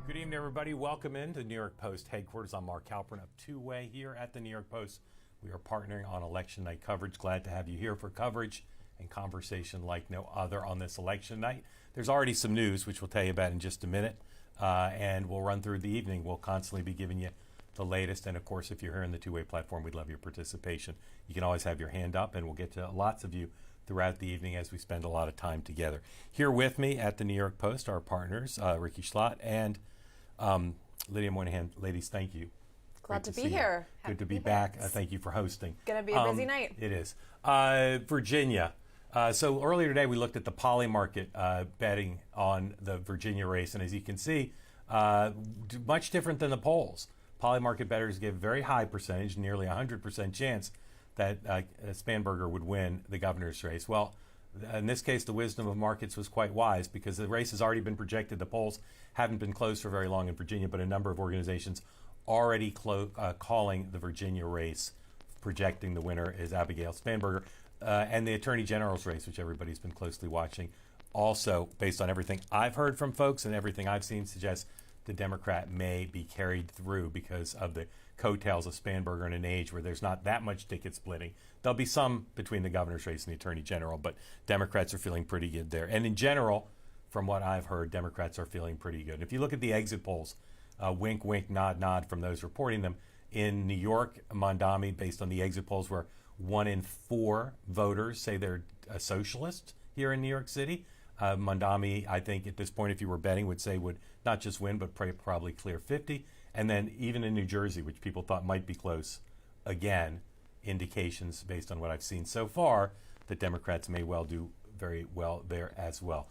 Good evening, everybody. Welcome into the New York Post headquarters. I'm Mark Halpern of 2WAY here at the New York Post. We are partnering on election night coverage. Glad to have you here for coverage and conversation like no other on this election night. There's already some news, which we'll tell you about in just a minute, and we'll run through the evening. We'll constantly be giving you the latest, and of course, if you're here in the 2WAY platform, we'd love your participation. You can always have your hand up, and we'll get to lots of you throughout the evening as we spend a lot of time together. Here with me at the New York Post, our partners, Ricky Schlott and Lydia Moynihan. Ladies, thank you. Glad to be here. Good to be back. Thank you for hosting. Going to be a busy night. It is. Virginia. So earlier today we looked at the poly market betting on the Virginia race, and as you can see, much different than the polls. Poly market bettors give very high percentage, nearly 100% chance that Spanberger would win the governor's race. Well, in this case, the wisdom of markets was quite wise because the race has already been projected. The polls haven't been closed for very long in Virginia, but a number of organizations already calling the Virginia race, projecting the winner is Abigail Spanberger. And the Attorney General's race, which everybody's been closely watching, also, based on everything I've heard from folks and everything I've seen, suggests the Democrat may be carried through because of the coattails of Spanberger in an age where there's not that much ticket splitting. There'll be some between the governor's race and the Attorney General, but Democrats are feeling pretty good there. And in general, from what I've heard, Democrats are feeling pretty good. And if you look at the exit polls, wink, wink, nod, nod from those reporting them, in New York, Mondami, based on the exit polls, where 1 in 4 voters say they're a socialist here in New York City. Mondami, I think at this point, if you were betting, would say would not just win, but probably clear 50. And then even in New Jersey, which people thought might be close, again, indications based on what I've seen so far that Democrats may well do very well there as well.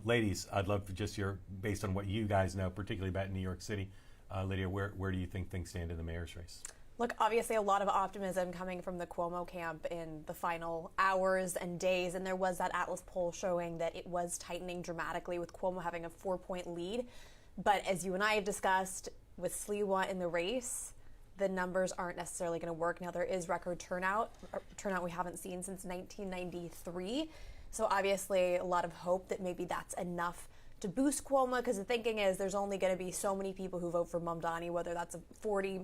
Ladies, I'd love to just your, based on what you guys know, particularly about New York City, Lydia, where do you think things stand in the mayor's race? Look, obviously a lot of optimism coming from the Cuomo camp in the final hours and days, and there was that Atlas poll showing that it was tightening dramatically with Cuomo having a 4-point lead. But as you and I have discussed, with Sliwa in the race, the numbers aren't necessarily going to work. Now, there is record turnout we haven't seen since 1993. So obviously a lot of hope that maybe that's enough to boost Cuomo, because the thinking is there's only going to be so many people who vote for Mamdani, whether that's a 40,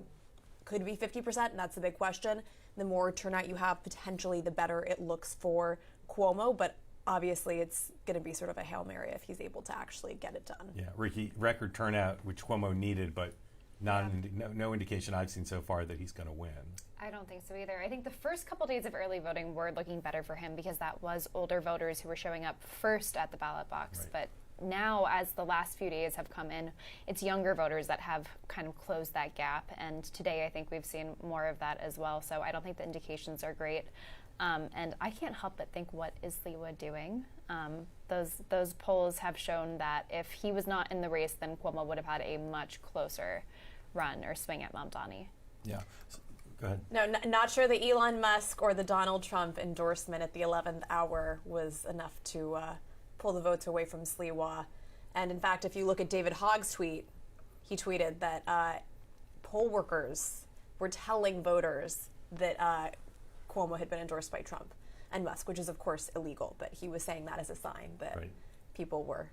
could be 50%, and that's the big question. The more turnout you have, potentially the better it looks for Cuomo, but obviously it's going to be sort of a Hail Mary if he's able to actually get it done. Yeah, Ricky, record turnout, which Cuomo needed, but no indication I've seen so far that he's going to win. I don't think so either. I think the first couple days of early voting were looking better for him because that was older voters who were showing up first at the ballot box. Right. But now, as the last few days have come in, it's younger voters that have kind of closed that gap. And today, I think we've seen more of that as well. So I don't think the indications are great. And I can't help but think, what is Sliwa doing? Those polls have shown that if he was not in the race, then Cuomo would have had a much closer run or swing at Mamdani. Yeah. Go ahead. No, not sure the Elon Musk or the Donald Trump endorsement at the 11th hour was enough to pull the votes away from Sliwa. And in fact, if you look at David Hogg's tweet, he tweeted that poll workers were telling voters that Cuomo had been endorsed by Trump and Musk, which is of course illegal, but he was saying that as a sign that people were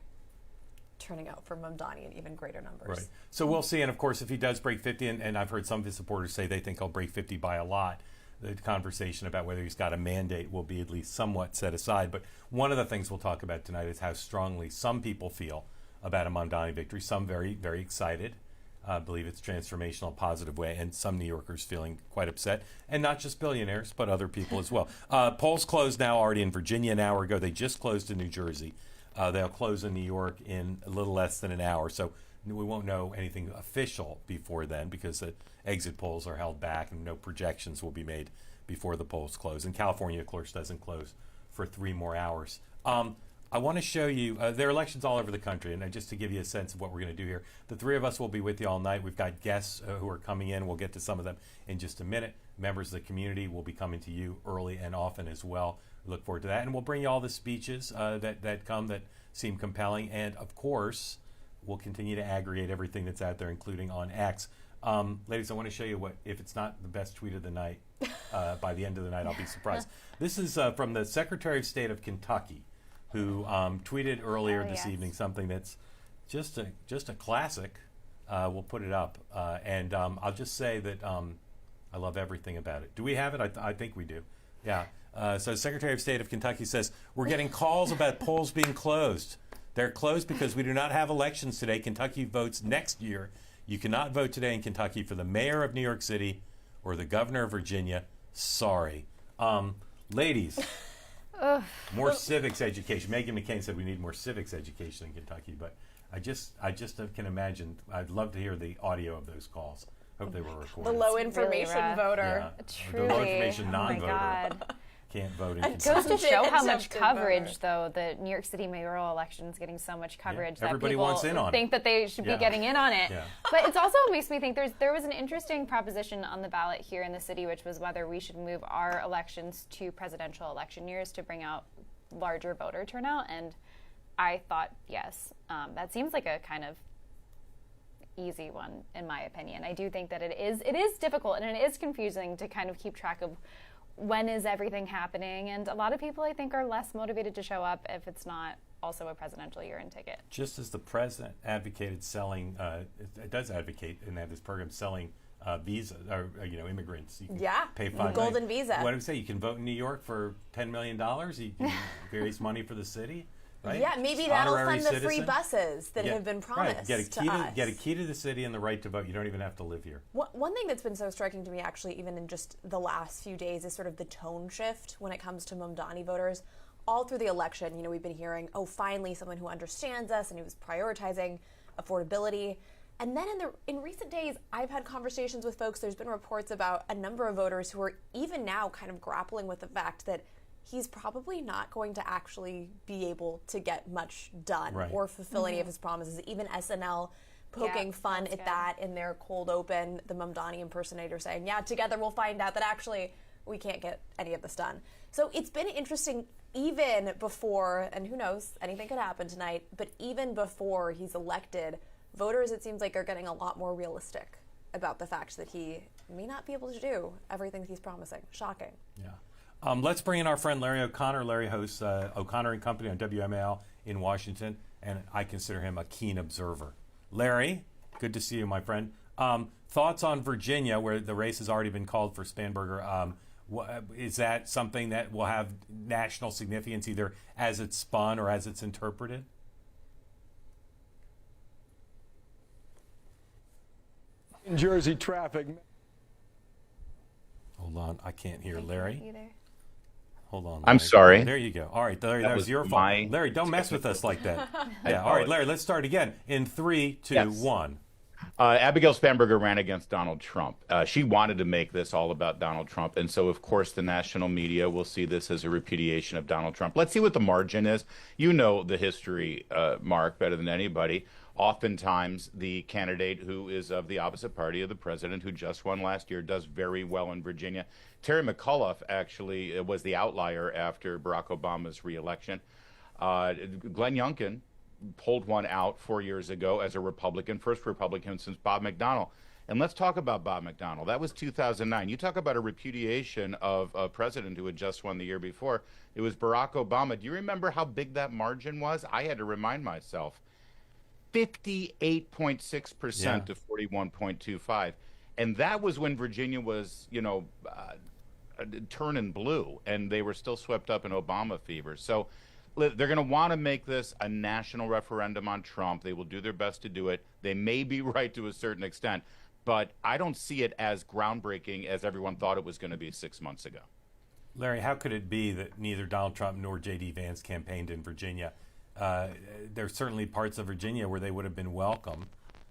turning out for Mamdani in even greater numbers. Right. So we'll see. And of course, if he does break 50, and I've heard some of his supporters say they think he'll break 50 by a lot, the conversation about whether he's got a mandate will be at least somewhat set aside. But one of the things we'll talk about tonight is how strongly some people feel about a Mamdani victory. Some very, very excited. Believe it's transformational, positive way, and some New Yorkers feeling quite upset, and not just billionaires, but other people as well. Polls closed now, already in Virginia an hour ago. They just closed in New Jersey. They'll close in New York in a little less than an hour, so we won't know anything official before then because the exit polls are held back and no projections will be made before the polls close. And California, of course, doesn't close for 3 more hours. I want to show you, there are elections all over the country, and just to give you a sense of what we're going to do here, the 3 of us will be with you all night. We've got guests who are coming in. We'll get to some of them in just a minute. Members of the community will be coming to you early and often as well. We look forward to that. And we'll bring you all the speeches that come that seem compelling. And, of course, we'll continue to aggregate everything that's out there, including on X. Ladies, I want to show you what, if it's not the best tweet of the night, by the end of the night, I'll be surprised. This is from the Secretary of State of Kentucky, who tweeted earlier this evening something that's just a classic. We'll put it up, and I'll just say that I love everything about it. Do we have it? I think we do. Yeah. So Secretary of State of Kentucky says, we're getting calls about polls being closed. They're closed because we do not have elections today. Kentucky votes next year. You cannot vote today in Kentucky for the mayor of New York City or the governor of Virginia. Sorry. Ladies. More civics education. Meghan McCain said we need more civics education in Kentucky, but I just can imagine. I'd love to hear the audio of those calls. Hope they were recorded. The low information really voter. Yeah. Truly. The low information non-voter. Oh my God. Can't vote in It Kentucky. goes to show how much Accepted coverage, voter. though, the New York City mayoral election is getting so much coverage that Everybody people wants in on it. think that they should be getting in on it. Yeah. But it also makes me think there was an interesting proposition on the ballot here in the city, which was whether we should move our elections to presidential election years to bring out larger voter turnout. And I thought, yes, that seems like a kind of easy one, in my opinion. I do think that it is difficult and it is confusing to kind of keep track of when is everything happening, and a lot of people I think are less motivated to show up if it's not also a presidential year-end ticket. Just as the president advocated selling, it does advocate and have this program selling visa or immigrants. You can pay $5 golden million. visa. What do we say? You can vote in New York for $10 million. You can raise money for the city. Right? Yeah, maybe that'll Honorary fund the free citizen. buses that have been promised Get a key to the city and the right to vote. You don't even have to live here. One thing that's been so striking to me, actually, even in just the last few days, is sort of the tone shift when it comes to Mamdani voters. All through the election, we've been hearing, oh, finally someone who understands us and who's prioritizing affordability. And then in recent days, I've had conversations with folks. There's been reports about a number of voters who are even now kind of grappling with the fact that he's probably not going to actually be able to get much done or fulfill any of his promises. Even SNL poking fun at that in their cold open, the Mamdani impersonator saying, yeah, together we'll find out that actually we can't get any of this done. So it's been interesting even before, and who knows, anything could happen tonight, but even before he's elected, voters, it seems like, are getting a lot more realistic about the fact that he may not be able to do everything he's promising. Shocking. Yeah. Let's bring in our friend Larry O'Connor. Larry hosts O'Connor and Company on WMAL in Washington, and I consider him a keen observer. Larry, good to see you, my friend. Thoughts on Virginia, where the race has already been called for Spanberger? Is that something that will have national significance, either as it's spun or as it's interpreted? In Jersey traffic. Hold on, I can't hear Larry. Either. Hold on. Larry. I'm sorry. There you go. All right, Larry, that was your fault. my Larry, don't mess with us like that. Yeah. All right, Larry, let's start again. In 3, 2, 1. Abigail Spanberger ran against Donald Trump. She wanted to make this all about Donald Trump. And so, of course, the national media will see this as a repudiation of Donald Trump. Let's see what the margin is. You know the history, Mark, better than anybody. Oftentimes, the candidate who is of the opposite party of the president, who just won last year, does very well in Virginia. Terry McAuliffe actually was the outlier after Barack Obama's reelection. Glenn Youngkin pulled one out 4 years ago as a Republican, first Republican since Bob McDonnell. And let's talk about Bob McDonnell. That was 2009. You talk about a repudiation of a president who had just won the year before. It was Barack Obama. Do you remember how big that margin was? I had to remind myself. 58.6% to 41.25. And that was when Virginia was, turning blue, and they were still swept up in Obama fever. So they're going to want to make this a national referendum on Trump. They will do their best to do it. They may be right to a certain extent, but I don't see it as groundbreaking as everyone thought it was going to be 6 months ago. Larry, how could it be that neither Donald Trump nor J.D. Vance campaigned in Virginia? There's certainly parts of Virginia where they would have been welcome.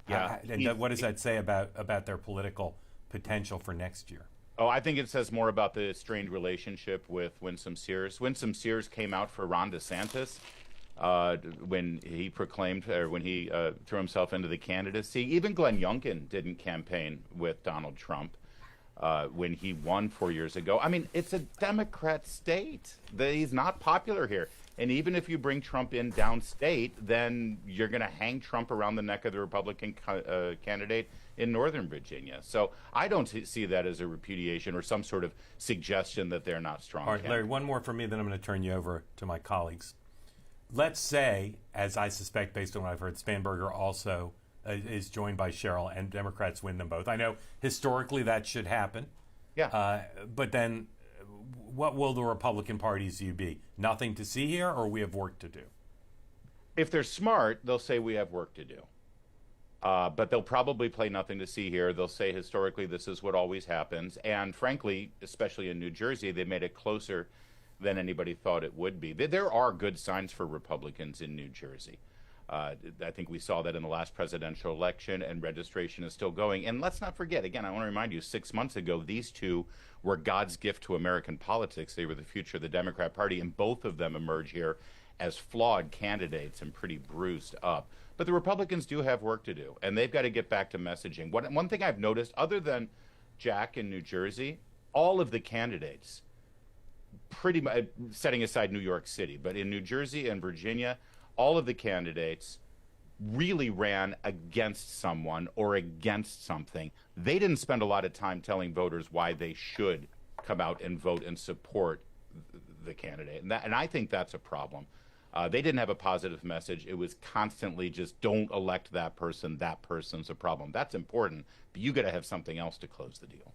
Yeah. And what does that say about their political potential for next year? Oh, I think it says more about the strained relationship with Winsome Sears. Winsome Sears came out for Ron DeSantis when he proclaimed, or when he threw himself into the candidacy. Even Glenn Youngkin didn't campaign with Donald Trump when he won 4 years ago. I mean, it's a Democrat state. He's not popular here. And even if you bring Trump in downstate, then you're going to hang Trump around the neck of the Republican candidate in Northern Virginia. So I don't see that as a repudiation or some sort of suggestion that they're not strong. All right, Larry, one more from me, then I'm going to turn you over to my colleagues. Let's say, as I suspect based on what I've heard, Spanberger also is joined by Cheryl, and Democrats win them both. I know historically that should happen. Yeah. But then what will the Republican Party's view be? Nothing to see here, or we have work to do? If they're smart, they'll say we have work to do. But they'll probably play nothing to see here. They'll say historically this is what always happens. And frankly, especially in New Jersey, they made it closer than anybody thought it would be. There are good signs for Republicans in New Jersey. I think we saw that in the last presidential election, and registration is still going. And let's not forget, again, I want to remind you, 6 months ago, these two were God's gift to American politics. They were the future of the Democrat Party, and both of them emerge here as flawed candidates and pretty bruised up. But the Republicans do have work to do, and they've got to get back to messaging. One thing I've noticed, other than Jack in New Jersey, all of the candidates, pretty much setting aside New York City, but in New Jersey and Virginia, all of the candidates really ran against someone or against something. They didn't spend a lot of time telling voters why they should come out and vote and support the candidate. And I think that's a problem. They didn't have a positive message. It was constantly just don't elect that person. That person's a problem. That's important, but you got to have something else to close the deal.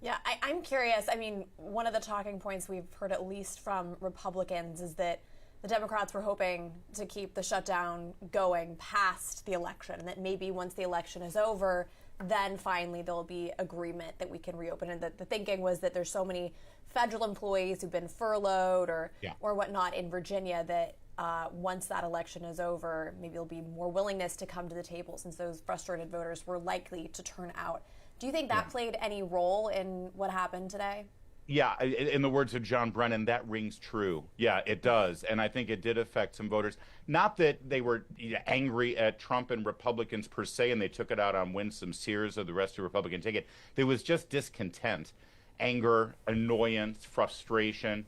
Yeah, I'm curious. I mean, one of the talking points we've heard, at least from Republicans, is that the Democrats were hoping to keep the shutdown going past the election, and that maybe once the election is over, then finally there'll be agreement that we can reopen. And the thinking was that there's so many federal employees who've been furloughed or whatnot in Virginia that once that election is over, maybe there'll be more willingness to come to the table, since those frustrated voters were likely to turn out. Do you think that played any role in what happened today? Yeah, in the words of John Brennan, that rings true. Yeah, it does. And I think it did affect some voters. Not that they were angry at Trump and Republicans per se, and they took it out on Winsome Sears or the rest of the Republican ticket. There was just discontent, anger, annoyance, frustration.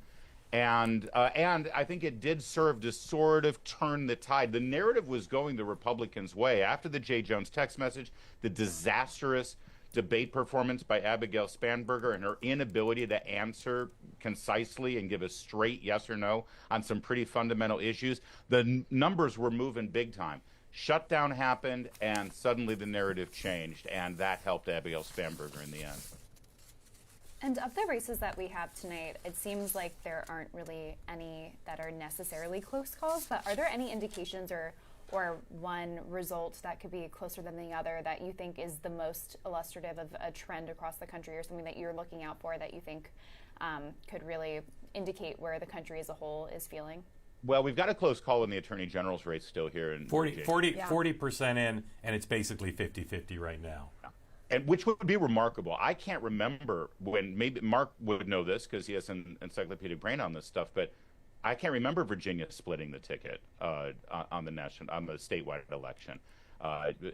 And I think it did serve to sort of turn the tide. The narrative was going the Republicans' way. After the Jay Jones text message, the disastrous debate performance by Abigail Spanberger and her inability to answer concisely and give a straight yes or no on some pretty fundamental issues, the numbers were moving big time. Shutdown happened, and suddenly the narrative changed, and that helped Abigail Spanberger in the end. And of the races that we have tonight, it seems like there aren't really any that are necessarily close calls, but are there any indications or one result that could be closer than the other that you think is the most illustrative of a trend across the country, or something that you're looking out for that you think could really indicate where the country as a whole is feeling? Well, we've got a close call in the Attorney General's race still here in 40% in, and it's basically 50-50 right now. And which would be remarkable. I can't remember when, maybe Mark would know this because he has an encyclopedic brain on this stuff, but I can't remember Virginia splitting the ticket on the statewide election.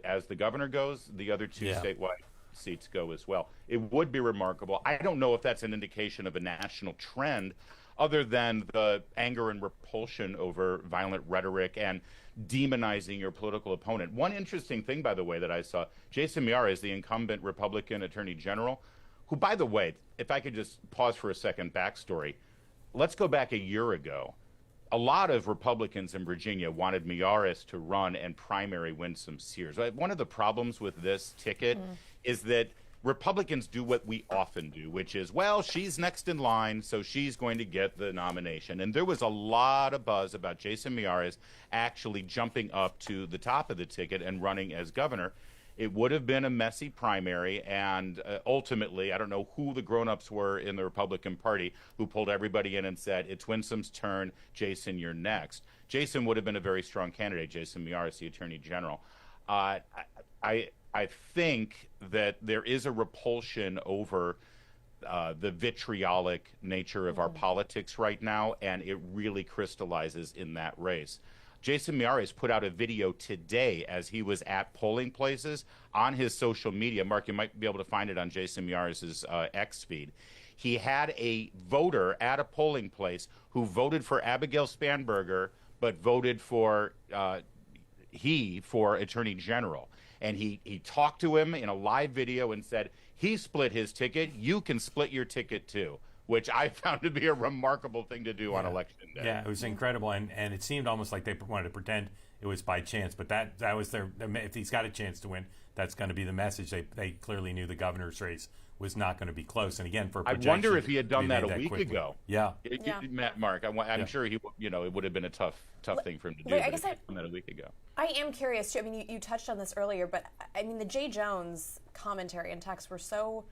As the governor goes, the other two statewide seats go as well. It would be remarkable. I don't know if that's an indication of a national trend other than the anger and repulsion over violent rhetoric and demonizing your political opponent. One interesting thing, by the way, that I saw, Jason Miyares, the incumbent Republican Attorney General, who, by the way, if I could just pause for a second, backstory, let's go back a year ago. A lot of Republicans in Virginia wanted Miyares to run and primary Winsome Sears. One of the problems with this ticket is that Republicans do what we often do, which is, well, she's next in line, so she's going to get the nomination. And there was a lot of buzz about Jason Miyares actually jumping up to the top of the ticket and running as governor. It would have been a messy primary, and ultimately, I don't know who the grown-ups were in the Republican Party who pulled everybody in and said, it's Winsome's turn, Jason, you're next. Jason would have been a very strong candidate, Jason Miyares, the Attorney General. I think that there is a repulsion over the vitriolic nature of our politics right now, and it really crystallizes in that race. Jason Miyares put out a video today as he was at polling places on his social media. Mark, you might be able to find it on Jason Miyares' X feed. He had a voter at a polling place who voted for Abigail Spanberger, but voted for for Attorney General. And he talked to him in a live video and said, he split his ticket, you can split your ticket too, which I found to be a remarkable thing to do on election day. Yeah, it was incredible, and it seemed almost like they wanted to pretend it was by chance, but that was their, if he's got a chance to win, that's going to be the message. They clearly knew the governor's race was not going to be close, and again, for a projection, I wonder if he had done that a week quickly. ago. Yeah. Mark, I'm sure he, it would have been a tough thing for him to do. I guess done that a week ago. I am curious too. I mean, you touched on this earlier, but I mean, the Jay Jones commentary and texts were so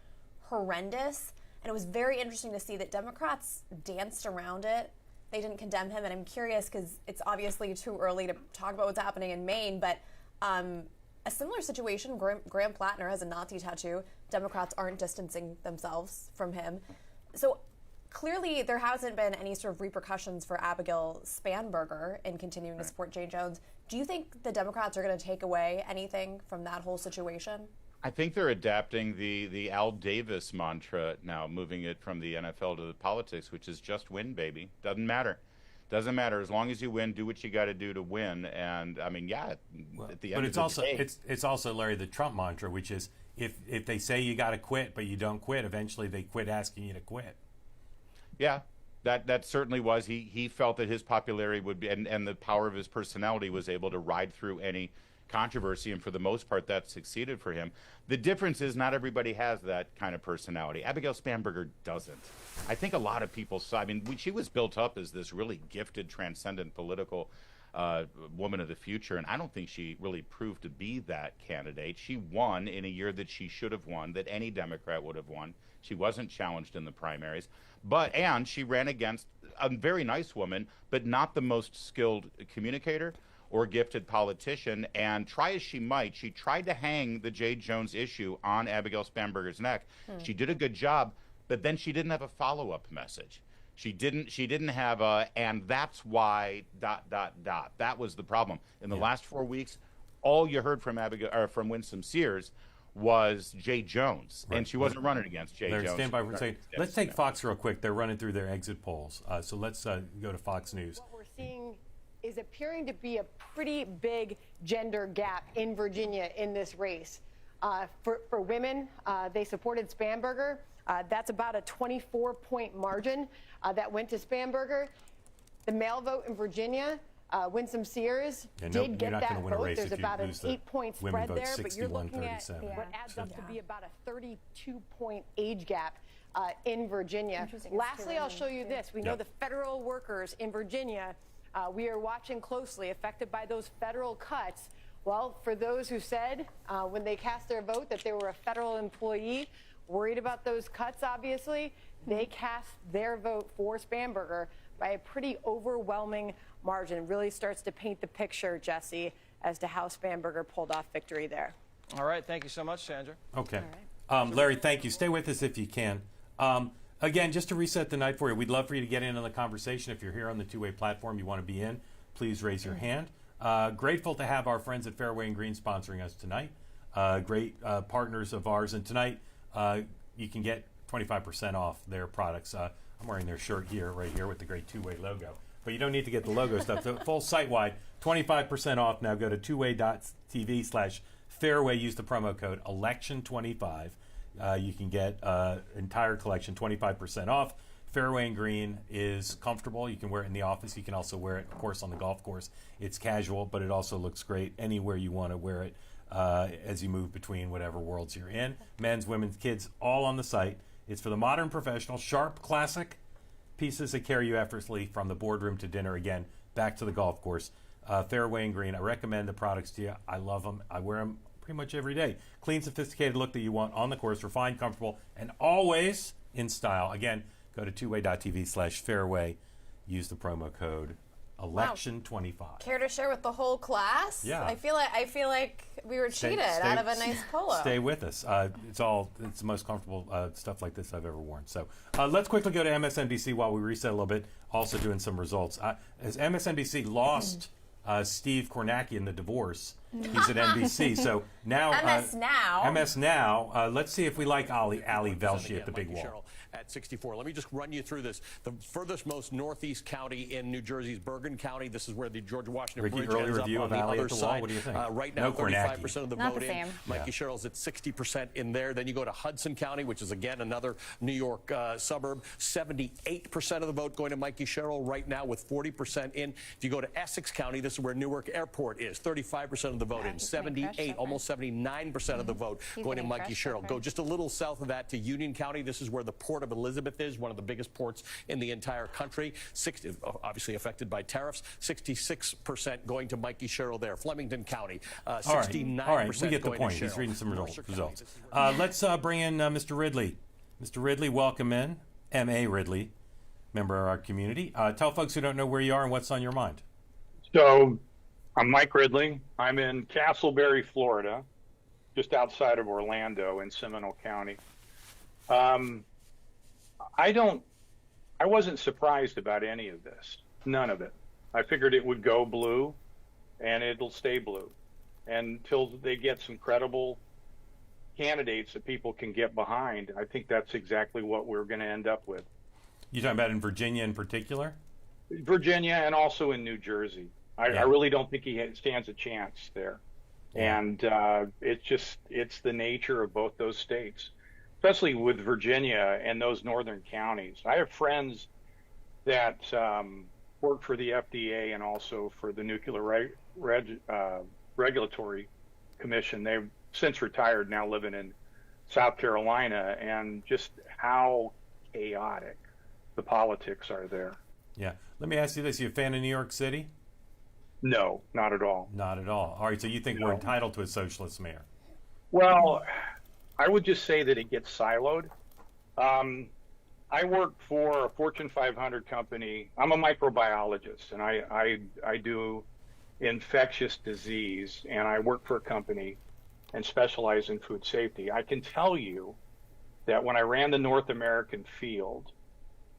horrendous, and it was very interesting to see that Democrats danced around it. They didn't condemn him, and I'm curious because it's obviously too early to talk about what's happening in Maine, but a similar situation, Graham Plattner has a Nazi tattoo. Democrats aren't distancing themselves from him. So clearly there hasn't been any sort of repercussions for Abigail Spanberger in continuing to support Jay Jones. Do you think the Democrats are going to take away anything from that whole situation? I think they're adapting the Al Davis mantra now, moving it from the NFL to the politics, which is just win, baby. Doesn't matter. Doesn't matter. As long as you win, do what you got to do to win. And I mean, at the end of the day. It's also, Larry, the Trump mantra, which is if they say you got to quit, but you don't quit, eventually they quit asking you to quit. Yeah, that certainly was. He felt that his popularity would be, and the power of his personality was able to ride through any controversy, and for the most part that succeeded for him. The difference is not everybody has that kind of personality. Abigail Spanberger doesn't. I think a lot of people saw, I mean, she was built up as this really gifted, transcendent political woman of the future, and I don't think she really proved to be that candidate. She won in a year that she should have won, that any Democrat would have won. She wasn't challenged in the primaries, and she ran against a very nice woman, but not the most skilled communicator or gifted politician, and try as she might, she tried to hang the Jay Jones issue on Abigail Spanberger's neck. She did a good job, but then she didn't have a follow-up message. She didn't have a, and that's why ... That was the problem. In the last 4 weeks, all you heard from from Winsome Sears was Jay Jones, and she wasn't running against Jay Jones. Stand by for a second. Let's take Fox real quick. They're running through their exit polls. So let's go to Fox News. What we're seeing is appearing to be a pretty big gender gap in Virginia in this race. For women, they supported Spanberger. That's about a 24-point margin that went to Spanberger. The male vote in Virginia, Winsome Sears did get that vote. There's about an 8-point spread there, but you're looking at what adds up to be about a 32-point age gap in Virginia. Lastly, I'll show you this. We know the federal workers in Virginia, we are watching closely, affected by those federal cuts. Well, for those who said when they cast their vote that they were a federal employee, worried about those cuts, obviously, they cast their vote for Spanberger by a pretty overwhelming margin. Really starts to paint the picture, Jesse, as to how Spanberger pulled off victory there. All right. Thank you so much, Sandra. Okay. Larry, thank you. Stay with us if you can. Again, just to reset the night for you, we'd love for you to get in on the conversation. If you're here on the two-way platform, you want to be in, please raise your hand. Grateful to have our friends at Fairway and Green sponsoring us tonight. Great partners of ours. And tonight, you can get 25% off their products. I'm wearing their shirt here, right here, with the great two-way logo. But you don't need to get the logo stuff. The full site-wide, 25% off. Now go to 2way.tv/fairway. Use the promo code election25. You can get entire collection 25% off. Fairway and green is comfortable. You can wear it in the office. You can also wear it, of course, on the golf course. It's casual, but it also looks great anywhere you want to wear it as you move between whatever worlds you're in. Men's, women's, kids, all on the site. It's for the modern professional. Sharp, classic pieces that carry you effortlessly from the boardroom to dinner, again, back to the golf course. Fairway and green. I recommend the products to you. I love them. I wear them pretty much every day. Clean, sophisticated look that you want on the course, refined, comfortable, and always in style. Again, go to 2way.tv/fairway. Use the promo code election25. Care to share with the whole class? Yeah. I feel like we were cheated out of a nice polo. Stay with us. It's the most comfortable stuff like this I've ever worn. So let's quickly go to MSNBC while we reset a little bit. Also doing some results. As MSNBC lost Steve Kornacki in the divorce, he's at NBC. So now MS Now. Let's see if we like Ali Velshi at the big wall. At 64. Let me just run you through this. The furthest most northeast county in New Jersey's Bergen County. This is where the George Washington Ricky, Bridge early ends review up on of the Ali other at the side. wall. What do you think? Right No now, 35% of the Not vote the in. same. Mikey Sherrill's at 60% in there. Then you go to Hudson County, which is again another New York suburb. 78% of the vote going to Mikey Sherrill right now, with 40% in. If you go to Essex County, this is where Newark Airport is. 35% of the vote in. 78, almost 79% of the vote going to Mikey Sherrill. Go just a little south of that to Union County. This is where the Port of Elizabeth is, one of the biggest ports in the entire country. 60, obviously affected by tariffs. 66% going to Mikey Sherrill there. Flemington County, 69% All right, we get the going point. to Sherrill. He's reading some results. County, Let's bring in Mr. Ridley. Mr. Ridley, welcome in. M.A. Ridley, member of our community. Tell folks who don't know where you are and what's on your mind. So I'm Mike Ridley. I'm in Castleberry, Florida, just outside of Orlando in Seminole County. I wasn't surprised about any of this. None of it. I figured it would go blue and it'll stay blue until they get some credible candidates that people can get behind. I think that's exactly what we're going to end up with. You talking about in Virginia in particular? Virginia and also in New Jersey. I really don't think he stands a chance there. Yeah. And it's the nature of both those states, especially with Virginia and those northern counties. I have friends that work for the FDA and also for the Nuclear Regulatory Commission. They've since retired, now living in South Carolina, and just how chaotic the politics are there. Yeah. Let me ask you this. You a fan of New York City? No, not at all. Not at all. All right, so you think we're entitled to a socialist mayor? Well, I would just say that it gets siloed. I work for a Fortune 500 company. I'm a microbiologist, and I do infectious disease, and I work for a company and specialize in food safety. I can tell you that when I ran the North American field,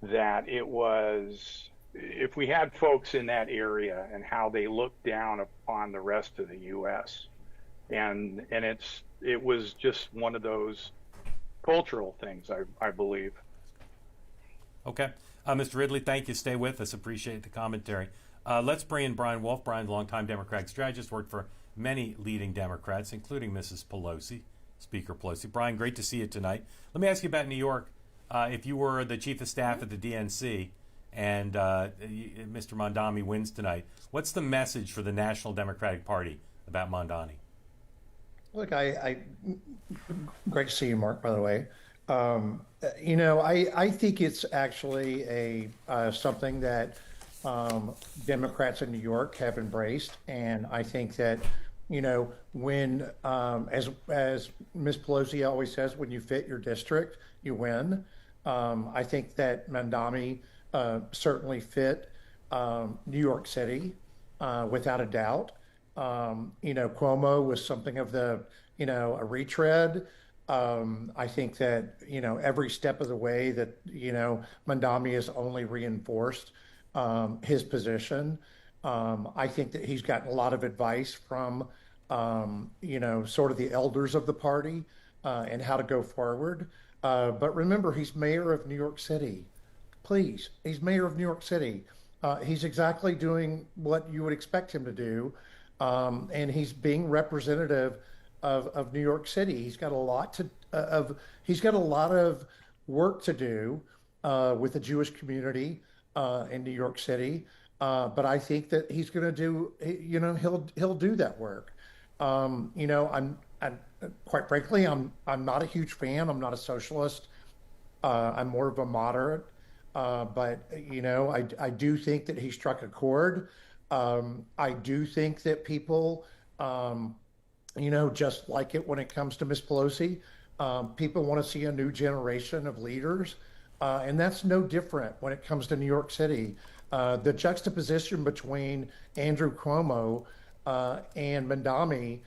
that it was, if we had folks in that area and how they looked down upon the rest of the U.S., and it was just one of those cultural things, I believe. Okay. Mr. Ridley, thank you. Stay with us. Appreciate the commentary. Let's bring in Brian Wolf. Brian's a longtime Democratic strategist, worked for many leading Democrats, including Mrs. Pelosi, Speaker Pelosi. Brian, great to see you tonight. Let me ask you about New York. If you were the chief of staff at the DNC and Mr. Mondani wins tonight, what's the message for the National Democratic Party about Mondani? Look, great to see you, Mark, by the way. I think it's actually something that Democrats in New York have embraced. And I think that, when, as Ms. Pelosi always says, when you fit your district, you win. I think that Mondani certainly fit New York City without a doubt. Cuomo was something of a retread. I think that, every step of the way that, Mondani has only reinforced his position. I think that he's gotten a lot of advice from, sort of the elders of the party and how to go forward. But remember, he's mayor of New York City. please, he's mayor of New York City. He's exactly doing what you would expect him to do. And he's being representative of New York City. He's got a lot he's got a lot of work to do with the Jewish community in New York City. But I think that he's going to do, he'll do that work. I'm quite frankly, I'm not a huge fan. I'm not a socialist. I'm more of a moderate. But I do think that he struck a chord. I do think that people, just like it when it comes to Miss Pelosi, people want to see a new generation of leaders. And that's no different when it comes to New York City. The juxtaposition between Andrew Cuomo and Mandami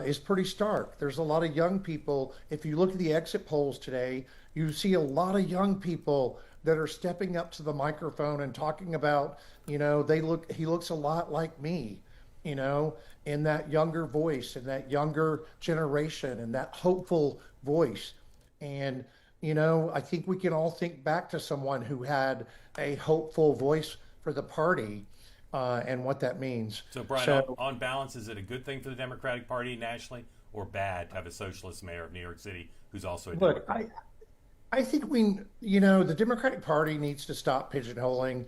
is pretty stark. There's a lot of young people. If you look at the exit polls today, you see a lot of young people that are stepping up to the microphone and talking about, he looks a lot like me, in that younger voice, in that younger generation, and that hopeful voice. And, I think we can all think back to someone who had a hopeful voice for the party and what that means. So, Brian, on balance, is it a good thing for the Democratic Party nationally or bad to have a socialist mayor of New York City who's also a Democrat? I think the Democratic Party needs to stop pigeonholing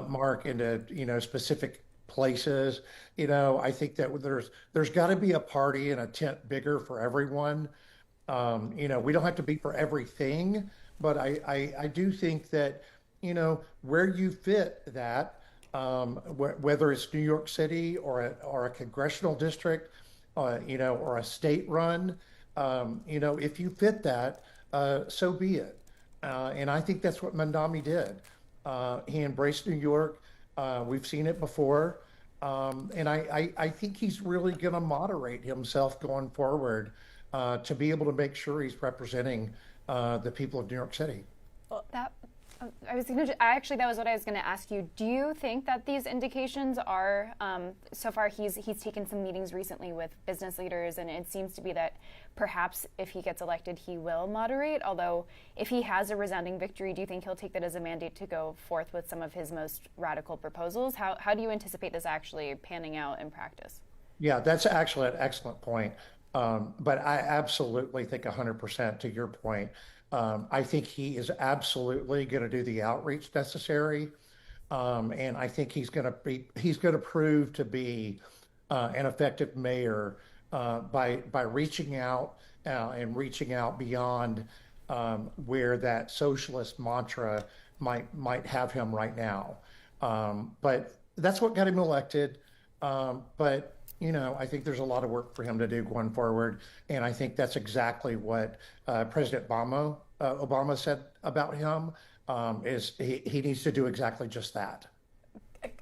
Mark into, specific places. I think that there's got to be a party and a tent bigger for everyone. We don't have to be for everything, but I do think that, where you fit that, whether it's New York City or a congressional district, or a state run, if you fit that, so be it. And I think that's what Mandami did. He embraced New York. We've seen it before. And I think he's really going to moderate himself going forward to be able to make sure he's representing the people of New York City. Well, that was what I was going to ask you. Do you think that these indications are, so far he's taken some meetings recently with business leaders, and it seems to be that perhaps if he gets elected, he will moderate. Although if he has a resounding victory, do you think he'll take that as a mandate to go forth with some of his most radical proposals? How do you anticipate this actually panning out in practice? Yeah, that's actually an excellent point. But I absolutely think 100% to your point. I think he is absolutely going to do the outreach necessary, and I think he's going to prove to be an effective mayor by reaching out and reaching out beyond where that socialist mantra might have him right now. But that's what got him elected. But I think there's a lot of work for him to do going forward, and I think that's exactly what President Obama said about him. Is he needs to do exactly just that.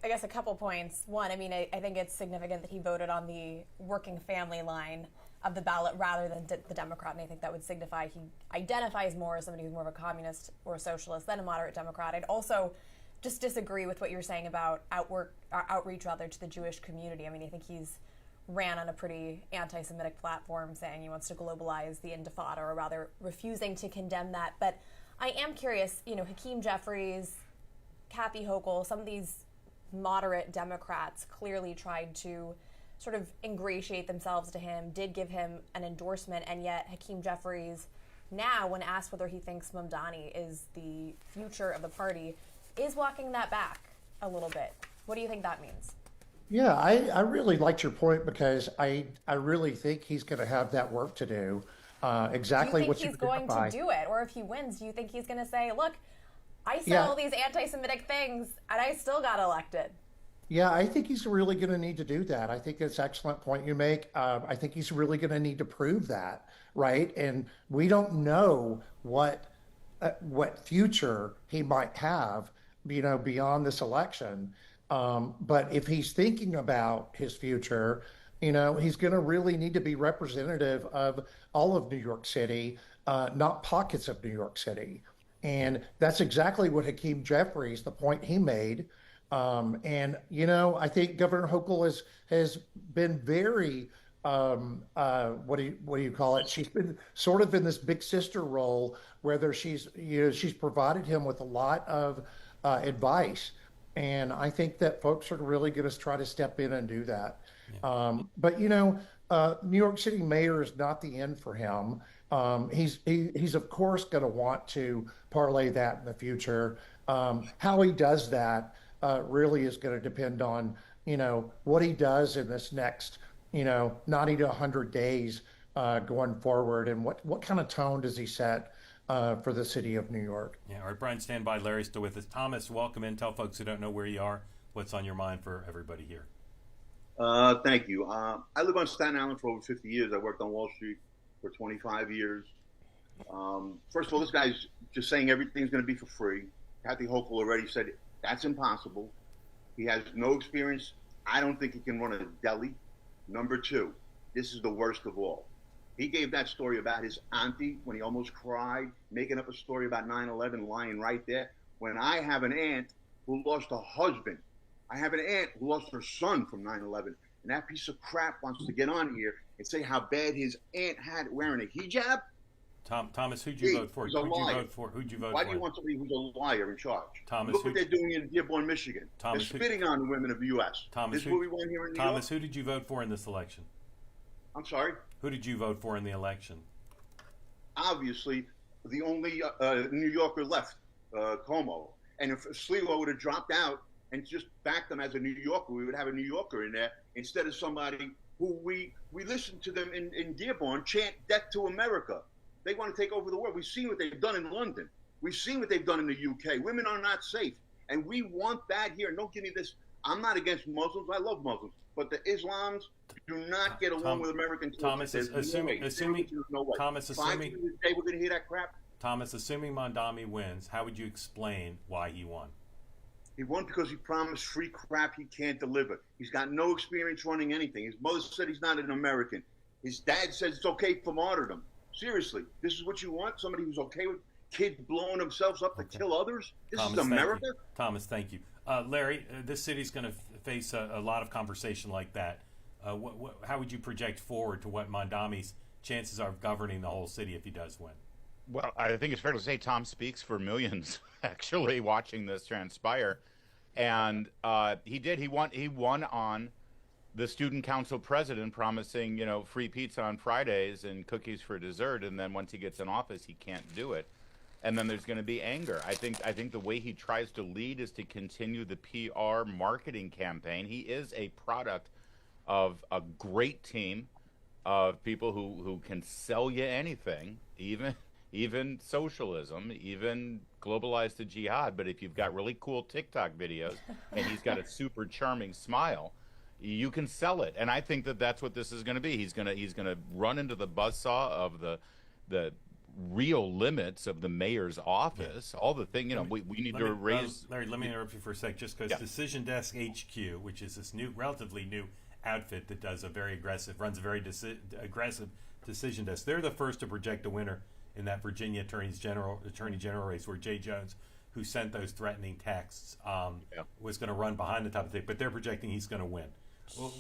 I guess a couple points. One, I think it's significant that he voted on the working family line of the ballot rather than the Democrat, and I think that would signify he identifies more as somebody who's more of a communist or a socialist than a moderate Democrat. I'd also just disagree with what you're saying about outreach rather to the Jewish community. I think he's ran on a pretty anti-Semitic platform saying he wants to globalize the Intifada, or rather refusing to condemn that. But I am curious, Hakeem Jeffries, Kathy Hochul, some of these moderate Democrats clearly tried to sort of ingratiate themselves to him, did give him an endorsement, and yet Hakeem Jeffries now, when asked whether he thinks Mamdani is the future of the party, is walking that back a little bit. What do you think that means? Yeah, I really liked your point, because I really think he's going to have that work to do. Exactly what you Do you think he's going to do it? Or if he wins, do you think he's going to say, look, I said all these anti-Semitic things and I still got elected? Yeah, I think he's really going to need to do that. I think that's an excellent point you make. I think he's really going to need to prove that, right? And we don't know what future he might have, beyond this election. But if he's thinking about his future, he's going to really need to be representative of all of New York City, not pockets of New York City. And that's exactly what Hakeem Jeffries, the point he made. And, I think Governor Hochul has been very what do you call it? She's been sort of in this big sister role, whether she's provided him with a lot of advice, and I think that folks are really going to try to step in and do that. But New York City mayor is not the end for him. He's of course going to want to parlay that in the future. How he does that really is going to depend on what he does in this next 90 to 100 days going forward, and what kind of tone does he set for the city of New York. Yeah, all right, Brian, stand by. Larry's still with us. Thomas, welcome in. Tell folks who don't know where you are what's on your mind for everybody here. Thank you. I live on Staten Island for over 50 years. I worked on Wall Street for 25 years. First of all, this guy's just saying everything's going to be for free. Kathy Hochul already said that's impossible. He has no experience. I don't think he can run a deli. Number two, this is the worst of all. He gave that story about his auntie when he almost cried, making up a story about 9/11, lying right there. When I have an aunt who lost a husband, I have an aunt who lost her son from 9/11, and that piece of crap wants to get on here and say how bad his aunt had wearing a hijab. Thomas, who'd you vote for? Who'd you vote Why for? do you want somebody who's a liar in charge? Thomas, look what they're doing in Dearborn, Michigan. They're spitting on the women of the U.S. This is what we want here in New York. Thomas, who did you vote for in this election? I'm sorry? Who did you vote for in the election? Obviously, the only New Yorker left, Cuomo. And if Sliwa would have dropped out and just backed them as a New Yorker, we would have a New Yorker in there instead of somebody who we listen to them in Dearborn chant death to America. They want to take over the world. We've seen what they've done in London. We've seen what they've done in the UK. Women are not safe. And we want that here. And don't give me this. I'm not against Muslims. I love Muslims. But the Islams do not get along with American culture. Thomas, assuming Thomas, assuming we're going to hear that crap. Thomas, assuming Mondami wins, how would you explain why he won? He won because he promised free crap he can't deliver. He's got no experience running anything. His mother said he's not an American. His dad says it's okay for martyrdom. Seriously, this is what you want? Somebody who's okay with kids blowing themselves up to kill others? This is America? Thomas, thank you. Larry, this city's going to face a lot of conversation like that. How would you project forward to what Mondami's chances are of governing the whole city if he does win? Well, I think it's fair to say Tom speaks for millions actually watching this transpire. And he did. He won on the student council president promising, free pizza on Fridays and cookies for dessert, and then once he gets in office, he can't do it. And then there's going to be anger. I think the way he tries to lead is to continue the PR marketing campaign. He is a product of a great team of people who can sell you anything, even socialism, even globalized to jihad. But if you've got really cool TikTok videos and he's got a super charming smile, you can sell it. And I think that's what this is going to be. He's going to run into the buzzsaw of the real limits of the mayor's office. All the thing, we need to raise. Larry, let me interrupt you for a sec, just because Decision Desk HQ, which is this relatively new outfit that runs a very aggressive decision desk. They're the first to project a winner in that Virginia Attorney General race, where Jay Jones, who sent those threatening texts, was going to run behind the top of the tape, but they're projecting he's going to win. Well,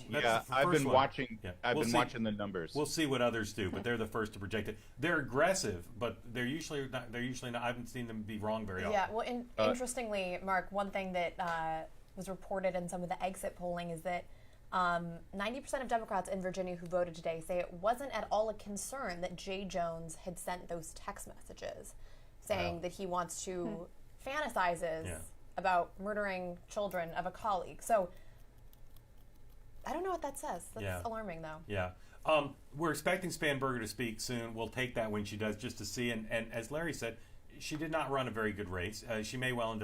I've been watching the numbers. We'll see what others do, but they're the first to project it. They're aggressive, but they're usually not. I haven't seen them be wrong very often. Yeah. Well, interestingly, Mark, one thing that was reported in some of the exit polling is that 90% of Democrats in Virginia who voted today say it wasn't at all a concern that Jay Jones had sent those text messages saying that he wants to fantasizes about murdering children of a colleague. So I don't know what that says. That's alarming, though. Yeah. We're expecting Spanberger to speak soon. We'll take that when she does, just to see. And as Larry said, she did not run a very good race. She may well end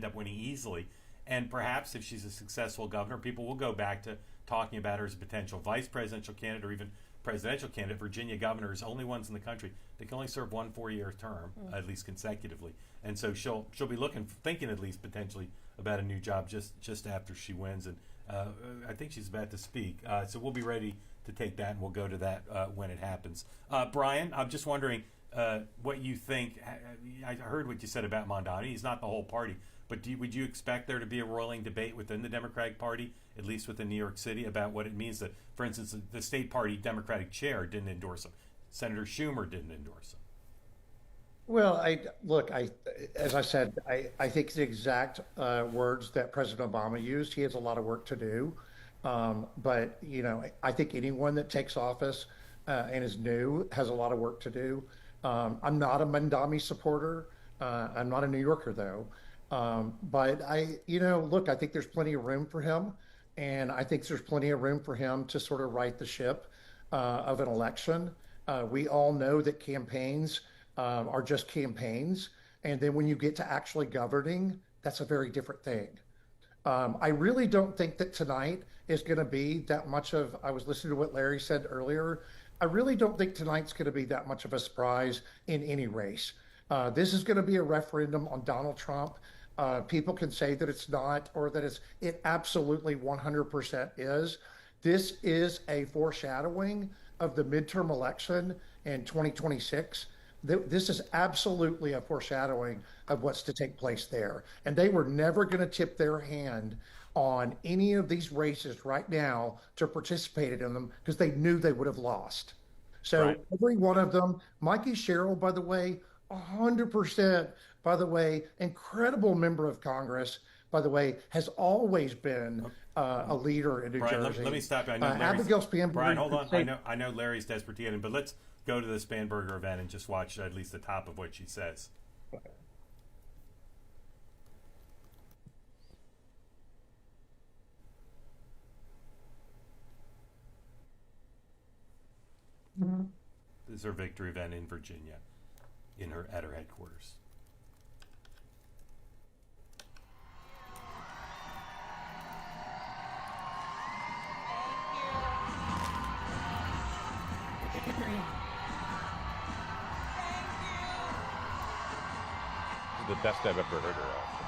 up winning easily. And perhaps if she's a successful governor, people will go back to talking about her as a potential vice presidential candidate or even presidential candidate. Virginia governors, only ones in the country that can only serve 1 4-year term, at least consecutively. And so she'll be thinking at least potentially about a new job just after she wins. And I think she's about to speak. So we'll be ready to take that, and we'll go to that when it happens. Brian, I'm just wondering what you think. I heard what you said about Mondani. He's not the whole party. But would you expect there to be a roiling debate within the Democratic Party, at least within New York City, about what it means that, for instance, the state party Democratic chair didn't endorse him, Senator Schumer didn't endorse him? Well, as I said, I think the exact words that President Obama used. He has a lot of work to do, but I think anyone that takes office and is new has a lot of work to do. I'm not a Mandami supporter. I'm not a New Yorker though, but I think there's plenty of room for him, and I think there's plenty of room for him to sort of right the ship of an election. We all know that campaigns are just campaigns. And then when you get to actually governing, that's a very different thing. I really don't think that tonight is going to be that much of, I was listening to what Larry said earlier. I really don't think tonight's going to be that much of a surprise in any race. This is going to be a referendum on Donald Trump. People can say that it's not, or that it absolutely 100% is. This is a foreshadowing of the midterm election in 2026. This is absolutely a foreshadowing of what's to take place there. And they were never going to tip their hand on any of these races right now to participate in them because they knew they would have lost. So every one of them, Mikey Sherrill, by the way, 100%, by the way, incredible member of Congress, by the way, has always been a leader in New Jersey. Let me stop you. I know Abigail Spanberger. Brian, hold on. I know Larry's desperate to get in, but let's go to the Spanberger event and just watch at least the top of what she says. Mm-hmm. This is her victory event in Virginia, at her headquarters. The best I've ever heard her also.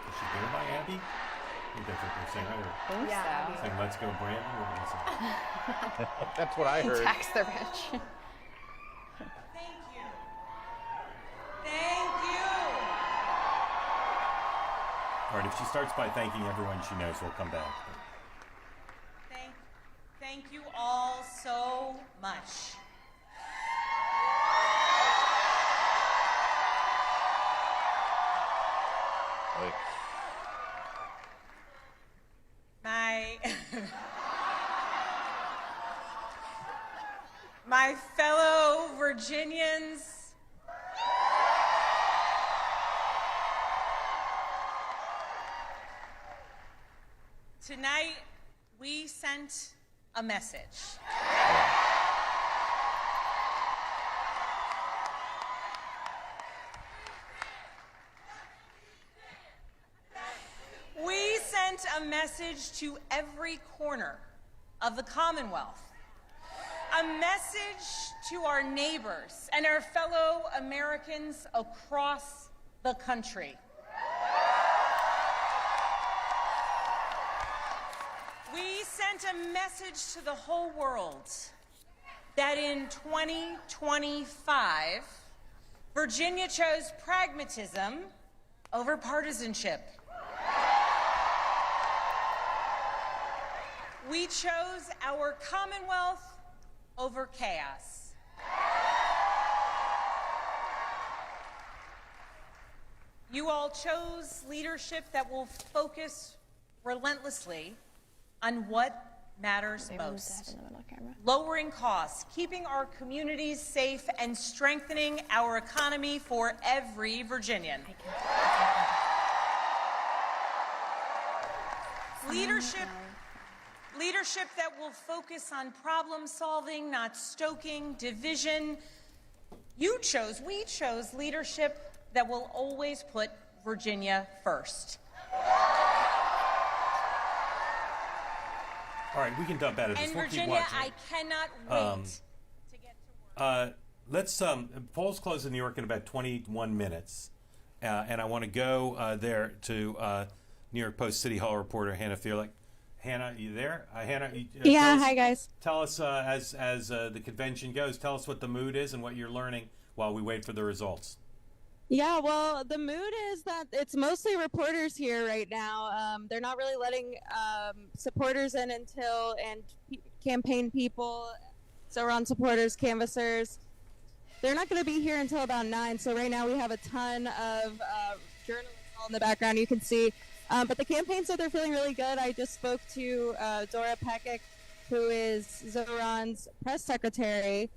Is she there by Abby? I think that's what they're saying, right? Yeah. Saying, let's go, Brandon. What are they saying? That's what I heard. Tax the rich. Thank you. Thank you. All right, if she starts by thanking everyone she knows, we'll come back. Thank you all so much. Like, my fellow Virginians, tonight we sent a message. We sent a message to every corner of the Commonwealth, a message to our neighbors and our fellow Americans across the country. We sent a message to the whole world that in 2025, Virginia chose pragmatism over partisanship. We chose our Commonwealth over chaos. You all chose leadership that will focus relentlessly on what matters most. Lowering costs, keeping our communities safe, and strengthening our economy for every Virginian. Leadership that will focus on problem solving, not stoking division. We chose leadership that will always put Virginia first. All right, we can dump out of this. And we'll Virginia, keep watching. I cannot wait to get to work. Let's polls close in New York in about 21 minutes, and I want to go there to New York Post City Hall reporter Hannah Fearlick. Hannah, you there? Hannah, yeah. Hi, guys. Tell us as the convention goes. Tell us what the mood is and what you're learning while we wait for the results. Yeah, well, the mood is that it's mostly reporters here right now. They're not really letting supporters in until campaign people, Zoran supporters, canvassers. They're not going to be here until about 9. So right now we have a ton of journalists all in the background. You can see. But the campaign said they're feeling really good. I just spoke to Dora Pekic, who is Zoran's press secretary.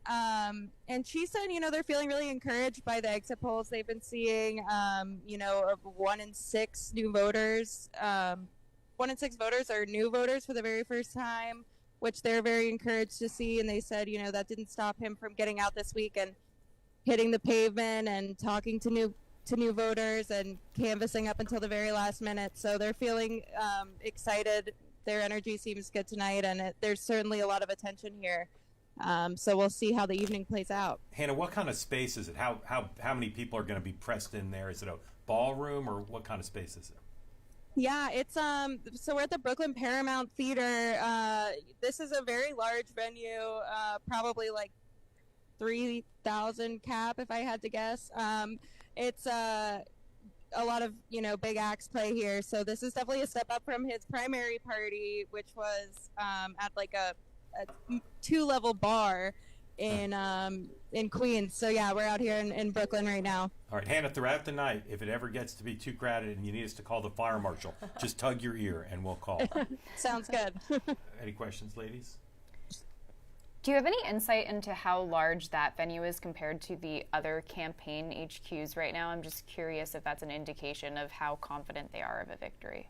And she said, they're feeling really encouraged by the exit polls they've been seeing, of 1 in 6 new voters. 1 in 6 voters are new voters for the very first time, which they're very encouraged to see. And they said, that didn't stop him from getting out this week and hitting the pavement and talking to new voters and canvassing up until the very last minute. So they're feeling excited. Their energy seems good tonight, and there's certainly a lot of attention here. So we'll see how the evening plays out. Hannah, what kind of space is it? How many people are going to be pressed in there? Is it a ballroom, or what kind of space is it? Yeah, it's so we're at the Brooklyn Paramount Theater. This is a very large venue, probably like 3,000 cap if I had to guess. It's a lot of big acts play here, so this is definitely a step up from his primary party, which was at like a 2-level bar in Queens. So yeah, we're out here in Brooklyn right now. All right, Hannah, throughout the night, if it ever gets to be too crowded and you need us to call the fire marshal, just tug your ear and we'll call. Sounds good. Any questions, ladies? Do you have any insight into how large that venue is compared to the other campaign HQs right now? I'm just curious if that's an indication of how confident they are of a victory.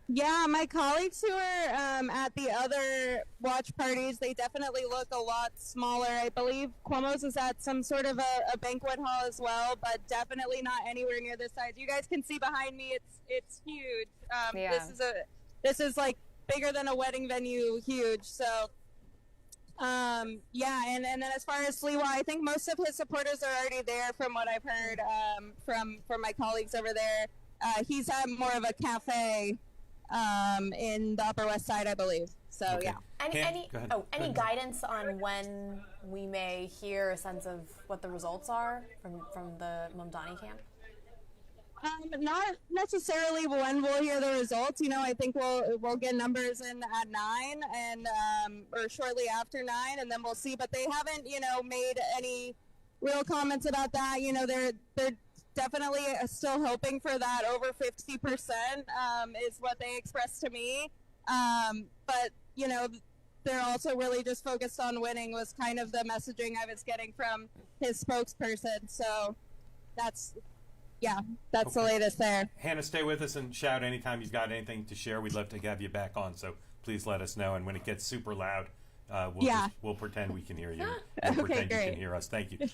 Yeah, my colleagues who are at the other watch parties, they definitely look a lot smaller. I believe Cuomo's is at some sort of a banquet hall as well, but definitely not anywhere near this size. You guys can see behind me, it's huge. Yeah. This is like bigger than a wedding venue, huge. So, yeah, and then as far as Sliwa, I think most of his supporters are already there from what I've heard from my colleagues over there. He's at more of a cafe in the Upper West Side, I believe. So, Okay. yeah. Any guidance on when we may hear a sense of what the results are from the Mamdani camp? Not necessarily when we'll hear the results. I think we'll get numbers in at 9 and or shortly after 9, and then we'll see. But they haven't, made any real comments about that. They're definitely still hoping for that over 50% is what they expressed to me. But, they're also really just focused on winning was kind of the messaging I was getting from his spokesperson. So that's the latest there. Hannah, stay with us and shout anytime you've got anything to share. We'd love to have you back on, so please let us know. And when it gets super loud, we'll pretend we can hear you. We'll pretend great. you can hear us. Thank you.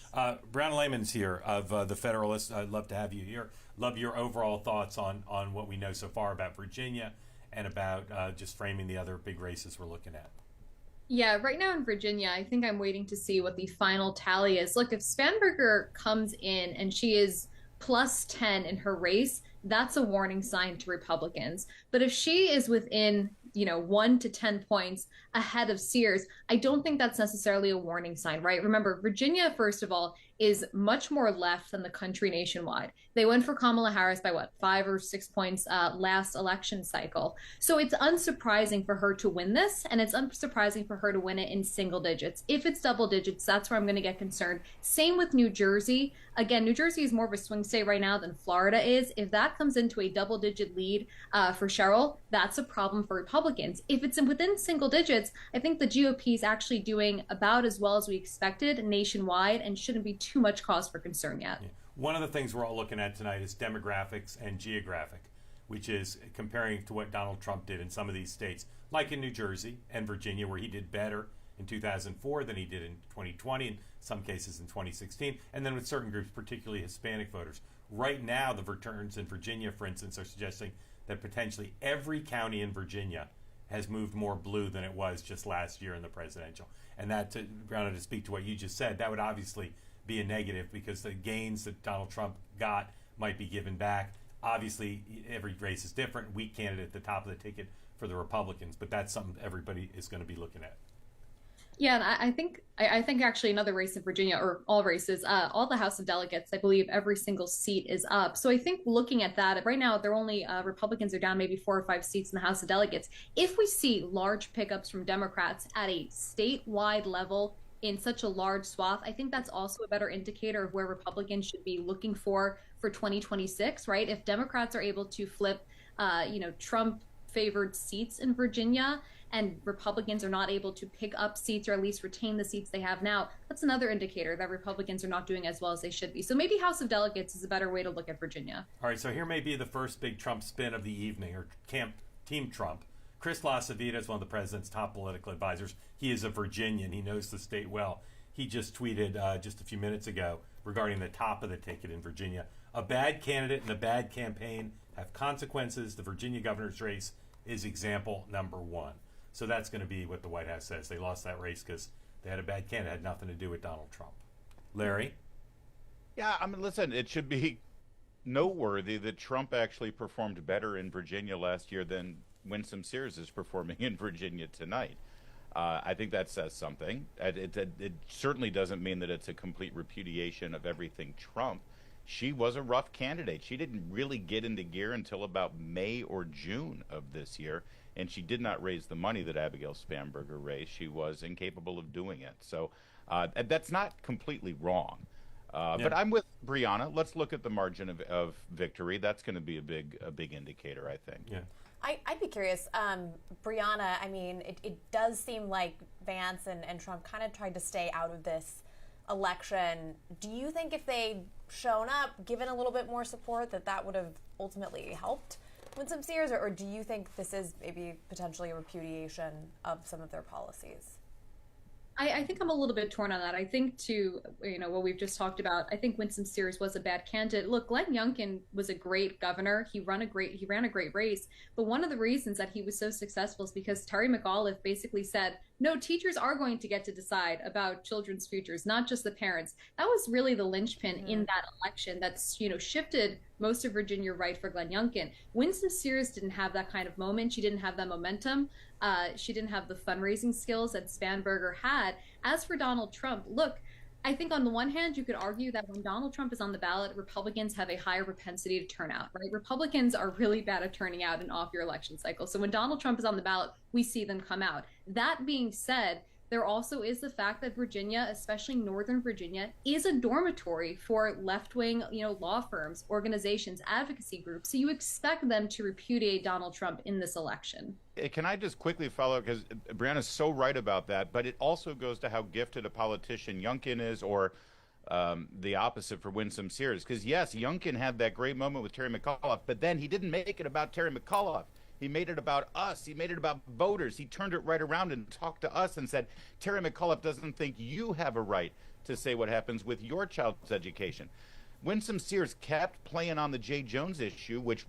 Brown Lehman's here of the Federalist. I'd love to have you here. Love your overall thoughts on what we know so far about Virginia and about just framing the other big races we're looking at. Yeah, right now in Virginia, I think I'm waiting to see what the final tally is. Look, if Spanberger comes in and she is plus 10 in her race, that's a warning sign to Republicans. But if she is within 1 to 10 points ahead of Sears, I don't think that's necessarily a warning sign, right? Remember, Virginia, first of all, is much more left than the country nationwide. They went for Kamala Harris by 5 or 6 points last election cycle. So it's unsurprising for her to win this, and it's unsurprising for her to win it in single digits. If it's double digits, that's where I'm going to get concerned. Same with New Jersey. Again, New Jersey is more of a swing state right now than Florida is. If that comes into a double-digit lead for Cheryl, that's a problem for Republicans. If it's within single digits, I think the GOP is actually doing about as well as we expected nationwide and shouldn't be too much cause for concern yet. Yeah. One of the things we're all looking at tonight is demographics and geographic, which is comparing to what Donald Trump did in some of these states, like in New Jersey and Virginia, where he did better in 2004 than he did in 2020, in some cases in 2016, and then with certain groups, particularly Hispanic voters. Right now, the returns in Virginia, for instance, are suggesting that potentially every county in Virginia has moved more blue than it was just last year in the presidential. And that, Brianna, to speak to what you just said, that would obviously be a negative because the gains that Donald Trump got might be given back. Obviously, every race is different. Weak candidate at the top of the ticket for the Republicans, but that's something everybody is going to be looking at. Yeah, and I think actually another race in Virginia, or all races, all the House of Delegates, I believe every single seat is up. So I think looking at that, right now they're only Republicans are down maybe 4 or 5 seats in the House of Delegates. If we see large pickups from Democrats at a statewide level in such a large swath, I think that's also a better indicator of where Republicans should be looking for 2026, right? If Democrats are able to flip, Trump favored seats in Virginia, and Republicans are not able to pick up seats or at least retain the seats they have now, that's another indicator that Republicans are not doing as well as they should be. So maybe House of Delegates is a better way to look at Virginia. All right, so here may be the first big Trump spin of the evening, or Team Trump. Chris LaCivita is one of the president's top political advisors. He is a Virginian. He knows the state well. He just tweeted just a few minutes ago regarding the top of the ticket in Virginia. A bad candidate and a bad campaign have consequences. The Virginia governor's race is example number 1. So that's going to be what the White House says. They lost that race because they had a bad candidate. It had nothing to do with Donald Trump. Larry? Yeah, I mean, listen, it should be noteworthy that Trump actually performed better in Virginia last year than Winsome Sears is performing in Virginia tonight. I think that says something. It certainly doesn't mean that it's a complete repudiation of everything Trump. She was a rough candidate. She didn't really get into gear until about May or June of this year, and she did not raise the money that Abigail Spanberger raised. She was incapable of doing it. So that's not completely wrong. But I'm with Brianna. Let's look at the margin of victory. That's going to be a big indicator, I think. Yeah. I'd be curious, Brianna, I mean, it does seem like Vance and Trump kind of tried to stay out of this election. Do you think if they'd shown up, given a little bit more support, that would have ultimately helped Winsome Sears, or do you think this is maybe potentially a repudiation of some of their policies? I think I'm a little bit torn on that. I think what we've just talked about, I think Winsome Sears was a bad candidate. Look, Glenn Youngkin was a great governor. He ran a great race. But one of the reasons that he was so successful is because Terry McAuliffe basically said, no, teachers are going to get to decide about children's futures, not just the parents. That was really the linchpin in that election that's, shifted most of Virginia right for Glenn Youngkin. Winsome Sears didn't have that kind of moment. She didn't have that momentum. She didn't have the fundraising skills that Spanberger had. As for Donald Trump, look, I think on the one hand, you could argue that when Donald Trump is on the ballot, Republicans have a higher propensity to turn out, right? Republicans are really bad at turning out in off-year election cycle. So when Donald Trump is on the ballot, we see them come out. That being said, there also is the fact that Virginia, especially Northern Virginia, is a dormitory for left-wing, law firms, organizations, advocacy groups. So you expect them to repudiate Donald Trump in this election. Can I just quickly follow, because Brianna's so right about that, but it also goes to how gifted a politician Youngkin is, or the opposite for Winsome Sears. Because yes, Youngkin had that great moment with Terry McAuliffe, but then he didn't make it about Terry McAuliffe. He made it about us. He made it about voters. He turned it right around and talked to us and said, Terry McAuliffe doesn't think you have a right to say what happens with your child's education. Winsome Sears kept playing on the Jay Jones issue, which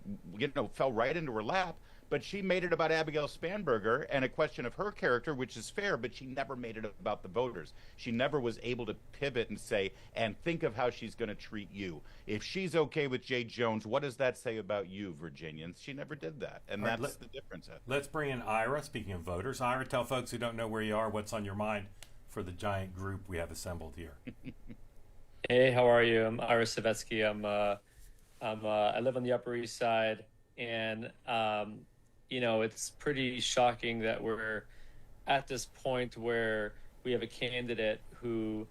fell right into her lap, but she made it about Abigail Spanberger and a question of her character, which is fair, but she never made it about the voters. She never was able to pivot and say, and think of how she's going to treat you. If she's okay with Jay Jones, what does that say about you, Virginians? She never did that, and that's the difference. Let's bring in Ira, speaking of voters. Ira, tell folks who don't know where you are what's on your mind for the giant group we have assembled here. Hey, how are you? I'm Ira Savetsky. I live on the Upper East Side, and it's pretty shocking that we're at this point where we have a candidate who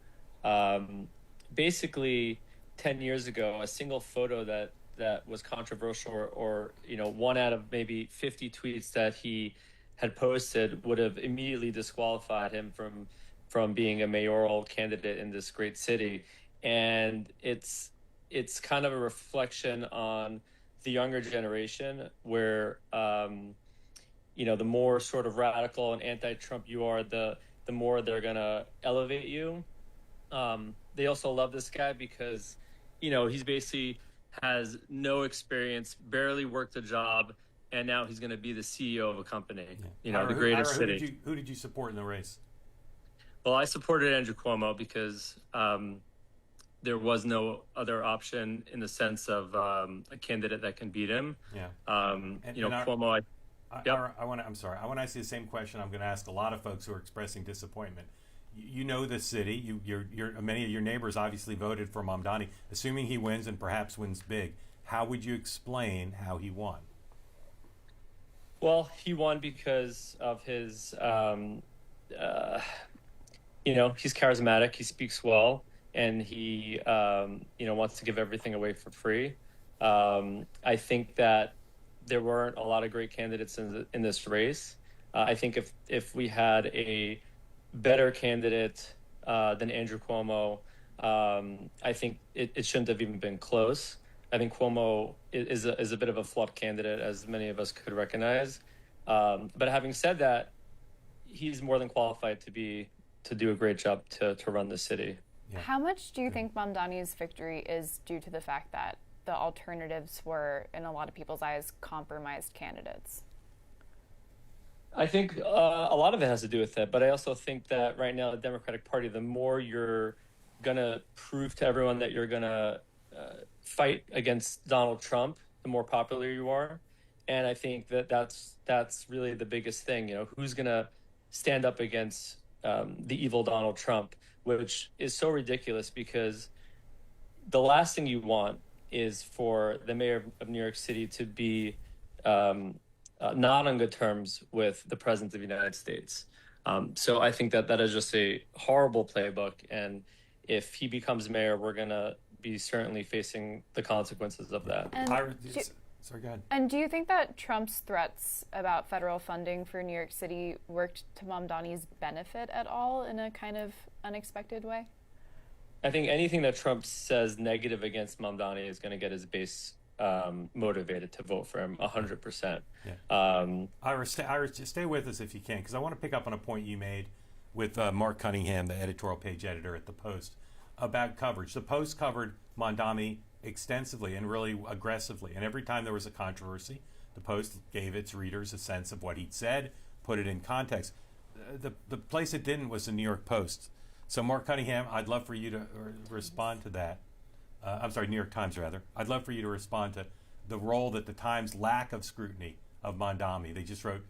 basically 10 years ago, a single photo that was controversial or one out of maybe 50 tweets that he had posted would have immediately disqualified him from being a mayoral candidate in this great city. And it's kind of a reflection on the younger generation where the more sort of radical and anti-Trump you are, the more they're gonna elevate you. They also love this guy because he's basically has no experience, barely worked a job, and now he's going to be the CEO of a company, Ira, the greatest Ira, city. who did you support in the race? Well, I supported Andrew Cuomo because there was no other option in the sense of a candidate that can beat him. Yeah. Cuomo. I want to ask you the same question I'm going to ask a lot of folks who are expressing disappointment. You know the city. Many of your neighbors obviously voted for Mamdani. Assuming he wins and perhaps wins big, how would you explain how he won? Well, he won because of his, he's charismatic. He speaks well, and he, wants to give everything away for free. I think that there weren't a lot of great candidates in this race. I think if we had a better candidate than Andrew Cuomo, I think it shouldn't have even been close. I think Cuomo is a bit of a flawed candidate, as many of us could recognize. But having said that, he's more than qualified to do a great job to run the city. Yeah. How much do you think Mamdani's victory is due to the fact that the alternatives were, in a lot of people's eyes, compromised candidates? I think a lot of it has to do with it, but I also think that right now the Democratic Party, the more you're going to prove to everyone that you're going to fight against Donald Trump, the more popular you are. And I think that's really the biggest thing. Who's going to stand up against the evil Donald Trump, which is so ridiculous because the last thing you want is for the mayor of New York City to be not on good terms with the president of the United States. So I think that is just a horrible playbook. And if he becomes mayor, we're going to be certainly facing the consequences of that. Sorry, go ahead. And do you think that Trump's threats about federal funding for New York City worked to Mamdani's benefit at all in a kind of unexpected way? I think anything that Trump says negative against Mamdani is going to get his base motivated to vote for him 100%. Yeah. Ira, stay with us if you can, because I want to pick up on a point you made with Mark Cunningham, the editorial page editor at The Post, about coverage. The Post covered Mamdani extensively and really aggressively, and every time there was a controversy, The Post gave its readers a sense of what he'd said, put it in context. The place it didn't was the New York Post. So Mark Cunningham, I'd love for you to respond to that. New York Times, rather. I'd love for you to respond to the role that the Times' lack of scrutiny of Mamdani. They just wrote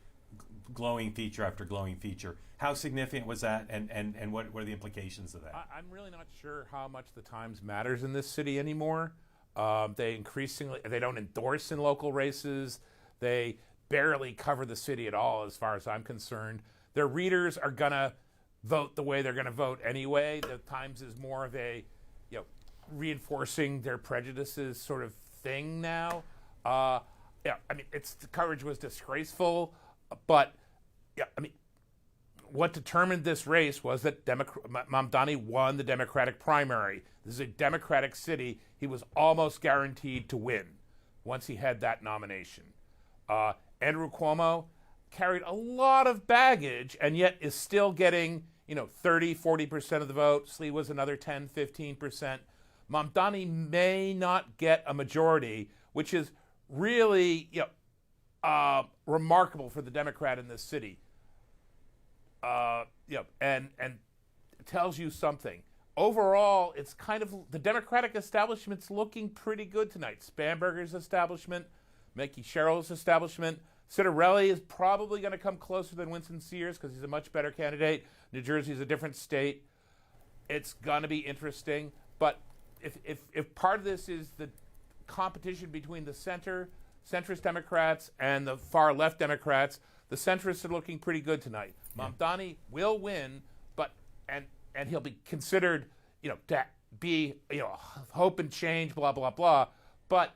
glowing feature after glowing feature. How significant was that, and what are the implications of that? I'm really not sure how much the Times matters in this city anymore. They don't endorse in local races. They barely cover the city at all, as far as I'm concerned. Their readers are going to vote the way they're going to vote anyway. The Times is more of a, reinforcing their prejudices sort of thing now. The coverage was disgraceful, but what determined this race was that Mamdani won the Democratic primary. This is a Democratic city. He was almost guaranteed to win once he had that nomination. Andrew Cuomo carried a lot of baggage and yet is still getting 30, 40% of the vote. Slee was another 10, 15%. Mamdani may not get a majority, which is really remarkable for the Democrat in this city. And tells you something. Overall, it's kind of the Democratic establishment's looking pretty good tonight. Spanberger's establishment, Mickey Sherrill's establishment. Citarelli is probably going to come closer than Winston Sears because he's a much better candidate. New Jersey is a different state. It's going to be interesting. But if part of this is the competition between the centrist Democrats and the far left Democrats, the centrists are looking pretty good tonight. Mamdani will win, but and he'll be considered, to be, hope and change, blah blah blah. But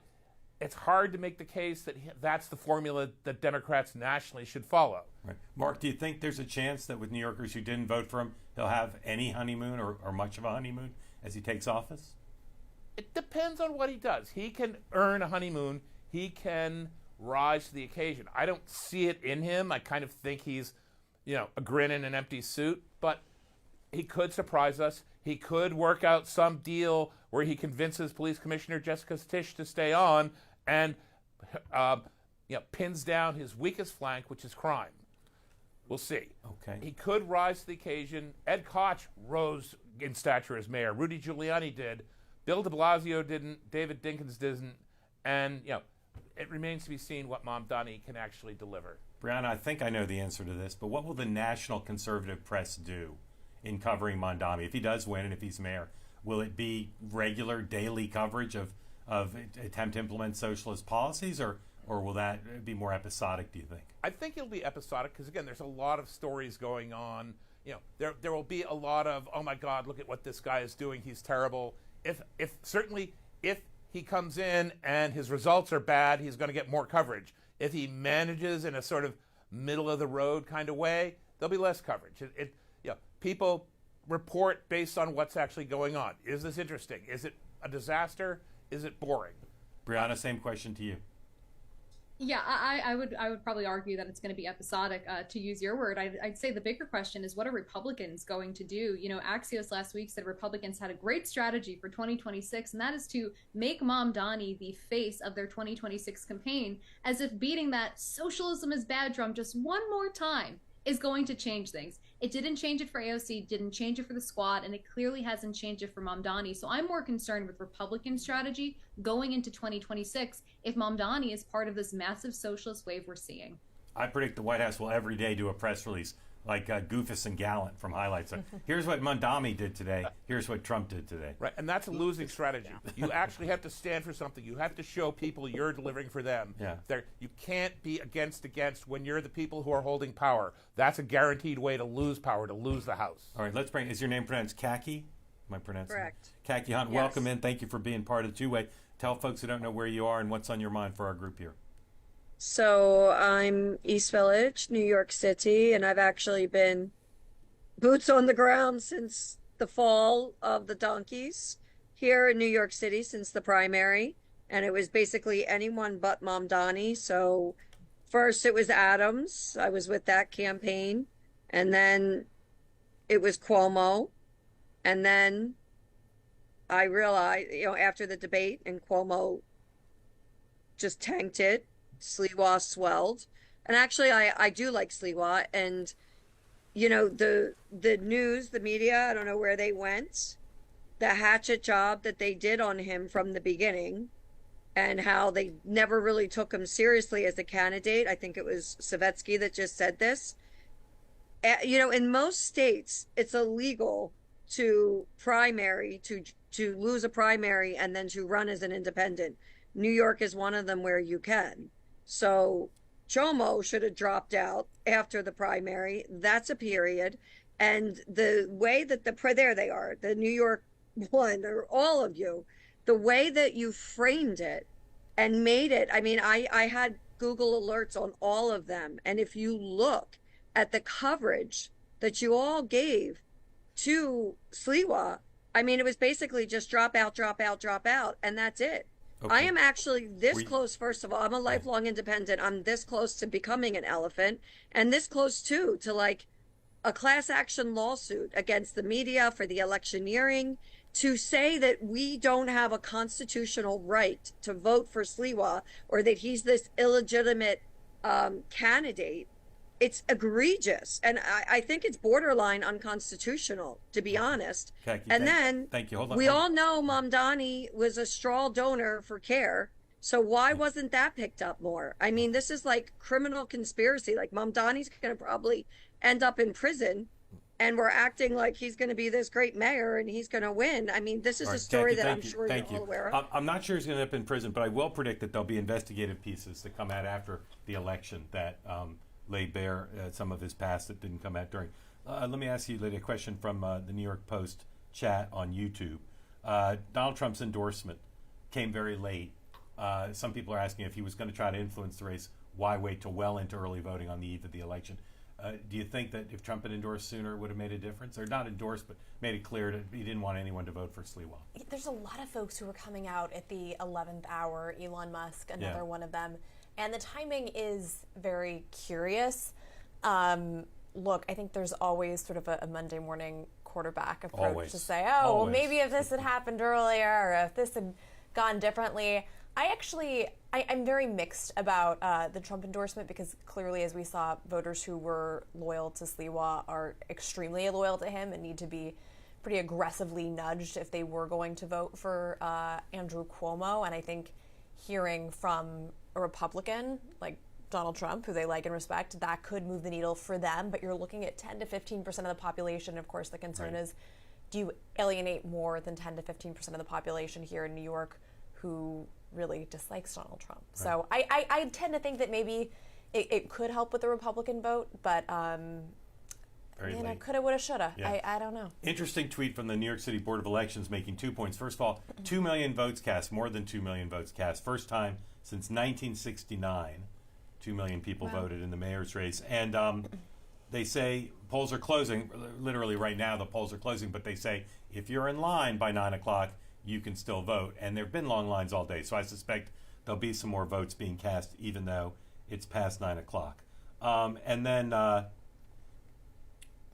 it's hard to make the case that that's the formula that Democrats nationally should follow. Right. Mark, do you think there's a chance that with New Yorkers who didn't vote for him, he'll have any honeymoon or much of a honeymoon as he takes office? It depends on what he does. He can earn a honeymoon. He can rise to the occasion. I don't see it in him. I kind of think he's, a grin in an empty suit. But he could surprise us. He could work out some deal where he convinces Police Commissioner Jessica Tisch to stay on and pins down his weakest flank, which is crime. We'll see. Okay. He could rise to the occasion. Ed Koch rose in stature as mayor. Rudy Giuliani did. Bill de Blasio didn't. David Dinkins didn't. And, it remains to be seen what Mamdani can actually deliver. Brianna, I think I know the answer to this, but what will the national conservative press do in covering Mamdani if he does win and if he's mayor? Will it be regular daily coverage of attempt to implement socialist policies, or will that be more episodic, do you think? I think it'll be episodic because, again, there's a lot of stories going on. There will be a lot of, oh my God, look at what this guy is doing, he's terrible. If he comes in and his results are bad, he's going to get more coverage. If he manages in a sort of middle of the road kind of way, there'll be less coverage. People report based on what's actually going on. Is this interesting? Is it a disaster? Is it boring? Brianna, same question to you. Yeah, I would probably argue that it's going to be episodic, to use your word. I'd say the bigger question is, what are Republicans going to do? Axios last week said Republicans had a great strategy for 2026, and that is to make Mamdani the face of their 2026 campaign, as if beating that socialism is bad drum just one more time is going to change things. It didn't change it for AOC, didn't change it for the squad, and it clearly hasn't changed it for Mamdani. So I'm more concerned with Republican strategy going into 2026 if Mamdani is part of this massive socialist wave we're seeing. I predict the White House will every day do a press release like Goofus and Gallant from Highlights. Here's what Mamdani did today. Here's what Trump did today. Right, and that's a losing strategy. You actually have to stand for something. You have to show people you're delivering for them. Yeah. You can't be against when you're the people who are holding power. That's a guaranteed way to lose power, to lose the House. All right, is your name pronounced Khaki? Am I pronouncing Correct. it? Khaki Hunt, Yes. welcome in. Thank you for being part of the Two-Way. Tell folks who don't know where you are and what's on your mind for our group here. So I'm East Village, New York City, and I've actually been boots on the ground since the fall of the donkeys here in New York City since the primary. And it was basically anyone but Mamdani. So first it was Adams. I was with that campaign. And then it was Cuomo. And then I realized, after the debate and Cuomo just tanked it, Sliwa swelled. And actually, I do like Sliwa. And the news, the media, I don't know where they went. The hatchet job that they did on him from the beginning and how they never really took him seriously as a candidate. I think it was Savetsky that just said this. In most states, it's illegal to lose a primary and then to run as an independent. New York is one of them where you can. So Chomo should have dropped out after the primary. That's a period. And the way that there they are, the New York one, or all of you, the way that you framed it and made it, I had Google alerts on all of them. And if you look at the coverage that you all gave to Sliwa, it was basically just drop out, and that's it. Okay. I am actually this close, first of all. I'm a lifelong independent. I'm this close to becoming an elephant, and this close, too, to a class action lawsuit against the media for the electioneering, to say that we don't have a constitutional right to vote for Sliwa or that he's this illegitimate candidate. It's egregious, and I think it's borderline unconstitutional, to be honest. Thank you. Hold on. We all know Mamdani was a straw donor for CARE, so why wasn't that picked up more? This is like criminal conspiracy. Like, Mamdani's going to probably end up in prison, and we're acting like he's going to be this great mayor and he's going to win. This is a story that I'm sure you're all aware of. I'm not sure he's going to end up in prison, but I will predict that there'll be investigative pieces that come out after the election that lay bare some of his past that didn't come out during. Let me ask you a question from the New York Post chat on YouTube. Donald Trump's endorsement came very late. Some people are asking if he was going to try to influence the race, why wait till well into early voting on the eve of the election? Do you think that if Trump had endorsed sooner, it would have made a difference? Or not endorsed, but made it clear that he didn't want anyone to vote for Sliwa? There's a lot of folks who were coming out at the 11th hour, Elon Musk, another one of them. And the timing is very curious. Look, I think there's always sort of a Monday morning quarterback approach to say, well, maybe if this had happened earlier or if this had gone differently. I'm very mixed about the Trump endorsement because clearly, as we saw, voters who were loyal to Sliwa are extremely loyal to him and need to be pretty aggressively nudged if they were going to vote for Andrew Cuomo. And I think hearing from a Republican like Donald Trump, who they like and respect, that could move the needle for them. But you're looking at 10 to 15% of the population. Of course, the concern is, do you alienate more than 10 to 15% of the population here in New York who really dislikes Donald Trump? Right. So I tend to think that maybe it could help with the Republican vote, but I coulda, woulda, shoulda. Yeah. I don't know. Interesting tweet from the New York City Board of Elections making 2 points. First of all, 2 million votes cast, more than 2 million votes cast. First time since 1969, 2 million people voted in the mayor's race. And they say polls are closing. Literally right now the polls are closing, but they say if you're in line by 9 o'clock, you can still vote. And there have been long lines all day, so I suspect there'll be some more votes being cast even though it's past 9 o'clock. And then, well,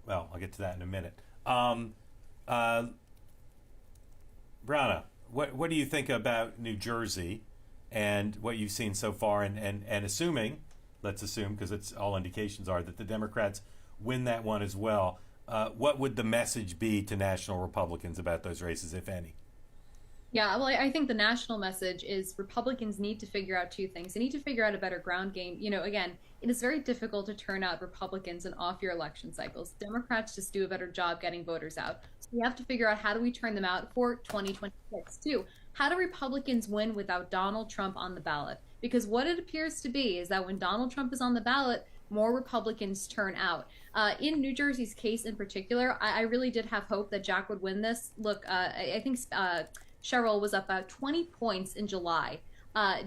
I'll get to that in a minute. Brianna, what do you think about New Jersey and what you've seen so far? And assuming, let's assume, because it's all indications are that the Democrats win that one as well, what would the message be to national Republicans about those races, if any? Yeah, well, I think the national message is Republicans need to figure out two things. They need to figure out a better ground game. You know, again, it is very difficult to turn out Republicans in off-year election cycles. Democrats just do a better job getting voters out. So we have to figure out how do we turn them out for 2026 too. How do Republicans win without Donald Trump on the ballot? Because what it appears to be is that when Donald Trump is on the ballot, more Republicans turn out. In New Jersey's case in particular, I really did have hope that Jack would win this. Look, I think Cheryl was up about 20 points in July.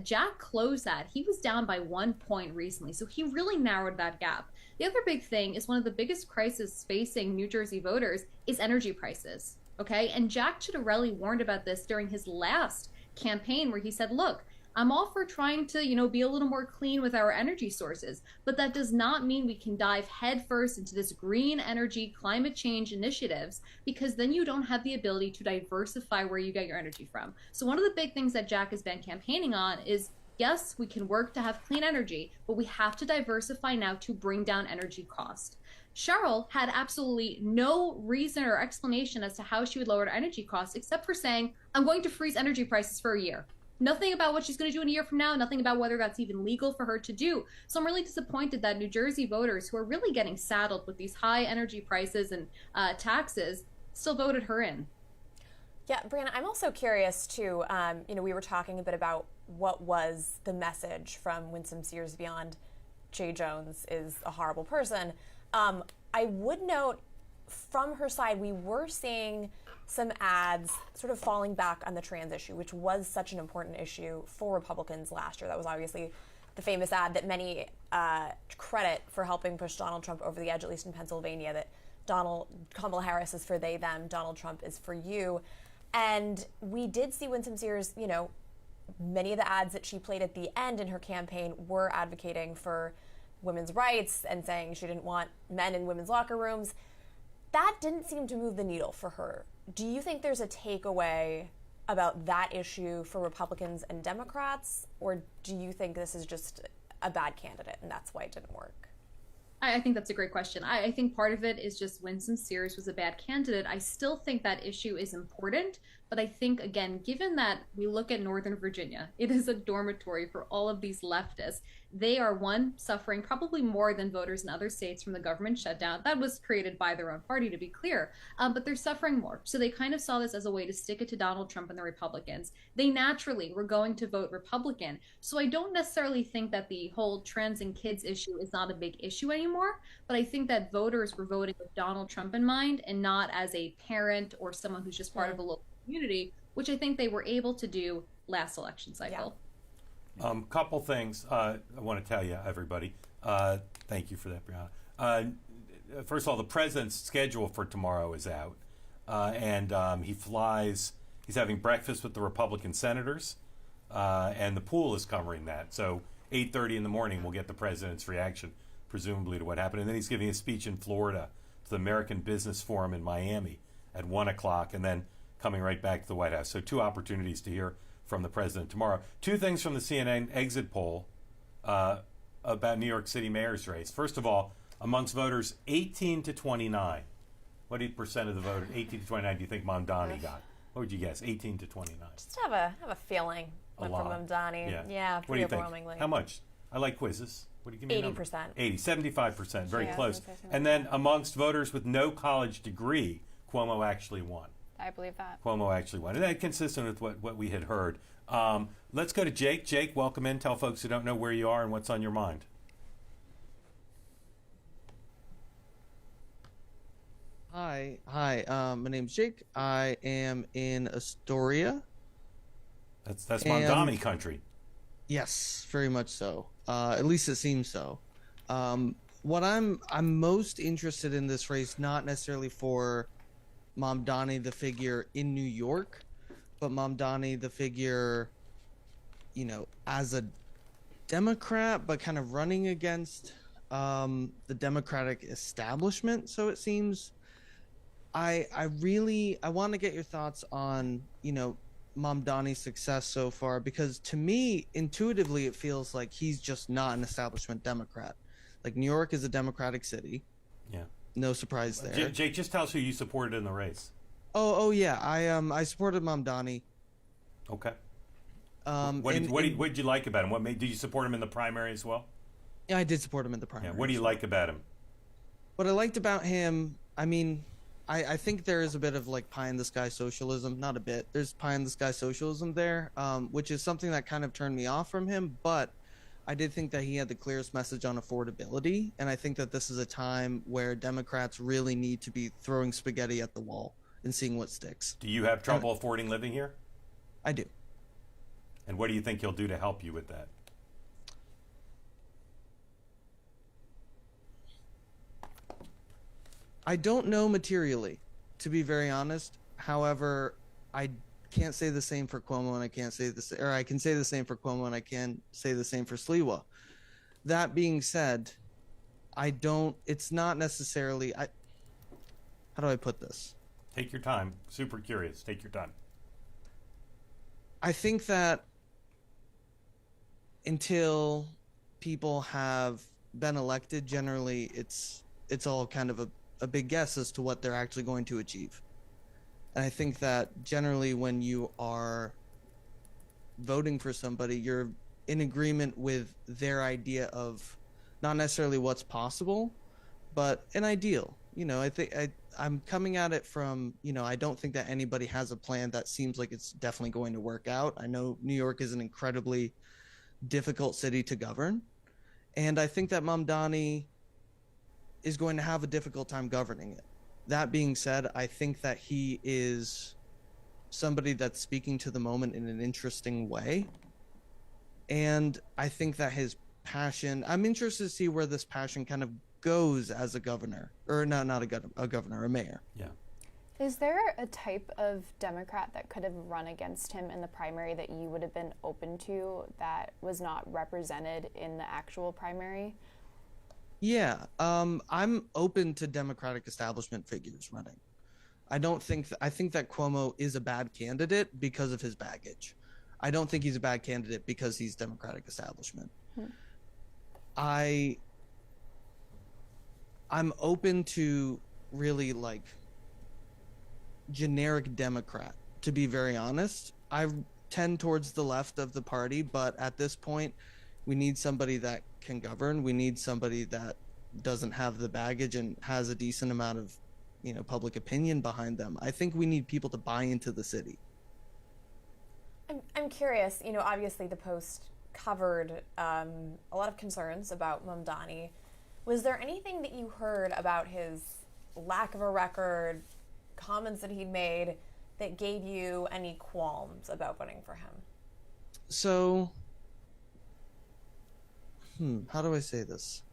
Jack closed that. He was down by 1 point recently, so he really narrowed that gap. The other big thing is one of the biggest crises facing New Jersey voters is energy prices, okay? And Jack Ciattarelli warned about this during his last campaign where he said, look, I'm all for trying to, be a little more clean with our energy sources, but that does not mean we can dive headfirst into this green energy, climate change initiatives, because then you don't have the ability to diversify where you get your energy from. So one of the big things that Jack has been campaigning on is, yes, we can work to have clean energy, but we have to diversify now to bring down energy cost. Cheryl had absolutely no reason or explanation as to how she would lower her energy costs, except for saying, I'm going to freeze energy prices for a year. Nothing about what she's going to do in a year from now, nothing about whether that's even legal for her to do. So I'm really disappointed that New Jersey voters who are really getting saddled with these high energy prices and taxes still voted her in. Yeah, Brianna, I'm also curious too, we were talking a bit about what was the message from Winsome Sears beyond Jay Jones is a horrible person. I would note from her side, we were seeing some ads sort of falling back on the trans issue, which was such an important issue for Republicans last year. That was obviously the famous ad that many credit for helping push Donald Trump over the edge, at least in Pennsylvania, that Kamala Harris is for they, them, Donald Trump is for you. And we did see Winsome Sears, many of the ads that she played at the end in her campaign were advocating for women's rights and saying she didn't want men in women's locker rooms. That didn't seem to move the needle for her. Do you think there's a takeaway about that issue for Republicans and Democrats, or do you think this is just a bad candidate and that's why it didn't work? I think that's a great question. I think part of it is just Winsome Sears was a bad candidate. I still think that issue is important, but I think, again, given that we look at Northern Virginia, it is a dormitory for all of these leftists. They are, one, suffering probably more than voters in other states from the government shutdown. That was created by their own party, to be clear, but they're suffering more. So they kind of saw this as a way to stick it to Donald Trump and the Republicans. They naturally were going to vote Republican. So I don't necessarily think that the whole trans and kids issue is not a big issue anymore, but I think that voters were voting with Donald Trump in mind and not as a parent or someone who's just part of a local community, which I think they were able to do last election cycle. Yeah. Couple things I want to tell you, everybody. Thank you for that, Brianna. First of all, the president's schedule for tomorrow is out, and he flies. He's having breakfast with the Republican senators, and the pool is covering that. So 8:30 in the morning, we'll get the president's reaction, presumably to what happened, and then he's giving a speech in Florida to the American Business Forum in Miami at 1 o'clock, and then coming right back to the White House. So 2 opportunities to hear from the president tomorrow. Two things from the CNN exit poll about New York City mayor's race. First of all, amongst voters 18 to 29, what percent of the voters, 18 to 29, do you think Mamdani got? What would you guess, 18 to 29? Just have a feeling went for Mamdani. Yeah, What do you pretty overwhelmingly. think? How much? I like quizzes. What do you give me? 80%. 80, 75%, very Yeah, close. 75%. And then amongst voters with no college degree, Cuomo actually won. I believe that. Cuomo actually won. And that's consistent with what we had heard. Let's go to Jake. Jake, welcome in. Tell folks who don't know where you are and what's on your mind. Hi. My name's Jake. I am in Astoria. That's Mamdani country. Yes, very much so. At least it seems so. What I'm most interested in this race, not necessarily for Mamdani the figure in New York, but Mamdani the figure, as a Democrat, but kind of running against the Democratic establishment. So it seems. I want to get your thoughts on, Mamdani's success so far, because to me, intuitively, it feels like he's just not an establishment Democrat. Like, New York is a Democratic city. Yeah. No surprise there. Jake, just tell us who you supported in the race. Oh yeah. I supported Mamdani. Okay. What did you like about him? Did you support him in the primary as well? Yeah, I did support him in the primary. Yeah. What do you like about him? What I liked about him, I think there is a bit of like pie in the sky socialism. Not a bit. There's pie in the sky socialism there, which is something that kind of turned me off from him. But I did think that he had the clearest message on affordability. And I think that this is a time where Democrats really need to be throwing spaghetti at the wall and seeing what sticks. Do you have trouble affording living here? I do. And what do you think he'll do to help you with that? I don't know materially, to be very honest. However, I can't say the same for Cuomo, and I can say the same for Cuomo, and I can say the same for Sliwa. That being said, it's not necessarily, how do I put this? Take your time. Super curious. Take your time. I think that until people have been elected, generally it's all kind of a big guess as to what they're actually going to achieve. And I think that generally when you are voting for somebody, you're in agreement with their idea of not necessarily what's possible, but an ideal. I'm coming at it from, I don't think that anybody has a plan that seems like it's definitely going to work out. I know New York is an incredibly difficult city to govern. And I think that Mamdani is going to have a difficult time governing it. That being said, I think that he is somebody that's speaking to the moment in an interesting way. And I think that his passion, I'm interested to see where this passion kind of goes as a governor, or not a governor, a mayor. Yeah. Is there a type of Democrat that could have run against him in the primary that you would have been open to that was not represented in the actual primary? Yeah, I'm open to Democratic establishment figures running. I think that Cuomo is a bad candidate because of his baggage. I don't think he's a bad candidate because he's Democratic establishment. I'm open to really like generic Democrat, to be very honest. I tend towards the left of the party, but at this point, we need somebody that can govern. We need somebody that doesn't have the baggage and has a decent amount of, public opinion behind them. I think we need people to buy into the city. I'm curious, obviously the Post covered a lot of concerns about Mamdani. Was there anything that you heard about his lack of a record, comments that he'd made, that gave you any qualms about voting for him? So, how do I say this?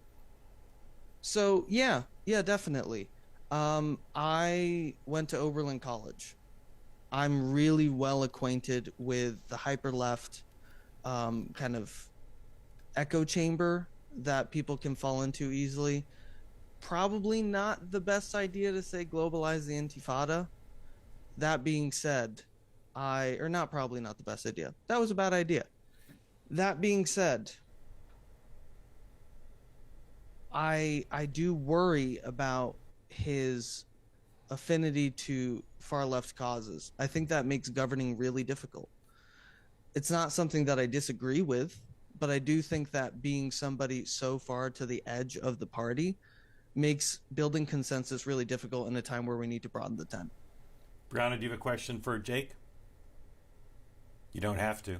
So, yeah, definitely. I went to Oberlin College. I'm really well acquainted with the hyper-left kind of echo chamber that people can fall into easily. Probably not the best idea to say globalize the Intifada. That being said, or not probably not the best idea. That was a bad idea. That being said, I do worry about his affinity to far left causes. I think that makes governing really difficult. It's not something that I disagree with, but I do think that being somebody so far to the edge of the party makes building consensus really difficult in a time where we need to broaden the tent. Brianna, do you have a question for Jake? You don't have to.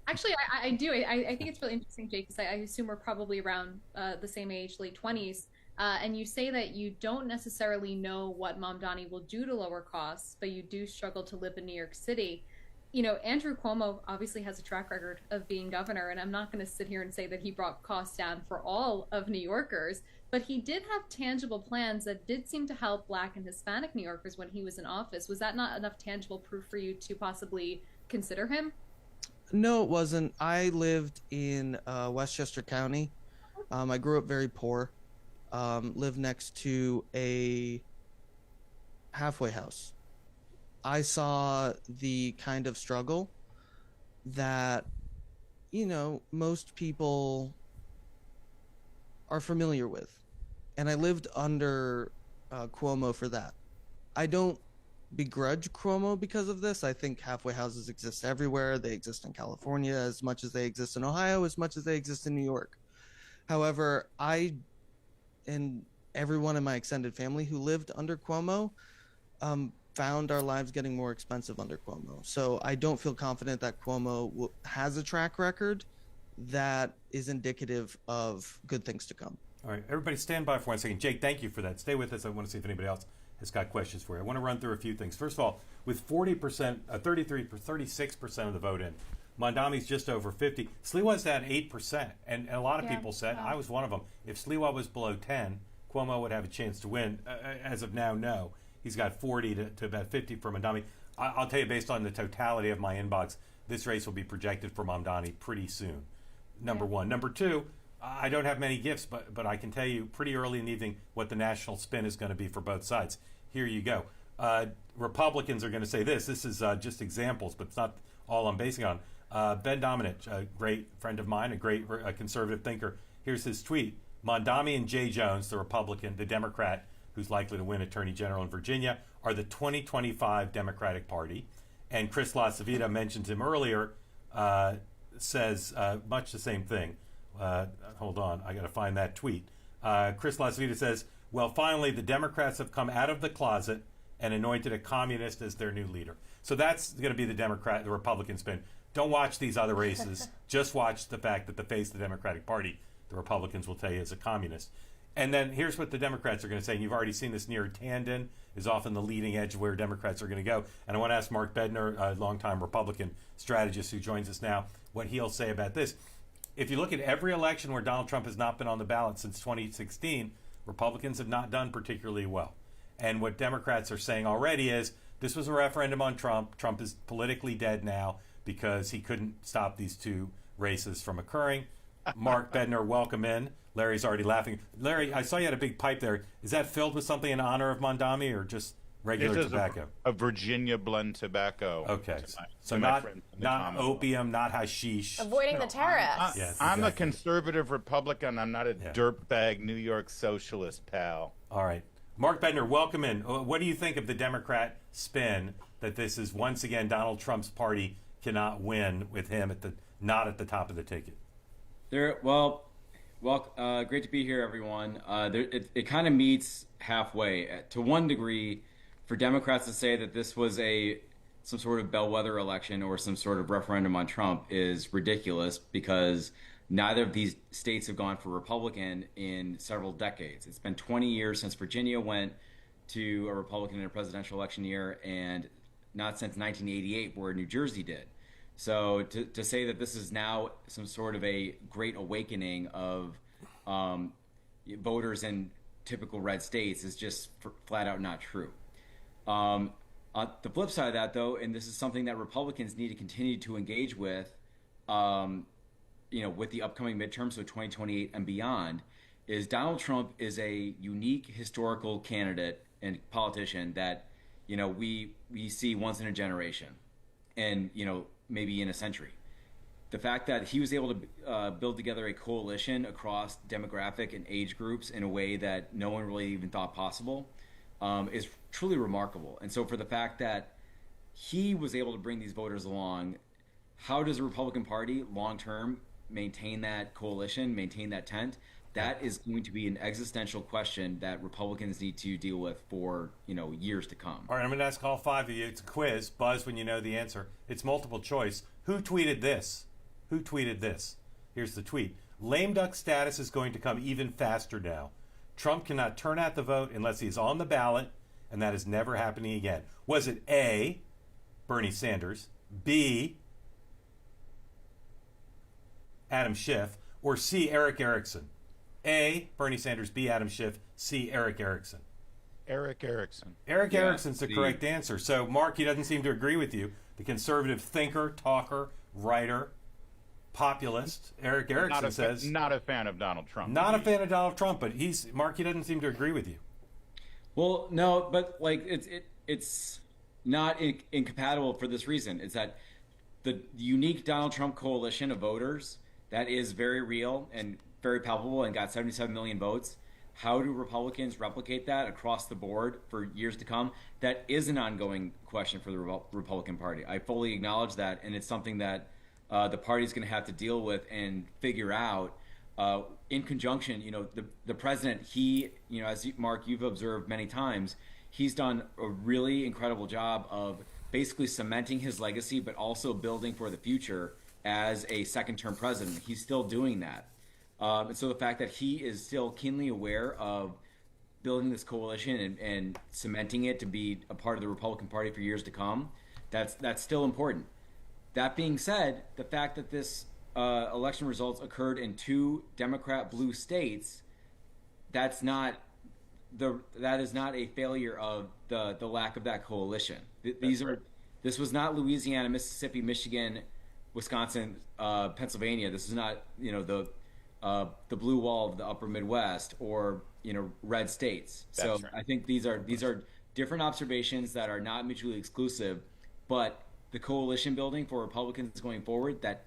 Actually, I do. I think it's really interesting, Jake, because I assume we're probably around the same age, late 20s. And you say that you don't necessarily know what Mamdani will do to lower costs, but you do struggle to live in New York City. You know, Andrew Cuomo obviously has a track record of being governor, and I'm not going to sit here and say that he brought costs down for all of New Yorkers, but he did have tangible plans that did seem to help Black and Hispanic New Yorkers when he was in office. Was that not enough tangible proof for you to possibly consider him? No, it wasn't. I lived in Westchester County. I grew up very poor. Lived next to a halfway house. I saw the kind of struggle that, you know, most people are familiar with. And I lived under Cuomo for that. I don't begrudge Cuomo because of this. I think halfway houses exist everywhere. They exist in California as much as they exist in Ohio, as much as they exist in New York. However, I and everyone in my extended family who lived under Cuomo found our lives getting more expensive under Cuomo. So I don't feel confident that Cuomo has a track record that is indicative of good things to come. All right, everybody stand by for 1 second. Jake, thank you for that. Stay with us. I want to see if anybody else has got questions for you. I want to run through a few things. First of all, with 40%, 36% of the vote in, Mamdani's just over 50. Sliwa's at 8%, and a lot of people said, I was one of them, if Sliwa was below 10, Cuomo would have a chance to win. As of now, no. He's got 40 to about 50 for Mamdani. I'll tell you, based on the totality of my inbox, this race will be projected for Mamdani pretty soon. Number one. Number two, I don't have many gifts, but I can tell you pretty early in the evening what the national spin is going to be for both sides. Here you go. Republicans are going to say this. This is just examples, but it's not all I'm basing on. Ben Domenech, a great friend of mine, a great conservative thinker. Here's his tweet. Mamdani and Jay Jones, the Republican, the Democrat, who's likely to win Attorney General in Virginia, are the 2025 Democratic Party. And Chris LaCivita mentioned him earlier, says much the same thing. Hold on, I got to find that tweet. Chris LaCivita says, well, finally, the Democrats have come out of the closet and anointed a communist as their new leader. So that's going to be the Republican spin. Don't watch these other races. Just watch the fact that the face of the Democratic Party, the Republicans will tell you, is a communist. And then here's what the Democrats are going to say. And you've already seen this near Tandon is often the leading edge of where Democrats are going to go. And I want to ask Mark Bednar, a longtime Republican strategist who joins us now, what he'll say about this. If you look at every election where Donald Trump has not been on the ballot since 2016, Republicans have not done particularly well. And what Democrats are saying already is this was a referendum on Trump. Trump is politically dead now because he couldn't stop these two races from occurring. Mark Bednar, welcome in. Larry's already laughing. Larry, I saw you had a big pipe there. Is that filled with something in honor of Mamdani or just regular tobacco? A Virginia blend tobacco. Okay. So not opium, not hashish. Avoiding the tariffs. Yes, I'm exactly. a conservative Republican. I'm not a dirtbag New York socialist, pal. All right. Mark Bednar, welcome in. What do you think of the Democrat spin that this is once again Donald Trump's party cannot win with him not at the top of the ticket? Well, great to be here, everyone. It kind of meets halfway. To one degree, for Democrats to say that this was some sort of bellwether election or some sort of referendum on Trump is ridiculous because neither of these states have gone for Republican in several decades. It's been 20 years since Virginia went to a Republican in a presidential election year, and not since 1988 where New Jersey did. So to say that this is now some sort of a great awakening of voters in typical red states is just flat out not true. On the flip side of that, though, and this is something that Republicans need to continue to engage with, with the upcoming midterms, so 2028 and beyond, is Donald Trump is a unique historical candidate and politician that we see once in a generation. in, maybe in a century. The fact that he was able to build together a coalition across demographic and age groups in a way that no one really even thought possible is truly remarkable. And so for the fact that he was able to bring these voters along, how does the Republican Party long-term maintain that coalition, maintain that tent? That is going to be an existential question that Republicans need to deal with for, years to come. All right, I'm going to ask all five of you. It's a quiz. Buzz when you know the answer. It's multiple choice. Who tweeted this? Who tweeted this? Here's the tweet. Lame duck status is going to come even faster now. Trump cannot turn out the vote unless he is on the ballot, and that is never happening again. Was it A, Bernie Sanders, B, Adam Schiff, or C, Eric Erickson? A, Bernie Sanders, B, Adam Schiff, C, Eric Erickson. Eric Erickson. Eric Erickson's the correct answer. So, Mark, he doesn't seem to agree with you. The conservative thinker, talker, writer, populist, Eric Erickson says... Not a fan of Donald Trump. Not a fan of Donald Trump, but Mark, he doesn't seem to agree with you. Well, no, but it's not incompatible for this reason. It's that the unique Donald Trump coalition of voters, that is very real and very palpable and got 77 million votes. How do Republicans replicate that across the board for years to come? That is an ongoing question for the Republican Party. I fully acknowledge that, and it's something that the party's going to have to deal with and figure out in conjunction. The president, as Mark, you've observed many times, he's done a really incredible job of basically cementing his legacy, but also building for the future as a second-term president. He's still doing that. And so the fact that he is still keenly aware of building this coalition and cementing it to be a part of the Republican Party for years to come, that's still important. That being said, the fact that this election results occurred in 2 Democrat blue states, that is not a failure of the lack of that coalition. This was not Louisiana, Mississippi, Michigan, Wisconsin, Pennsylvania. This is not the blue wall of the upper Midwest or red states. So right. I think these are different observations that are not mutually exclusive, but the coalition building for Republicans going forward, that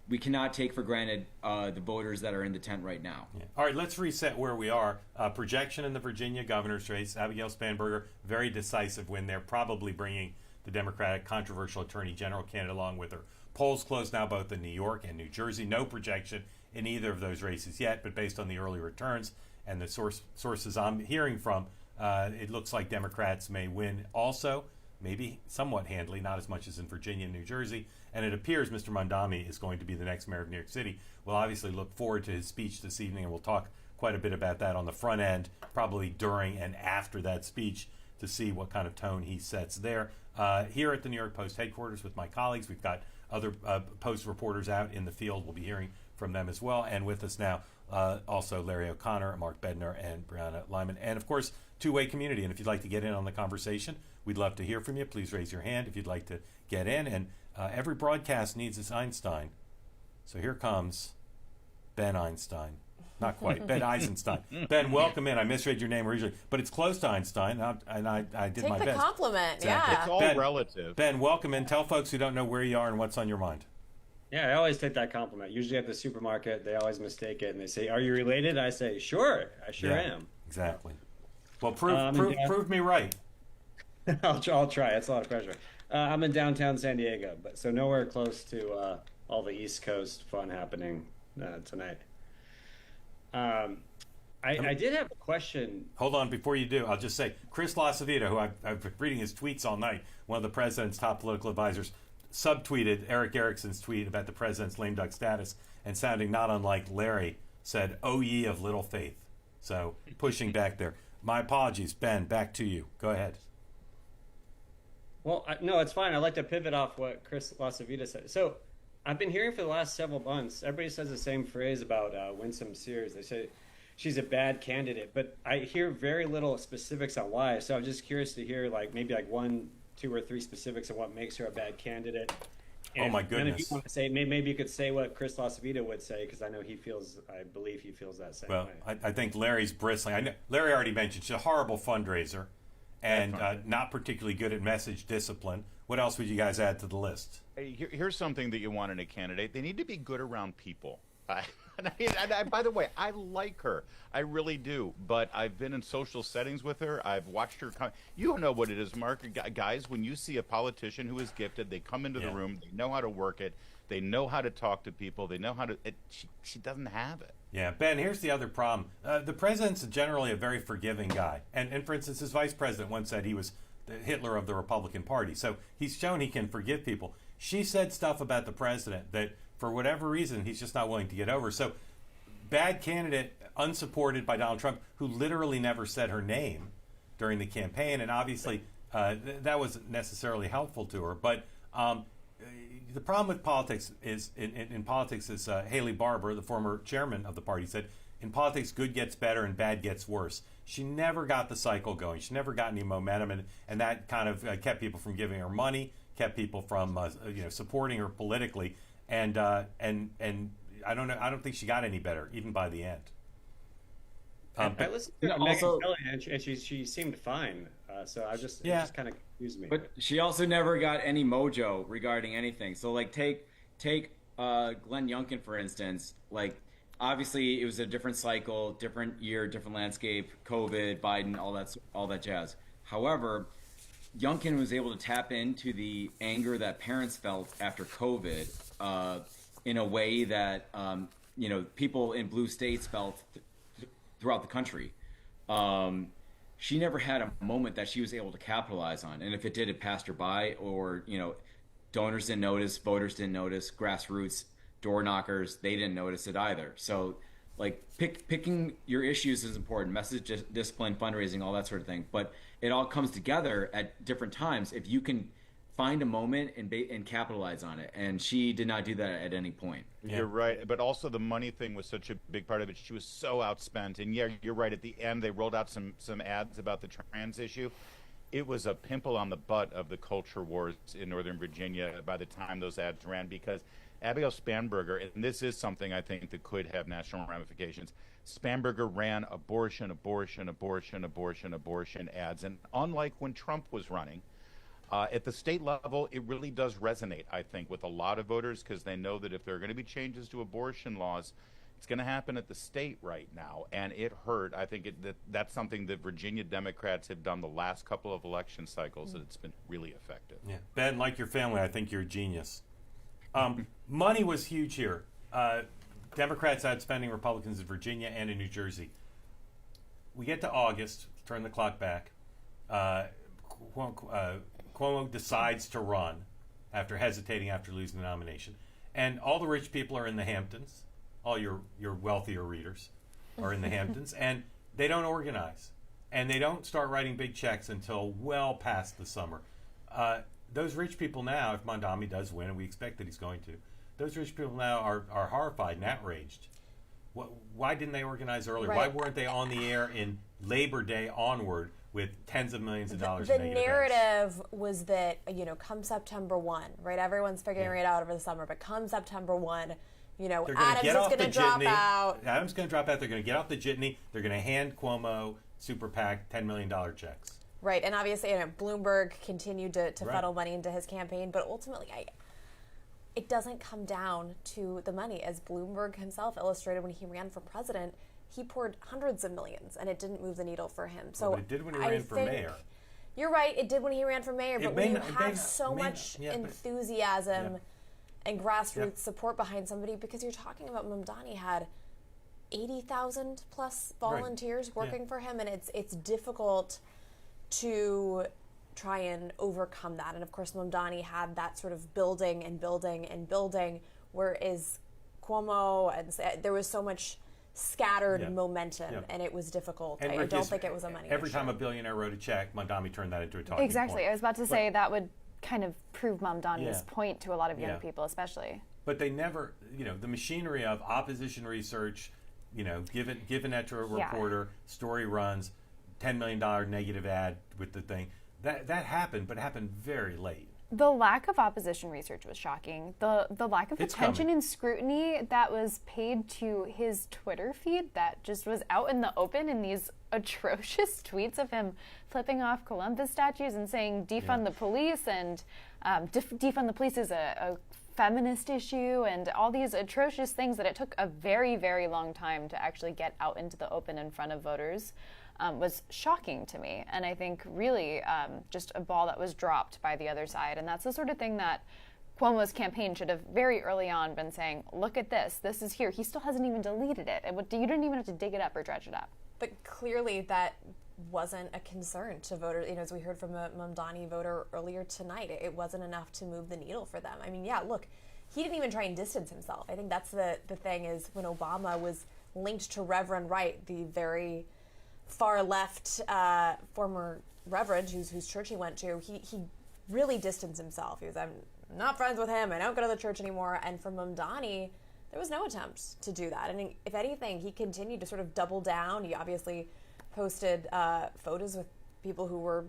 we cannot take for granted the voters that are in the tent right now. Yeah. All right, let's reset where we are. Projection in the Virginia governor's race. Abigail Spanberger, very decisive win there, probably bringing the Democratic controversial attorney general candidate along with her. Polls closed now both in New York and New Jersey. No projection in either of those races yet, but based on the early returns and the sources I'm hearing from, it looks like Democrats may win also, maybe somewhat handily, not as much as in Virginia and New Jersey. And it appears Mr. Mondami is going to be the next mayor of New York City. We'll obviously look forward to his speech this evening, and we'll talk quite a bit about that on the front end, probably during and after that speech, to see what kind of tone he sets there. Here at the New York Post headquarters with my colleagues, we've got other Post reporters out in the field. We'll be hearing from them as well. And with us now, also Larry O'Connor, Mark Bednar, and Brianna Lyman. And, of course, two-way community. And if you'd like to get in on the conversation, we'd love to hear from you. Please raise your hand if you'd like to get in. And every broadcast needs its Einstein. So here comes Ben Einstein. Not quite. Ben Eisenstein. Ben, welcome in. I misread your name originally, but it's close to Einstein, and I did my best. Take the compliment, exactly. yeah. It's all relative. Ben, welcome in. Tell folks who don't know where you are and what's on your mind. Yeah, I always take that compliment. Usually at the supermarket, they always mistake it, and they say, "Are you related?" I say, "Sure, I sure am." Exactly. Well, prove me right. I'll try. It's a lot of pressure. I'm in downtown San Diego, so nowhere close to all the East Coast fun happening tonight. I did have a question. Hold on, before you do, I'll just say Chris LaCivita, who I've been reading his tweets all night, one of the president's top political advisors, subtweeted Eric Erickson's tweet about the president's lame duck status, and sounding not unlike Larry, said, "Oh ye of little faith." So pushing back there. My apologies, Ben. Back to you. Go ahead. Well, no, it's fine. I'd like to pivot off what Chris LaCivita said. So I've been hearing for the last several months, everybody says the same phrase about Winsome Sears. They say she's a bad candidate, but I hear very little specifics on why. So I'm just curious to hear maybe 1, 2, or 3 specifics on what makes her a bad candidate. And, oh my goodness! And if you want to say, maybe you could say what Chris LaCivita would say, because I believe he feels that same way. Well, I think Larry's bristling. I know Larry already mentioned she's a horrible fundraiser, and not particularly good at message discipline. What else would you guys add to the list? Here's something that you want in a candidate. They need to be good around people. By the way, I like her. I really do. But I've been in social settings with her. I've watched her come. You know what it is, Mark. Guys, when you see a politician who is gifted, they come into the room, they know how to work it, they know how to talk to people, they know how to. She doesn't have it. Yeah, Ben, here's the other problem. The president's generally a very forgiving guy. And for instance, his vice president once said he was the Hitler of the Republican Party. So he's shown he can forgive people. She said stuff about the president that, for whatever reason, he's just not willing to get over. So, bad candidate, unsupported by Donald Trump, who literally never said her name during the campaign. And obviously, that wasn't necessarily helpful to her. But the problem with politics is, in politics, is Haley Barbour, the former chairman of the party, said, in politics, good gets better and bad gets worse. She never got the cycle going. She never got any momentum, and that kind of kept people from giving her money, kept people from supporting her politically, and I don't know. I don't think she got any better, even by the end. I listened to Megyn Kelly, and she seemed fine. So it just kind of confused me. But she also never got any mojo regarding anything. So like take Glenn Youngkin for instance. Like obviously it was a different cycle, different year, different landscape, COVID, Biden, all that jazz. However, Youngkin was able to tap into the anger that parents felt after COVID in a way that people in blue states felt throughout the country. She never had a moment that she was able to capitalize on, and if it did, it passed her by, or donors didn't notice, voters didn't notice, grassroots door knockers, they didn't notice it either. So like picking your issues is important, message discipline, fundraising, all that sort of thing, but it all comes together at different times if you can find a moment and capitalize on it, and she did not do that at any point. You're right, but also the money thing was such a big part of it. She was so outspent, and yeah, you're right. At the end, they rolled out some ads about the trans issue. It was a pimple on the butt of the culture wars in Northern Virginia by the time those ads ran, because Abigail Spanberger, and this is something I think that could have national ramifications, Spanberger ran abortion ads, and unlike when Trump was running, at the state level, it really does resonate, I think, with a lot of voters, because they know that if there are going to be changes to abortion laws, it's going to happen at the state right now, and it hurt. I think that's something that Virginia Democrats have done the last couple of election cycles, that it's been really effective. Yeah, Ben, like your family, I think you're a genius. Money was huge here. Democrats outspending Republicans in Virginia and in New Jersey. We get to August, turn the clock back. Cuomo decides to run after hesitating after losing the nomination. And all the rich people are in the Hamptons. All your wealthier readers are in the Hamptons. And they don't organize. And they don't start writing big checks until well past the summer. Those rich people now, if Mondami does win, and we expect that he's going to, those rich people now are horrified and outraged. Why didn't they organize earlier? Right. Why weren't they on the air in Labor Day onward with tens of millions of dollars in negative narrative ads? Was that, come September 1, right? Everyone's figuring it out over the summer, but come September 1, Adams is going to drop out. Adams is going to drop out. They're going to get off the jitney. They're going to hand Cuomo, Super PAC, $10 million checks. Right, and obviously, Bloomberg continued to funnel money into his campaign, but ultimately, it doesn't come down to the money. As Bloomberg himself illustrated when he ran for president, he poured hundreds of millions, and it didn't move the needle for him. So it did when he ran for mayor. You're right, it did when he ran for mayor, but when you have so much enthusiasm and grassroots support behind somebody, because you're talking about Mamdani had 80,000 plus volunteers working for him, and it's difficult to try and overcome that. And of course, Mamdani had that sort of building, whereas Cuomo, and there was so much scattered momentum, and it was difficult. And I don't think it was a money Every issue. time a billionaire wrote a check, Mamdani turned that into a talking Exactly. point. I was about to say that would kind of prove Mamdani's point to a lot of young people, especially. But they never, the machinery of opposition research, given that to a reporter, story runs, $10 million negative ad with the thing. That happened, but it happened very late. The lack of opposition research was shocking. The lack of attention and scrutiny that was paid to his Twitter feed that just was out in the open in these atrocious tweets of him flipping off Columbus statues and saying defund the police and defund the police is a feminist issue and all these atrocious things that it took a very, very long time to actually get out into the open in front of voters. Was shocking to me, and I think really just a ball that was dropped by the other side. And that's the sort of thing that Cuomo's campaign should have very early on been saying, look at this is here. He still hasn't even deleted it. You don't even have to dig it up or dredge it up. But clearly that wasn't a concern to voters. As we heard from a Mamdani voter earlier tonight, it wasn't enough to move the needle for them. I mean, yeah, look, he didn't even try and distance himself. I think that's the thing is when Obama was linked to Reverend Wright, the very far left former reverend whose church he went to, he really distanced himself. He was, I'm not friends with him, I don't go to the church anymore. And for Mamdani, there was no attempt to do that. And if anything, he continued to sort of double down. He obviously posted photos with people who were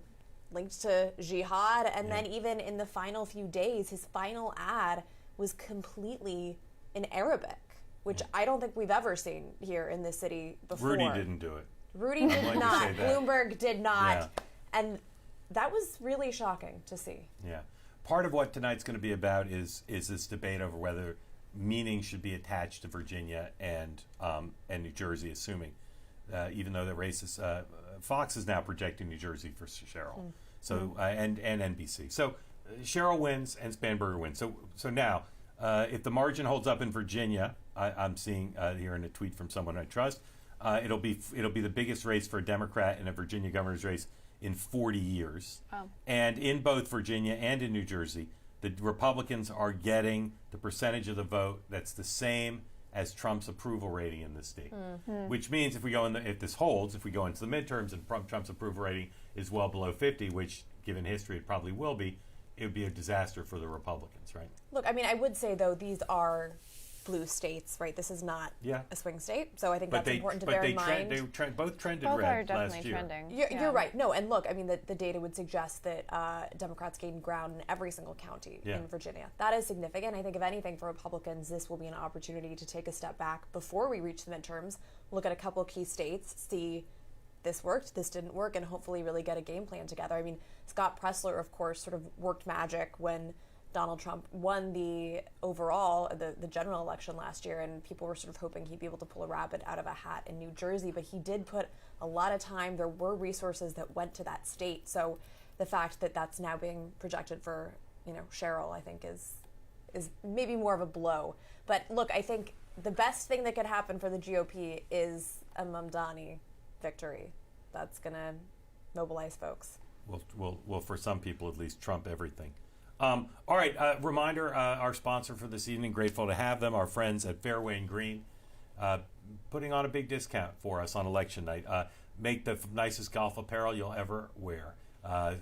linked to jihad. And then even in the final few days, his final ad was completely in Arabic, which I don't think we've ever seen here in this city before. Rudy didn't do it. Rudy did not. Bloomberg did not. And that was really shocking to see. Yeah. Part of what tonight's going to be about is this debate over whether meaning should be attached to Virginia and New Jersey, assuming, even though the race is, Fox is now projecting New Jersey for Cheryl, so and NBC. So Cheryl wins and Spanberger wins. So now, if the margin holds up in Virginia, I'm seeing here in a tweet from someone I trust. It'll be the biggest race for a Democrat in a Virginia governor's race in 40 years. Oh. And in both Virginia and in New Jersey, the Republicans are getting the percentage of the vote that's the same as Trump's approval rating in this state. Mm-hmm. Which means if this holds, if we go into the midterms and Trump's approval rating is well below 50, which given history it probably will be, it would be a disaster for the Republicans, right? Look, I mean, I would say though these are blue states, right? This is not a swing state, so I think that's important to bear in mind. Both trended both red are last definitely year. Trending. You're right. No, and look, I mean, the data would suggest that Democrats gained ground in every single county in Virginia. That is significant. I think if anything for Republicans, this will be an opportunity to take a step back before we reach the midterms, look at a couple of key states, see this worked, this didn't work, and hopefully really get a game plan together. I mean, Scott Presler, of course, sort of worked magic when Donald Trump won the general election last year, and people were sort of hoping he'd be able to pull a rabbit out of a hat in New Jersey, but he did put a lot of time. There were resources that went to that state, so the fact that that's now being projected for, Cheryl, I think is maybe more of a blow. But look, I think the best thing that could happen for the GOP is a Mamdani victory. That's going to mobilize folks. Well, for some people at least, trump everything. All right, reminder, our sponsor for this evening, grateful to have them, our friends at Fairway and Green, putting on a big discount for us on election night. Make the nicest golf apparel you'll ever wear.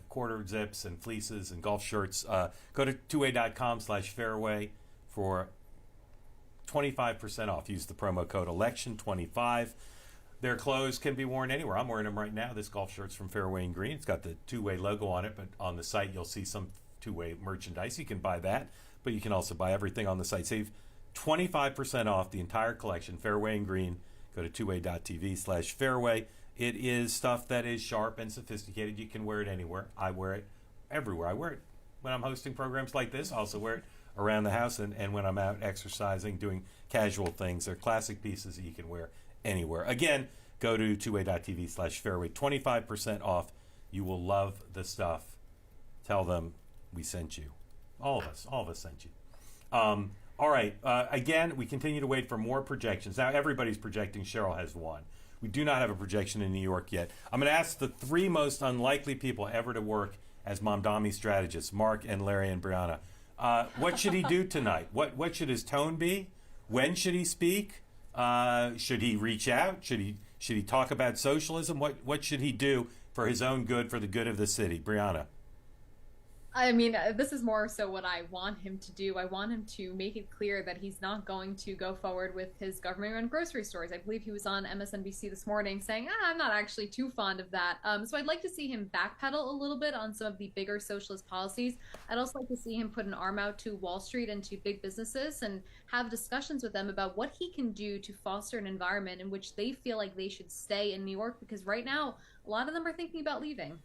Quarter zips and fleeces and golf shirts. Go to 2way.com/fairway for 25% off. Use the promo code election25. Their clothes can be worn anywhere. I'm wearing them right now. This golf shirt's from Fairway and Green. It's got the 2-Way logo on it, but on the site you'll see some 2-Way merchandise. You can buy that, but you can also buy everything on the site. Save 25% off the entire collection, Fairway and Green. Go to 2way.tv/fairway. It is stuff that is sharp and sophisticated. You can wear it anywhere. I wear it everywhere. I wear it when I'm hosting programs like this. I also wear it around the house and when I'm out exercising, doing casual things. They're classic pieces that you can wear anywhere. Again, go to 2way.tv/fairway. 25% off. You will love the stuff. Tell them we sent you. All of us sent you. All right. Again, we continue to wait for more projections. Now, everybody's projecting Cheryl has won. We do not have a projection in New York yet. I'm going to ask the three most unlikely people ever to work as Mamdani strategists, Mark and Larry and Brianna. What should he do tonight? What should his tone be? When should he speak? Should he reach out? Should he talk about socialism? What should he do for his own good, for the good of the city? Brianna. I mean, this is more so what I want him to do. I want him to make it clear that he's not going to go forward with his government-run grocery stores. I believe he was on MSNBC this morning saying, I'm not actually too fond of that. So I'd like to see him backpedal a little bit on some of the bigger socialist policies. I'd also like to see him put an arm out to Wall Street and to big businesses and have discussions with them about what he can do to foster an environment in which they feel like they should stay in New York, because right now, a lot of them are thinking about leaving.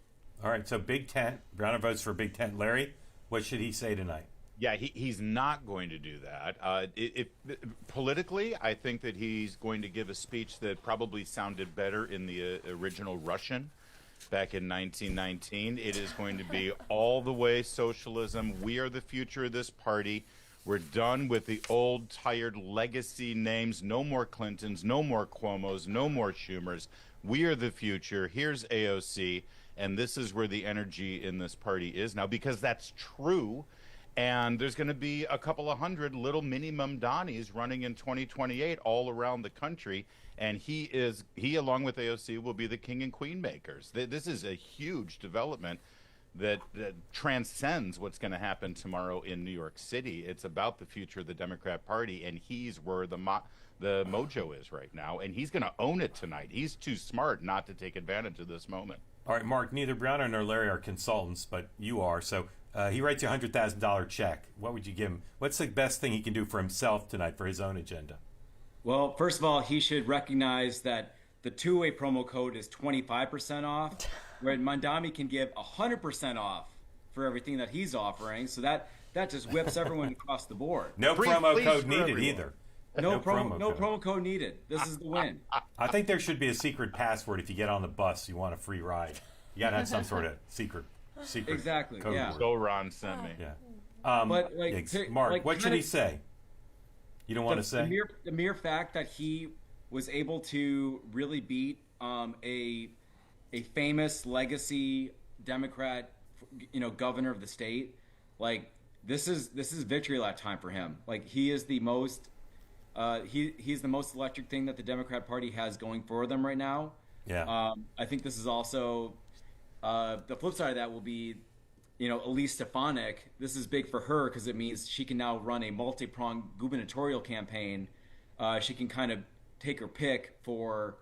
All right, so Big Tent. Browner votes for Big Tent. Larry, what should he say tonight? Yeah, he's not going to do that. Politically, I think that he's going to give a speech that probably sounded better in the original Russian back in 1919. It is going to be all the way socialism. We are the future of this party. We're done with the old, tired legacy names. No more Clintons, no more Cuomos, no more Schumers. We are the future. Here's AOC. And this is where the energy in this party is now, because that's true. And there's going to be a couple of hundred little mini Mamdanis running in 2028 all around the country. And he, along with AOC, will be the king and queen makers. This is a huge development that transcends what's going to happen tomorrow in New York City. It's about the future of the Democrat Party, and he's where the mojo is right now. And he's going to own it tonight. He's too smart not to take advantage of this moment. All right, Mark, neither Browner nor Larry are consultants, but you are. So he writes you a $100,000 check. What would you give him? What's the best thing he can do for himself tonight for his own agenda? Well, first of all, he should recognize that the two-way promo code is 25% off, where Mamdani can give 100% off for everything that he's offering. So that just whips everyone across the board. No promo code needed either. No promo code needed. This is the win. I think there should be a secret password if you get on the bus, you want a free ride. You got to have some sort of secret exactly, code yeah. word. So Ron sent me. Yeah. But Mark, what should he say? You don't want to say? The mere fact that he was able to really beat a famous legacy Democrat, governor of the state, like this is victory lap time for him. Like he is the most. He's the most electric thing that the Democrat Party has going for them right now. Yeah. I think this is also the flip side of that will be, Elise Stefanik. This is big for her because it means she can now run a multi-pronged gubernatorial campaign. She can kind of take her pick for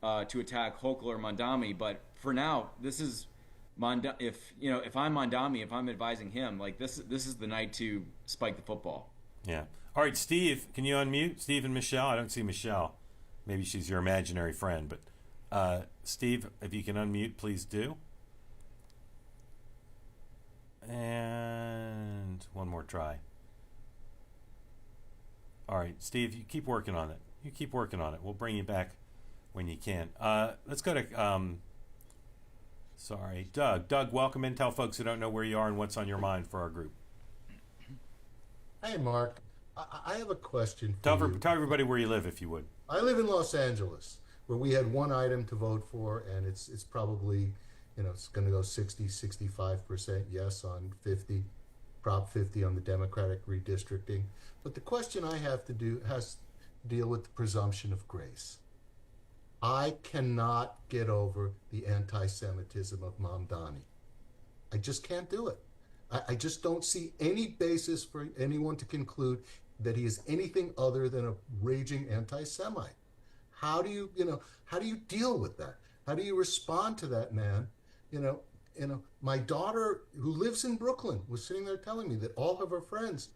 to attack Hochul or Mamdani. But for now, this is if I'm Mamdani, if I'm advising him, like this is the night to spike the football. Yeah. All right, Steve, can you unmute? Steve and Michelle? I don't see Michelle. Maybe she's your imaginary friend. But Steve, if you can unmute, please do. And one more try. All right, Steve, you keep working on it. We'll bring you back when you can. Let's go to, Doug. Doug, welcome in. Tell folks who don't know where you are and what's on your mind for our group. Hey, Mark. I have a question for you. Tell everybody where you live, if you would. I live in Los Angeles, where we had one item to vote for, and it's probably, it's going to go 65% yes on 50, Prop 50 on the Democratic redistricting. But the question I have to has to deal with the presumption of grace. I cannot get over the anti-Semitism of Mamdani. I just can't do it. I just don't see any basis for anyone to conclude that he is anything other than a raging anti-Semite. How do you deal with that? How do you respond to that man? My daughter, who lives in Brooklyn, was sitting there telling me that all of her friends,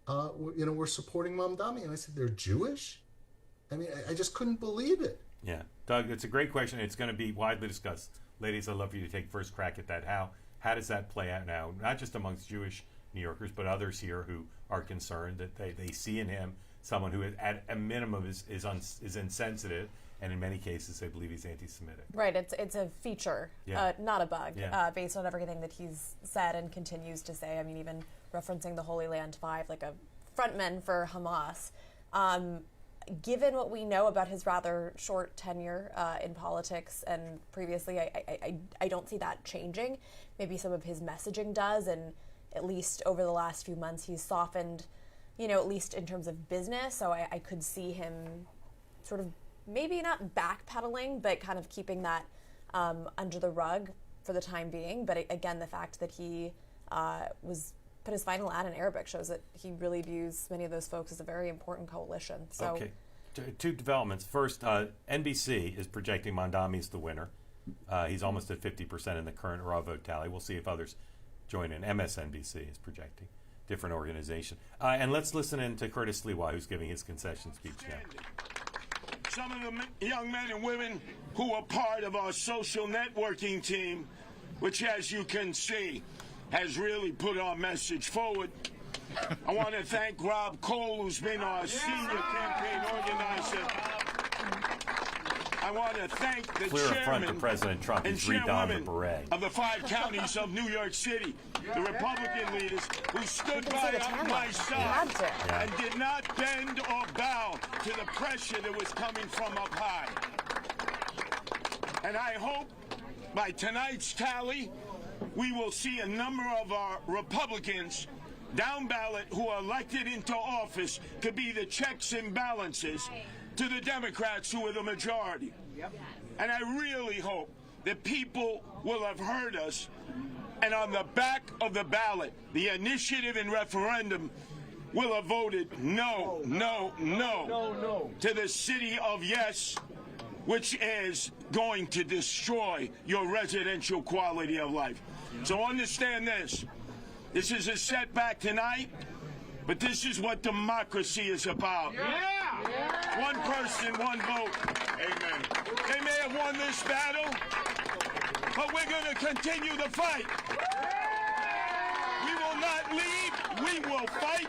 were supporting Mamdani, and I said, they're Jewish? I mean, I just couldn't believe it. Yeah, Doug, it's a great question. It's going to be widely discussed. Ladies, I'd love for you to take first crack at that. How does that play out now, not just amongst Jewish New Yorkers, but others here who are concerned that they see in him someone who, at a minimum, is insensitive, and in many cases, they believe he's anti-Semitic. Right. It's a feature, not a bug, based on everything that he's said and continues to say. I mean, even referencing the Holy Land Five, like a frontman for Hamas. Given what we know about his rather short tenure in politics and previously, I don't see that changing. Maybe some of his messaging does, and at least over the last few months, he's softened, at least in terms of business. So I could see him sort of maybe not backpedaling, but kind of keeping that under the rug for the time being. But again, the fact that he was put his final ad in Arabic, shows that he really views many of those folks as a very important coalition. So, okay, two developments. First, NBC is projecting Mondami as the winner. He's almost at 50% in the current raw vote tally. We'll see if others join in. MSNBC is projecting, different organization. And let's listen in to Curtis Sliwa, who's giving his concession speech now. Some of the young men and women who are part of our social networking team, which, as you can see, has really put our message forward. I want to thank Rob Cole, who's been our senior campaign organizer. I want to thank the Clear affront to chairman President Trump. and He's redonned the chairwoman beret. of the 5 counties of New York City, the Republican leaders who stood by on my side and did not bend or bow to the pressure that was coming from up high. And I hope by tonight's tally, we will see a number of our Republicans down ballot who are elected into office to be the checks and balances to the Democrats who are the majority. And I really hope that people will have heard us, and on the back of the ballot, the initiative and referendum will have voted no to the city of yes, which is going to destroy your residential quality of life. So understand this. This is a setback tonight, but this is what democracy is about. One person, one vote. Amen. They may have won this battle, but we're going to continue the fight. We will not leave. We will fight,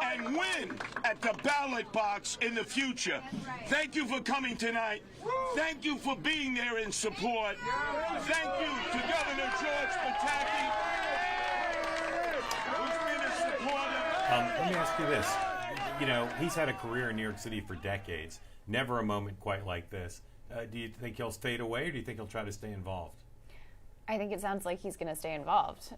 and win at the ballot box in the future. Thank you for coming tonight. Thank you for being there in support. Thank you to Governor George Pataki, who's been a supporter. Let me ask you this. You know, he's had a career in New York City for decades. Never a moment quite like this. Do you think he'll fade away, or do you think he'll try to stay involved? I think it sounds like he's going to stay involved.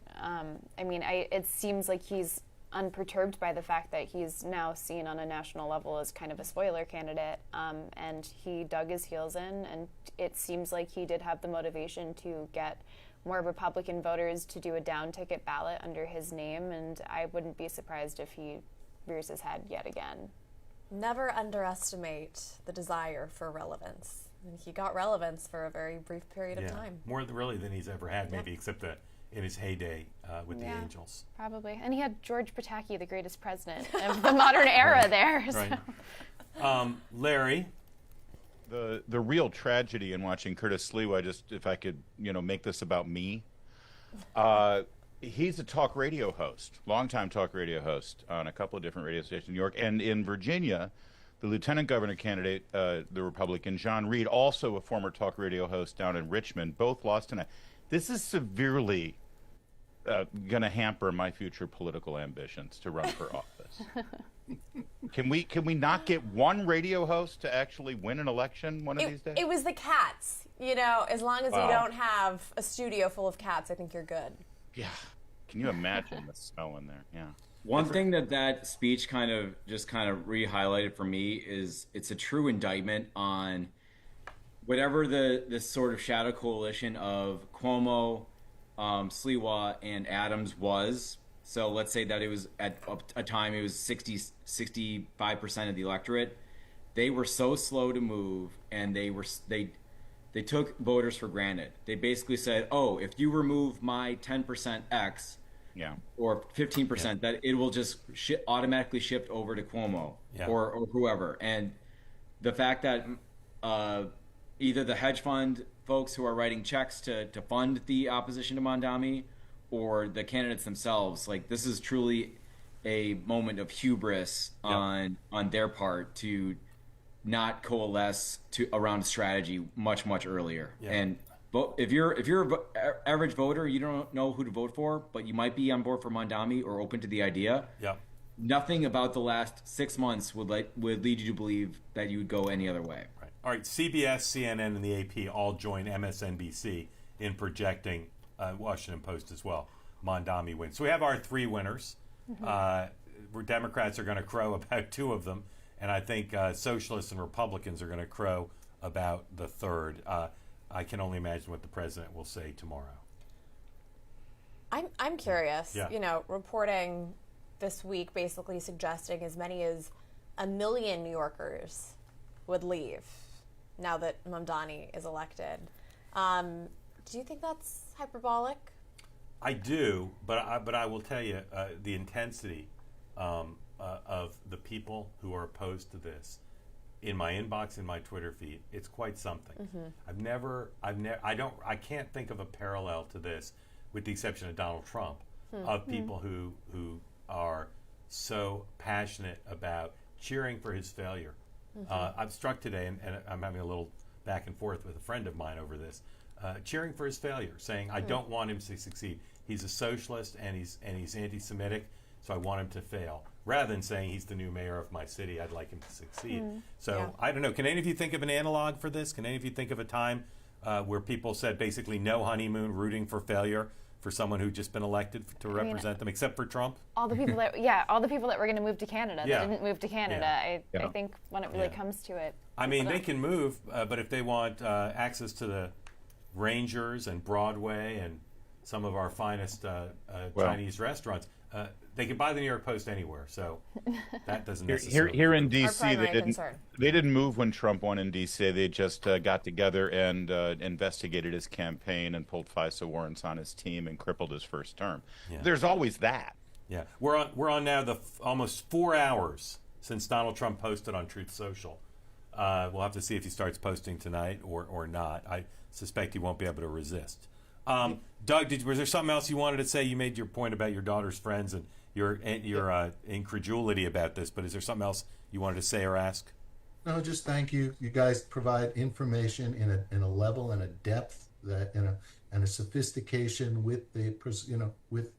It seems like he's unperturbed by the fact that he's now seen on a national level as kind of a spoiler candidate, and he dug his heels in, and it seems like he did have the motivation to get more Republican voters to do a down-ticket ballot under his name, and I wouldn't be surprised if he rears his head yet again. Never underestimate the desire for relevance. And he got relevance for a very brief period of time. More really than he's ever had, maybe, except in his heyday with the Angels. Probably. And he had George Pataki, the greatest president of the modern era there. Right. So. Larry? The real tragedy in watching Curtis Sliwa, just if I could, make this about me. He's a talk radio host, longtime talk radio host on a couple of different radio stations in New York. And in Virginia, the lieutenant governor candidate, the Republican, John Reed, also a former talk radio host down in Richmond, both lost tonight. This is severely going to hamper my future political ambitions to run for office. Can we not get one radio host to actually win an election one of these days? It was the cats. As long as you don't have a studio full of cats, I think you're good. Yeah. Can you imagine the smell in there? Yeah. One thing that speech kind of re-highlighted for me is it's a true indictment on whatever this sort of shadow coalition of Cuomo, Sliwa, and Adams was. So let's say that it was at a time it was 65% of the electorate. They were so slow to move, and they took voters for granted. They basically said, "Oh, if you remove my 10% X." Yeah. Or 15%, that it will just automatically shift over to Cuomo or whoever. And the fact that either the hedge fund folks who are writing checks to fund the opposition to Mondami or the candidates themselves, like, this is truly a moment of hubris on their part to not coalesce around a strategy much earlier. Yeah. And if you're an average voter, you don't know who to vote for, but you might be on board for Mondami or open to the idea. Yeah. Nothing about the last 6 months would lead you to believe that you would go any other way. Right. All right. CBS, CNN, and the AP all join MSNBC in projecting Washington Post as well. Mondami wins. So we have our 3 winners. Where Democrats are going to crow about 2 of them, and I think socialists and Republicans are going to crow about the 3rd. I can only imagine what the president will say tomorrow. I'm curious. Yeah. You know, reporting this week basically suggesting as many as 1 million New Yorkers would leave now that Mamdani is elected. Do you think that's hyperbolic? I do, but I will tell you the intensity of the people who are opposed to this in my inbox, in my Twitter feed. It's quite something. I can't think of a parallel to this, with the exception of Donald Trump, of people who are so passionate about cheering for his failure. I'm struck today, and I'm having a little back and forth with a friend of mine over this, cheering for his failure, saying, I don't want him to succeed. He's a socialist and he's anti-Semitic, so I want him to fail. Rather than saying he's the new mayor of my city, I'd like him to succeed. So I don't know. Can any of you think of an analog for this? Can any of you think of a time where people said basically no honeymoon, rooting for failure for someone who'd just been elected to represent them, except for Trump? All the people that were going to move to Canada, that didn't move to Canada. I think when it really comes to it. I mean, they can move, but if they want access to the Rangers and Broadway and some of our finest Chinese restaurants, they can buy the New York Post anywhere. So that doesn't necessarily. Here in D.C., concern. they didn't move when Trump won in D.C. They just got together and investigated his campaign and pulled FISA warrants on his team and crippled his first term. Yeah. There's always that. Yeah, we're on now the almost 4 hours since Donald Trump posted on Truth Social. We'll have to see if he starts posting tonight or not. I suspect he won't be able to resist. Doug, was there something else you wanted to say? You made your point about your daughter's friends and your incredulity about this, but is there something else you wanted to say or ask? No, just thank you. You guys provide information in a level and a depth that and a sophistication with with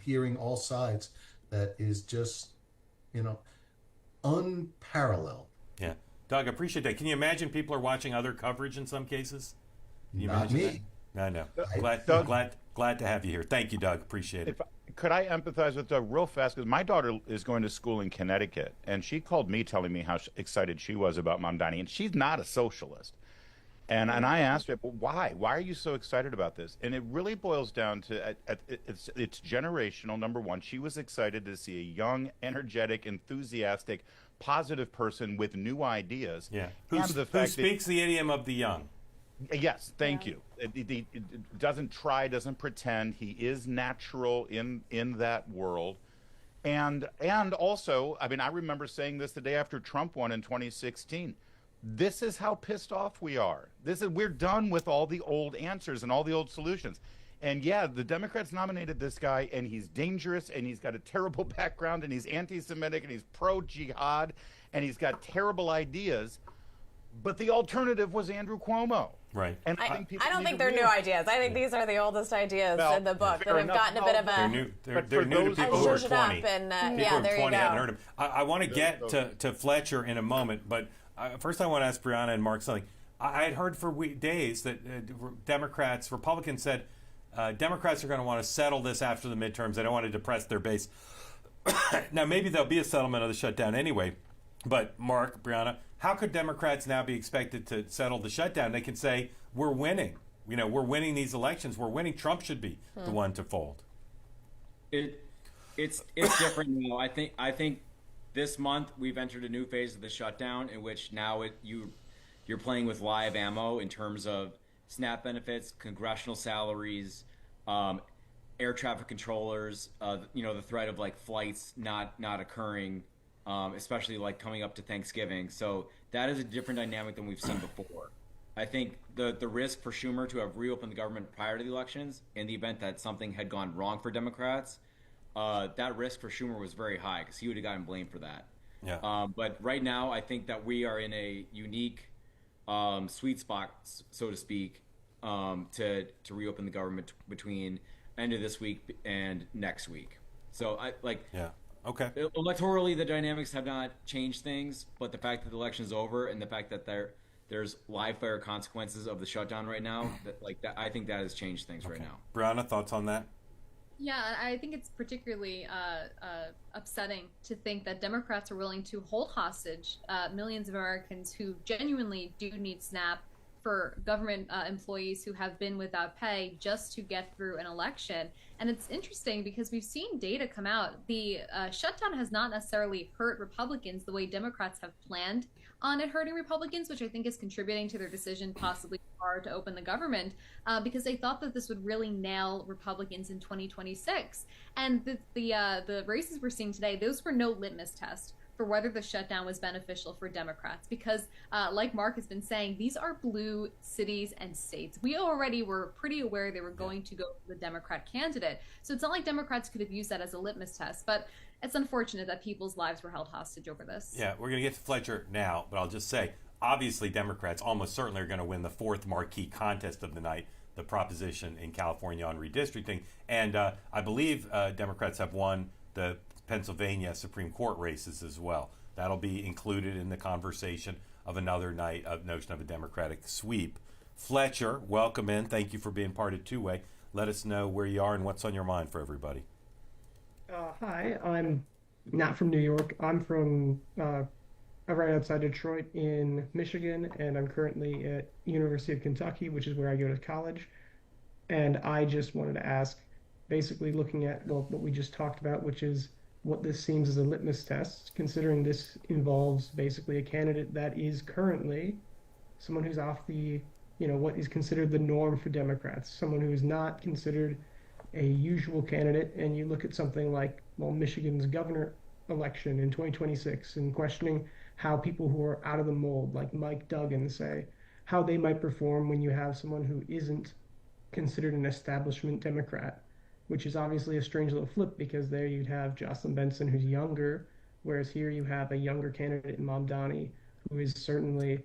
hearing all sides that is just unparalleled. Yeah, Doug, I appreciate that. Can you imagine people are watching other coverage in some cases? Can you Not imagine me. that? I know. Glad to have you here. Thank you, Doug. Appreciate it. Could I empathize with Doug real fast? Because my daughter is going to school in Connecticut, and she called me telling me how excited she was about Mamdani, and she's not a socialist. And I asked her, well, why? Why are you so excited about this? And it really boils down to it's generational. Number one, she was excited to see a young, energetic, enthusiastic, positive person with new ideas. Yeah. Who speaks the idiom of the young. Yes, thank you. He doesn't try, doesn't pretend. He is natural in that world. And also, I mean, I remember saying this the day after Trump won in 2016. This is how pissed off we are. We're done with all the old answers and all the old solutions. And yeah, the Democrats nominated this guy, and he's dangerous, and he's got a terrible background, and he's anti-Semitic, and he's pro-jihad, and he's got terrible ideas. But the alternative was Andrew Cuomo. Right. And I don't think they're new ideas. I think these are the oldest ideas in the book that have gotten a bit of a... They're new to people who are 20. People who are 20 haven't heard them. I want to get to Fletcher in a moment, but first I want to ask Brianna and Mark something. I had heard for days that Republicans said Democrats are going to want to settle this after the midterms. They don't want to depress their base. Now, maybe there'll be a settlement of the shutdown anyway, but Mark, Brianna, how could Democrats now be expected to settle the shutdown? They can say, we're winning. We're winning these elections. We're winning. Trump should be the one to fold. It's different now. I think this month we've entered a new phase of the shutdown in which now you're playing with live ammo in terms of SNAP benefits, congressional salaries, air traffic controllers, the threat of like flights not occurring. Especially like coming up to Thanksgiving. So that is a different dynamic than we've seen before. I think the risk for Schumer to have reopened the government prior to the elections in the event that something had gone wrong for Democrats, that risk for Schumer was very high because he would have gotten blamed for that. Yeah. But right now, I think that we are in a unique sweet spot, so to speak, to reopen the government between end of this week and next week. So Yeah. Okay. Electorally, the dynamics have not changed things, but the fact that the election's over and the fact that there's live fire consequences of the shutdown right now, I think that has changed things right now. Brianna, thoughts on that? Yeah, I think it's particularly upsetting to think that Democrats are willing to hold hostage millions of Americans who genuinely do need SNAP for government employees who have been without pay just to get through an election. And it's interesting because we've seen data come out. The shutdown has not necessarily hurt Republicans the way Democrats have planned on it hurting Republicans, which I think is contributing to their decision possibly to open the government, because they thought that this would really nail Republicans in 2026. And the races we're seeing today, those were no litmus test for whether the shutdown was beneficial for Democrats, because like Mark has been saying, these are blue cities and states. We already were pretty aware they were going to go for the Democrat candidate. So it's not like Democrats could have used that as a litmus test, but it's unfortunate that people's lives were held hostage over this. Yeah, we're going to get to Fletcher now, but I'll just say, obviously Democrats almost certainly are going to win the fourth marquee contest of the night, the proposition in California on redistricting. And I believe Democrats have won the Pennsylvania Supreme Court races as well. That'll be included in the conversation of another night of notion of a Democratic sweep. Fletcher, welcome in. Thank you for being part of Two-Way. Let us know where you are and what's on your mind for everybody. Hi, I'm not from New York. I'm from right outside Detroit in Michigan, and I'm currently at University of Kentucky, which is where I go to college. And I just wanted to ask, basically looking at what we just talked about, which is what this seems as a litmus test, considering this involves basically a candidate that is currently someone who's off the, what is considered the norm for Democrats, someone who is not considered a usual candidate. And you look at something like, Michigan's governor election in 2026 and questioning how people who are out of the mold, like Mike Duggan, say, how they might perform when you have someone who isn't considered an establishment Democrat, which is obviously a strange little flip, because there you'd have Jocelyn Benson, who's younger, whereas here you have a younger candidate in Mamdani, who is certainly,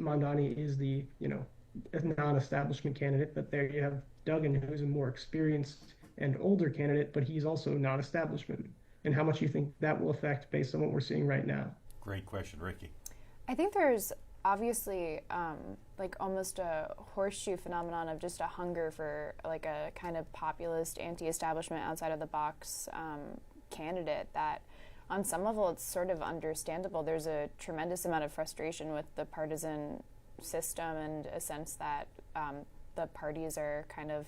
Mamdani is the, a non-establishment candidate, but there you have Duggan, who's a more experienced and older candidate, but he's also non-establishment. And how much you think that will affect based on what we're seeing right now? Great question, Ricky. I think there's obviously like almost a horseshoe phenomenon of just a hunger for like a kind of populist, anti-establishment, outside of the box candidate that on some level it's sort of understandable. There's a tremendous amount of frustration with the partisan system and a sense that the parties are kind of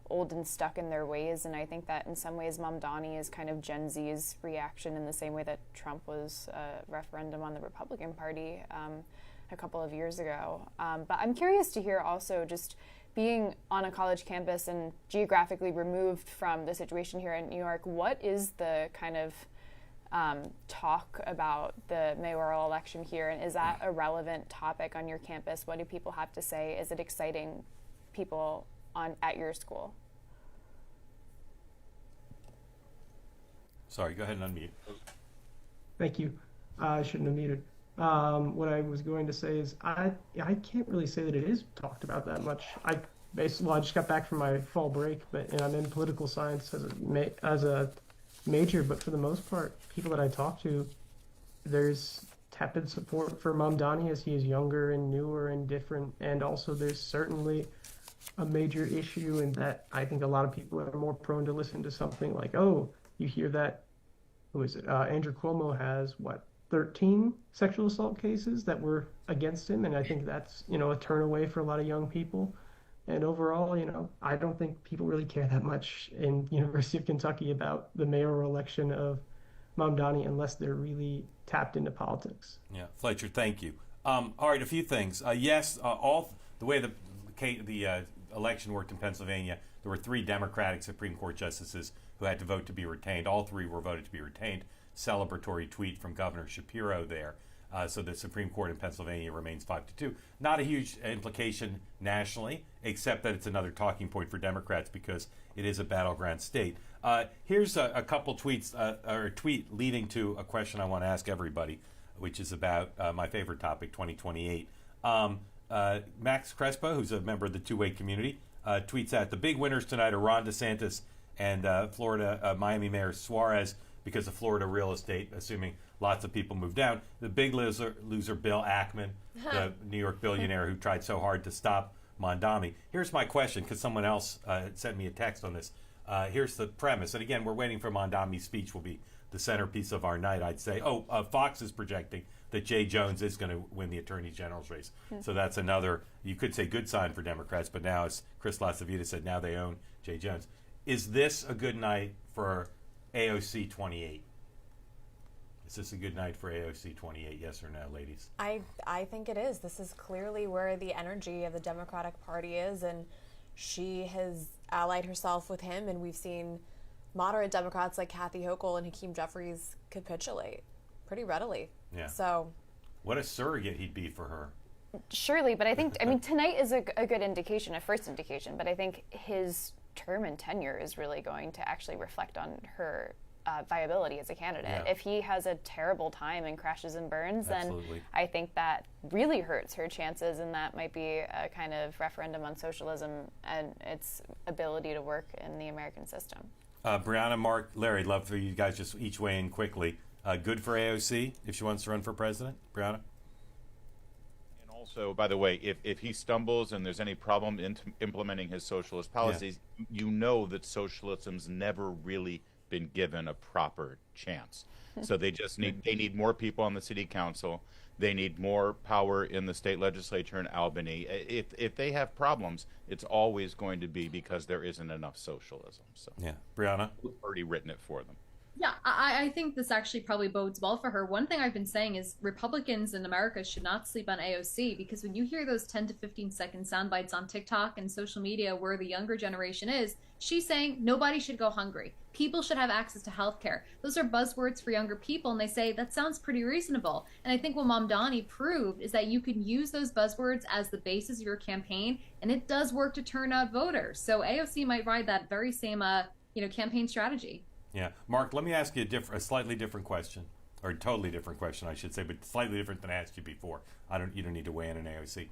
old and stuck in their ways, and I think that in some ways Mamdani is kind of Gen Z's reaction in the same way that Trump was a referendum on the Republican Party a couple of years ago. But I'm curious to hear also, just being on a college campus and geographically removed from the situation here in New York, what is the kind of talk about the mayoral election here, and is that a relevant topic on your campus? What do people have to say? Is it exciting people at your school? Sorry, go ahead and unmute. Thank you. I shouldn't have muted. What I was going to say is I can't really say that it is talked about that much. I just got back from my fall break, and I'm in political science as a major, but for the most part, people that I talk to, there's tepid support for Mamdani as he is younger and newer and different, and also there's certainly a major issue in that I think a lot of people are more prone to listen to something like, oh, you hear that, who is it? Andrew Cuomo has, 13 sexual assault cases that were against him, and I think that's, a turn away for a lot of young people. And overall, I don't think people really care that much in University of Kentucky about the mayoral election of Mamdani unless they're really tapped into politics. Yeah, Fletcher, thank you. All right, a few things. Yes, the way the election worked in Pennsylvania, there were 3 Democratic Supreme Court justices who had to vote to be retained. All 3 were voted to be retained. Celebratory tweet from Governor Shapiro there. So the Supreme Court in Pennsylvania remains 5-2. Not a huge implication nationally, except that it's another talking point for Democrats because it is a battleground state. Here's a couple tweets, or a tweet leading to a question I want to ask everybody, which is about my favorite topic, 2028. Max Crespo, who's a member of the Two-Way community, tweets out, the big winners tonight are Ron DeSantis and Miami Mayor Suarez because of Florida real estate, assuming lots of people move down. The big loser Bill Ackman, the New York billionaire who tried so hard to stop Mamdani. Here's my question, because someone else sent me a text on this. Here's the premise. And again, we're waiting for Mamdani's speech will be the centerpiece of our night, I'd say. Fox is projecting that Jay Jones is going to win the Attorney General's race. So that's another, you could say, good sign for Democrats, but now, as Chris Lasavita said, now they own Jay Jones. Is this a good night for AOC 28? Is this a good night for AOC 28, yes or no, ladies? I think it is. This is clearly where the energy of the Democratic Party is, and she has allied herself with him, and we've seen moderate Democrats like Kathy Hochul and Hakeem Jeffries capitulate pretty readily. Yeah. So, what a surrogate he'd be for her. Surely, but I mean, tonight is a good indication, a first indication, but I think his term and tenure is really going to actually reflect on her viability as a candidate. Yeah. If he has a terrible time and crashes and burns, Absolutely. then I think that really hurts her chances, and that might be a kind of referendum on socialism and its ability to work in the American system. Brianna, Mark, Larry, love for you guys just each weigh in quickly. Good for AOC if she wants to run for president? Brianna? And also, by the way, if he stumbles and there's any problem in implementing his socialist policies, you know that socialism's never really been given a proper chance. So they just need more people on the city council. They need more power in the state legislature in Albany. If they have problems, it's always going to be because there isn't enough socialism. So yeah, Brianna, we've already written it for them. Yeah, I think this actually probably bodes well for her. One thing I've been saying is Republicans in America should not sleep on AOC, because when you hear those 10 to 15 second sound bites on TikTok and social media where the younger generation is, she's saying nobody should go hungry. People should have access to health care. Those are buzzwords for younger people, and they say that sounds pretty reasonable. And I think what Mamdani proved is that you can use those buzzwords as the basis of your campaign, and it does work to turn out voters. So AOC might ride that very same campaign strategy. Yeah. Mark, let me ask you a slightly different question, or a totally different question, I should say, but slightly different than I asked you before. You don't need to weigh in on AOC.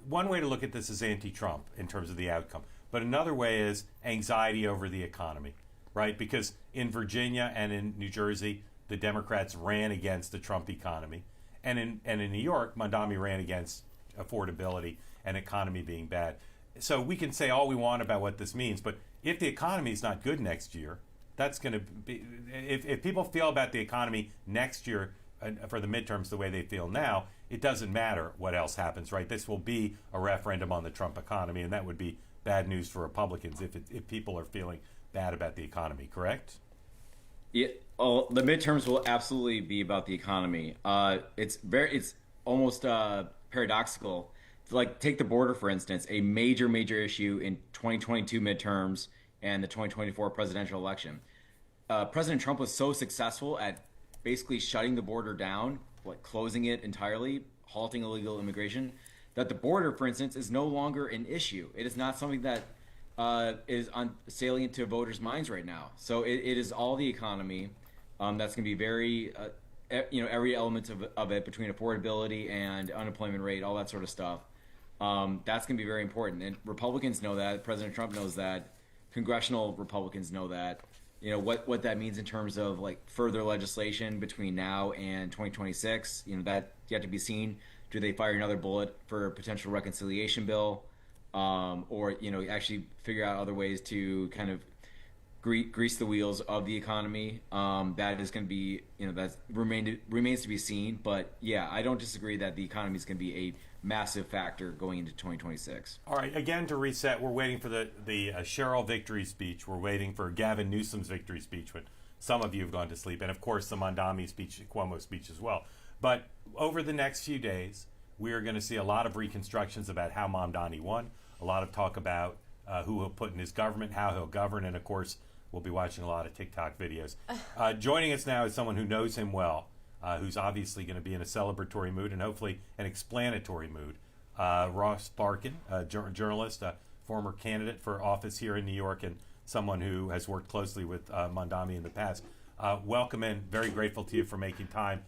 One way to look at this is anti-Trump in terms of the outcome, but another way is anxiety over the economy, right? Because in Virginia and in New Jersey, the Democrats ran against the Trump economy, and in New York, Mamdani ran against affordability and economy being bad. So we can say all we want about what this means, but if the economy is not good next year, that's going to be, if people feel about the economy next year for the midterms the way they feel now, it doesn't matter what else happens, right? This will be a referendum on the Trump economy, and that would be bad news for Republicans if people are feeling bad about the economy, correct? Yeah, the midterms will absolutely be about the economy. It's almost paradoxical. Like, take the border, for instance, a major issue in 2022 midterms and the 2024 presidential election. President Trump was so successful at basically shutting the border down, like closing it entirely, halting illegal immigration, that the border, for instance, is no longer an issue. It is not something that is salient to voters' minds right now. So it is all the economy. That's going to be very, every element of it, between affordability and unemployment rate, all that sort of stuff. That's going to be very important. And Republicans know that. President Trump knows that. Congressional Republicans know that. What that means in terms of like further legislation between now and 2026. That yet to be seen. Do they fire another bullet for a potential reconciliation bill, or actually figure out other ways to kind of grease the wheels of the economy? That is going to be that remains to be seen. But yeah, I don't disagree that the economy is going to be a massive factor going into 2026. All right, again, to reset, we're waiting for the Cheryl victory speech. We're waiting for Gavin Newsom's victory speech, but some of you have gone to sleep, and of course the Mamdani speech, Cuomo speech as well. But over the next few days, we are going to see a lot of reconstructions about how Mamdani won, a lot of talk about who he'll put in his government, how he'll govern, and of course we'll be watching a lot of TikTok videos. Joining us now is someone who knows him well, who's obviously going to be in a celebratory mood and hopefully an explanatory mood. Ross Barkan, a journalist, a former candidate for office here in New York, and someone who has worked closely with Mamdani in the past. Welcome in. Very grateful to you for making time.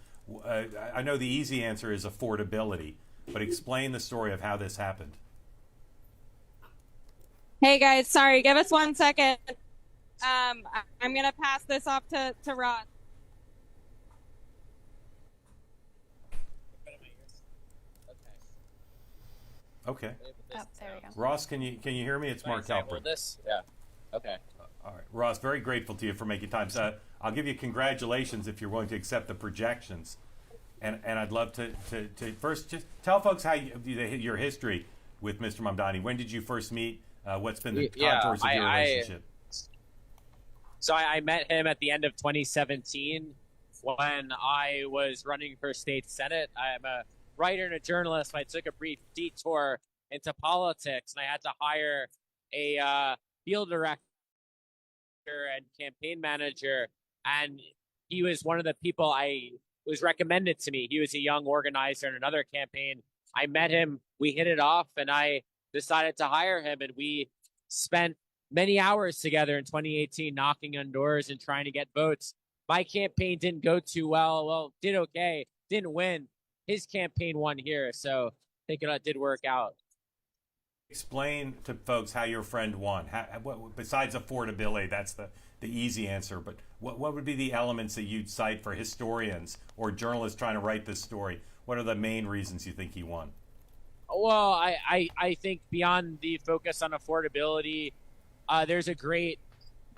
I know the easy answer is affordability, but explain the story of how this happened. Hey guys, sorry, give us 1 second. I'm going to pass this off to Ross. Okay. Oh, there we go. Ross, can you hear me? It's Mark Halpern. Yeah. Okay. All right, Ross. Very grateful to you for making time. So I'll give you congratulations if you're willing to accept the projections. And I'd love to first just tell folks how your history with Mr. Mamdani. When did you first meet? What's been the contours of your relationship? So I met him at the end of 2017 when I was running for state senate. I'm a writer and a journalist. I took a brief detour into politics, and I had to hire a field director and campaign manager. And he was one of the people I was recommended to me. He was a young organizer in another campaign. I met him, we hit it off, and I decided to hire him. And we spent many hours together in 2018 knocking on doors and trying to get votes. My campaign didn't go too well. Well, did okay, didn't win. His campaign won here, so I think it did work out. Explain to folks how your friend won. Besides affordability, that's the easy answer, but what would be the elements that you'd cite for historians or journalists trying to write this story? What are the main reasons you think he won? Well, I think beyond the focus on affordability, there's a great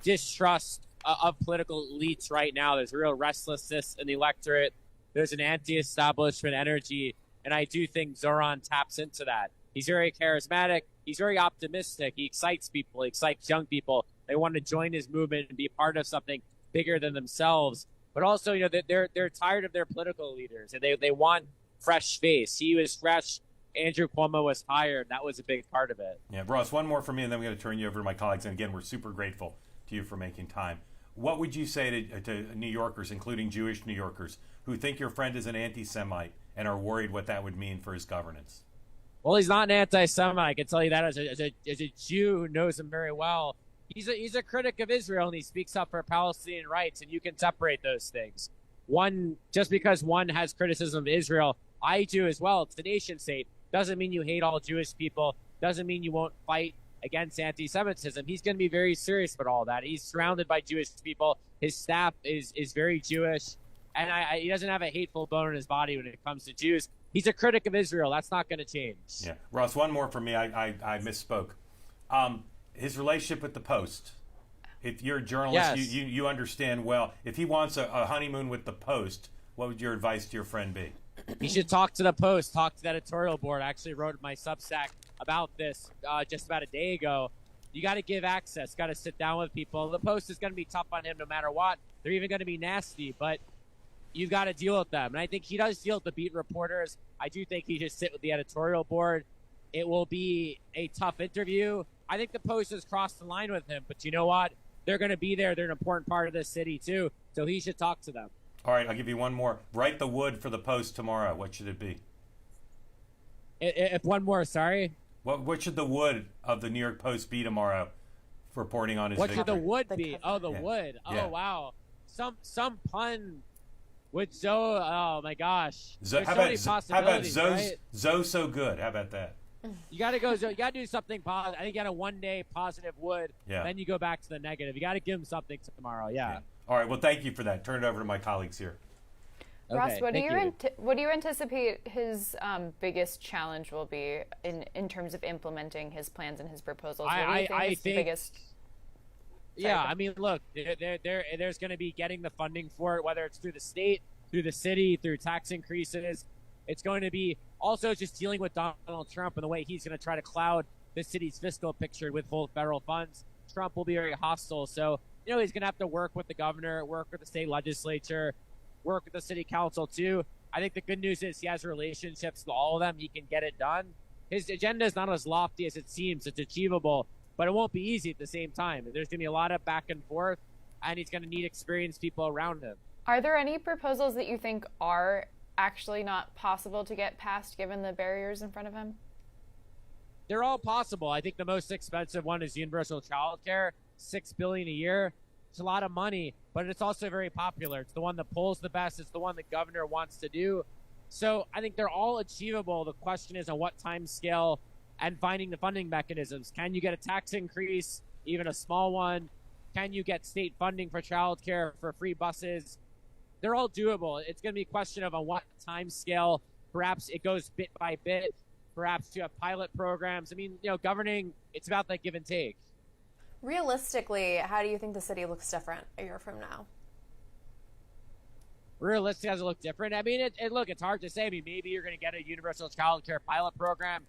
distrust of political elites right now. There's real restlessness in the electorate. There's an anti-establishment energy, and I do think Zoran taps into that. He's very charismatic. He's very optimistic. He excites people. He excites young people. They want to join his movement and be part of something bigger than themselves. But also, you know, they're tired of their political leaders, and they want fresh face. He was fresh. Andrew Cuomo was hired. That was a big part of it. Yeah, Ross, one more for me, and then we're going to turn you over to my colleagues. And again, we're super grateful to you for making time. What would you say to New Yorkers, including Jewish New Yorkers, who think your friend is an anti-Semite and are worried what that would mean for his governance? Well, he's not an anti-Semite. I can tell you that as a Jew who knows him very well. He's a critic of Israel, and he speaks up for Palestinian rights, and you can separate those things. Just because one has criticism of Israel, I do as well. It's a nation state. Doesn't mean you hate all Jewish people. Doesn't mean you won't fight against anti-Semitism. He's going to be very serious about all that. He's surrounded by Jewish people. His staff is very Jewish, and he doesn't have a hateful bone in his body when it comes to Jews. He's a critic of Israel. That's not going to change. Yeah, Ross, one more for me. I misspoke. His relationship with the Post. If you're a journalist, yes. you understand well. If he wants a honeymoon with the Post, what would your advice to your friend be? You should talk to the Post, talk to the editorial board. I actually wrote my Substack about this just about a day ago. You got to give access, got to sit down with people. The Post is going to be tough on him no matter what. They're even going to be nasty, but you've got to deal with them. And I think he does deal with the beat reporters. I do think he should sit with the editorial board. It will be a tough interview. I think the Post has crossed the line with him, but you know what? They're going to be there. They're an important part of this city, too, so he should talk to them. All right, I'll give you one more. Write the wood for the Post tomorrow. What should it be? If one more, sorry? What should the wood of the New York Post be tomorrow for reporting on his What victory? should the wood be? Oh, the Yeah. wood. Oh, Yeah. wow. Some pun with Zoe. Oh, my gosh. There's How so many about possibilities, Zoe's right? Zoe so good? How about that? You got to go. You got to do something positive. I think you got a one-day positive wood. Yeah. Then you go back to the negative. You got to give him something tomorrow. Yeah. All right. Well, thank you for that. Turn it over to my colleagues here. Ross, Okay, what do thank you what do you anticipate his biggest challenge will be in terms of implementing his plans and his proposals? What do you think is the biggest? Yeah, I mean, look, there's going to be getting the funding for it, whether it's through the state, through the city, through tax increases. It's going to be also just dealing with Donald Trump and the way he's going to try to cloud the city's fiscal picture with full federal funds. Trump will be very hostile. So, you know, he's going to have to work with the governor, work with the state legislature, work with the city council too. I think the good news is he has relationships with all of them. He can get it done. His agenda is not as lofty as it seems. It's achievable, but it won't be easy at the same time. There's going to be a lot of back and forth, and he's going to need experienced people around him. Are there any proposals that you think are actually not possible to get passed given the barriers in front of him? They're all possible. I think the most expensive one is universal child care, $6 billion a year. It's a lot of money, but it's also very popular. It's the one that polls the best. It's the one the governor wants to do. So I think they're all achievable. The question is on what time scale and finding the funding mechanisms. Can you get a tax increase, even a small one? Can you get state funding for child care, for free buses? They're all doable. It's going to be a question of on what time scale. Perhaps it goes bit by bit. Perhaps you have pilot programs. I mean, you know, governing, it's about that give and take. Realistically, how do you think the city looks different a year from now? realistically, does it look different? I mean, look, it's hard to say. I mean, maybe you're going to get a universal child care pilot program.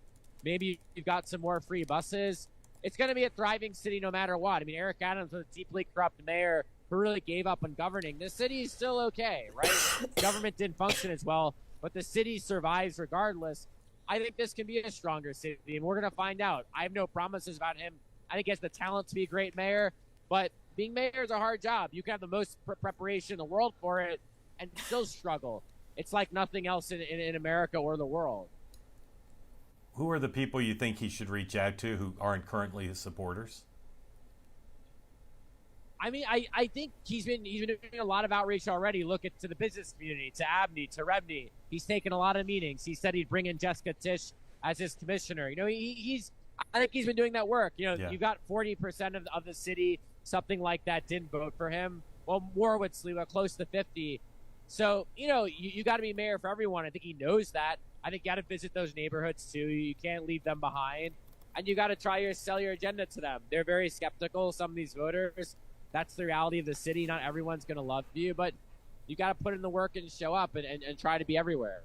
Maybe you've got some more free buses. It's going to be a thriving city no matter what. I mean, Eric Adams was a deeply corrupt mayor who really gave up on governing. The city is still okay, right? Government didn't function as well, but the city survives regardless. I think this can be a stronger city, and we're going to find out. I have no promises about him. I think he has the talent to be a great mayor, but being mayor is a hard job. You can have the most preparation in the world for it and still struggle. It's like nothing else in America or the world. Who are the people you think he should reach out to who aren't currently his supporters? I mean, I think he's been doing a lot of outreach already. Look to the business community, to Abney, to Rebney. He's taken a lot of meetings. He said he'd bring in Jessica Tisch as his commissioner. You know, I think he's been doing that work. You know, you got 40% of the city, something like that, didn't vote for him. Well, more would sleep, close to 50. So, you know, you got to be mayor for everyone. I think he knows that. I think you got to visit those neighborhoods too. You can't leave them behind, and you got to try sell your agenda to them. They're very skeptical. Some of these voters. That's the reality of the city. Not everyone's going to love you, but you got to put in the work and show up and try to be everywhere.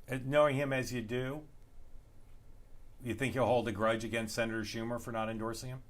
And knowing him as you do, you think he'll hold a grudge against Senator Schumer for not endorsing him?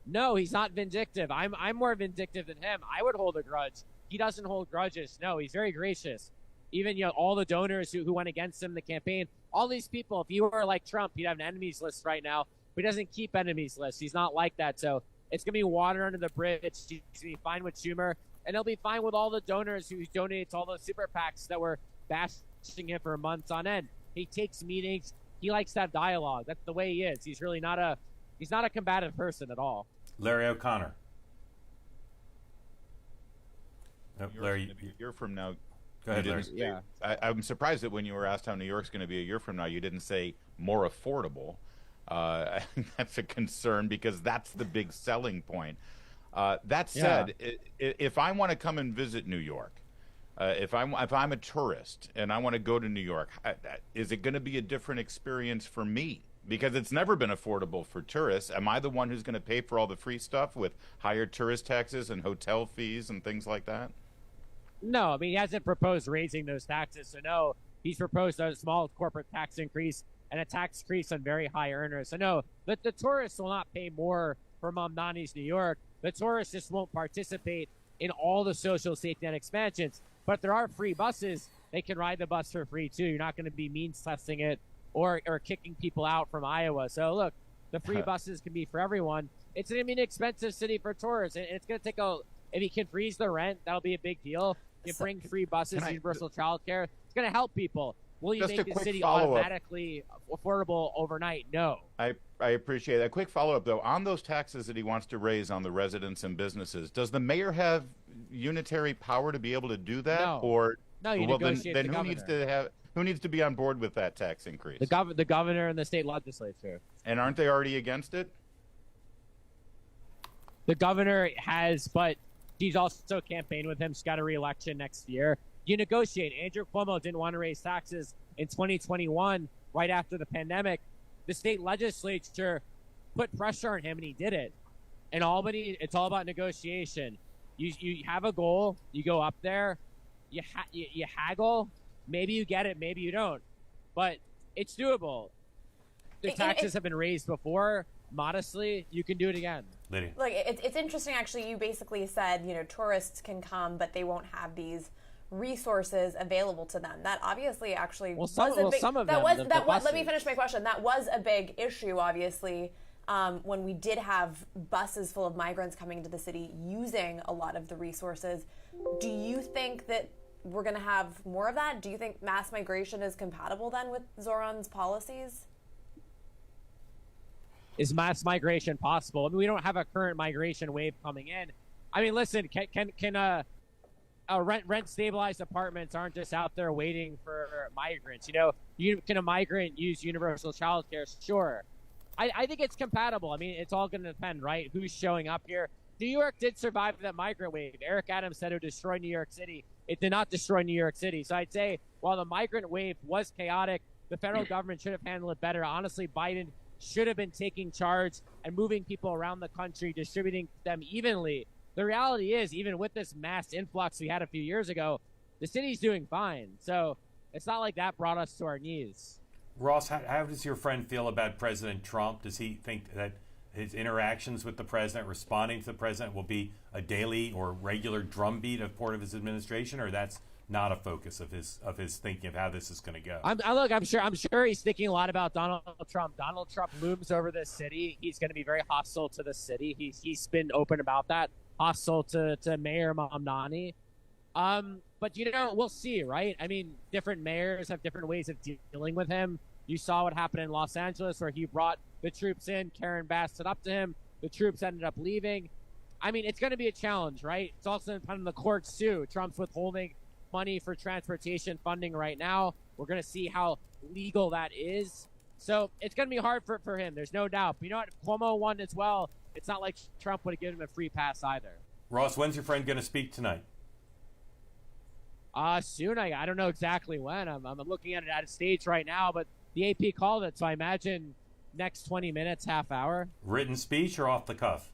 No, he's not vindictive. I'm more vindictive than him. I would hold a grudge. He doesn't hold grudges. No, he's very gracious. Even, you know, all the donors who went against him in the campaign, all these people, if he were like Trump, he'd have an enemies list right now, but he doesn't keep enemies lists. He's not like that. So it's going to be water under the bridge. He's going to be fine with Schumer, and he'll be fine with all the donors who donate to all those super PACs that were bashing him for months on end. He takes meetings. He likes to have dialogue. That's the way he is. He's really not a combative person at all. Larry O'Connor. Nope, Larry, a year from now. Go ahead, Larry. Yeah. I'm surprised that when you were asked how New York's going to be a year from now, you didn't say more affordable. I think that's a concern because that's the big selling point. That said, if I want to come and visit New York, if I'm a tourist and I want to go to New York, is it going to be a different experience for me? Because it's never been affordable for tourists. Am I the one who's going to pay for all the free stuff with higher tourist taxes and hotel fees and things like that? No, I mean, he hasn't proposed raising those taxes. So, no, he's proposed a small corporate tax increase and a tax increase on very high earners. So, no, the tourists will not pay more for Mamdani's New York. The tourists just won't participate in all the social safety net expansions. But if there are free buses, they can ride the bus for free, too. You're not going to be means testing it or kicking people out from Iowa. So, look, the free buses can be for everyone. It's going to be an expensive city for tourists. And it's going to take if he can freeze the rent, that'll be a big deal. You bring free buses, universal child care. It's going to help people. Will you make the city automatically affordable overnight? No. I appreciate that. Quick follow-up, though. On those taxes that he wants to raise on the residents and businesses, does the mayor have unitary power to be able to do that? No. Or no, you negotiate then the who needs to be on board with that tax increase? The governor and the state legislature. And aren't they already against it? The governor has, but he's also campaigned with him. He's got a re-election next year. You negotiate. Andrew Cuomo didn't want to raise taxes in 2021, right after the pandemic. The state legislature put pressure on him, and he did it. In Albany, it's all about negotiation. You have a goal. You go up there. You haggle. Maybe you get it. Maybe you don't. But it's doable. The taxes have been raised before. Modestly, you can do it again. Lydia. Like, it's interesting, actually. You basically said, you know, tourists can come, but they won't have these resources available to them. That obviously actually was a big, let me finish my question. That was a big issue, obviously, when we did have buses full of migrants coming into the city using a lot of the resources. Do you think that we're going to have more of that? Do you think mass migration is compatible then with Zoran's policies? Is mass migration possible? I mean, we don't have a current migration wave coming in. I mean, listen, can rent stabilized apartments aren't just out there waiting for migrants. You know, can a migrant use universal child care? Sure. I think it's compatible. I mean, it's all going to depend, right? Who's showing up here? New York did survive that migrant wave. Eric Adams said it would destroy New York City. It did not destroy New York City. So I'd say while the migrant wave was chaotic, the federal government should have handled it better. Honestly, Biden should have been taking charge and moving people around the country, distributing them evenly. The reality is, even with this mass influx we had a few years ago, the city's doing fine. So it's not like that brought us to our knees. Ross, how does your friend feel about President Trump? Does he think that his interactions with the president, responding to the president, will be a daily or regular drumbeat of part of his administration, or that's not a focus of his thinking of how this is going to go? I'm sure he's thinking a lot about Donald Trump. Donald Trump looms over this city. He's going to be very hostile to the city. He's been open about that. Hostile to Mayor Mamdani. But we'll see, right? I mean, different mayors have different ways of dealing with him. You saw what happened in Los Angeles, where he brought the troops in. Karen Bass stood up to him. The troops ended up leaving. I mean, it's going to be a challenge, right? It's also dependent on the courts too. Trump's withholding money for transportation funding right now. We're going to see how legal that is. So it's going to be hard for him. There's no doubt. But you know what? If Cuomo won as well, it's not like Trump would have given him a free pass either. Ross, when's your friend going to speak tonight? Soon. I don't know exactly when. I'm looking at it at a stage right now, but the AP called it, so I imagine next 20 minutes, half hour. Written speech or off the cuff?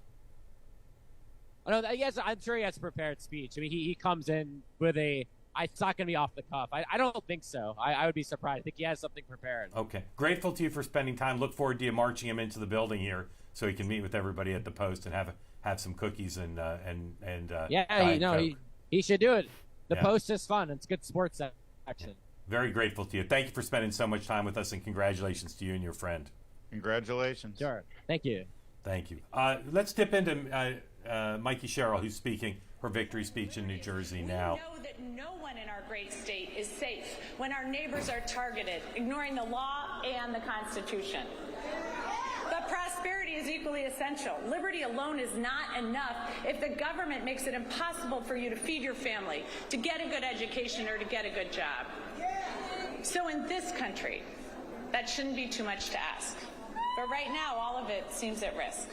Oh, no, I'm sure he has a prepared speech. I mean, he comes in with it's not going to be off the cuff. I don't think so. I would be surprised. I think he has something prepared. Okay. Grateful to you for spending time. Look forward to you marching him into the building here so he can meet with everybody at the Post and have some cookies and he should do it. The Yeah. Post is fun. It's good sports section. Very grateful to you. Thank you for spending so much time with us, and congratulations to you and your friend. Congratulations. Sure. Thank you. Thank you. Let's dip into Mikey Sherrill, who's speaking her victory speech in New Jersey now. We know that no one in our great state is safe when our neighbors are targeted, ignoring the law and the Constitution. But prosperity is equally essential. Liberty alone is not enough if the government makes it impossible for you to feed your family, to get a good education, or to get a good job. So in this country, that shouldn't be too much to ask. But right now, all of it seems at risk.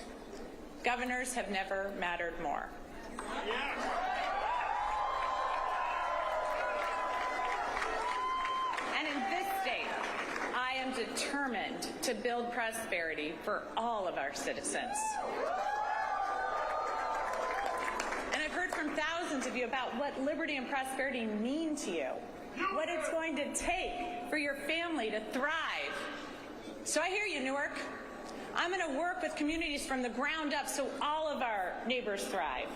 Governors have never mattered more. And in this state, I am determined to build prosperity for all of our citizens. And I've heard from thousands of you about what liberty and prosperity mean to you, what it's going to take for your family to thrive. So I hear you, Newark. I'm going to work with communities from the ground up so all of our neighbors thrive.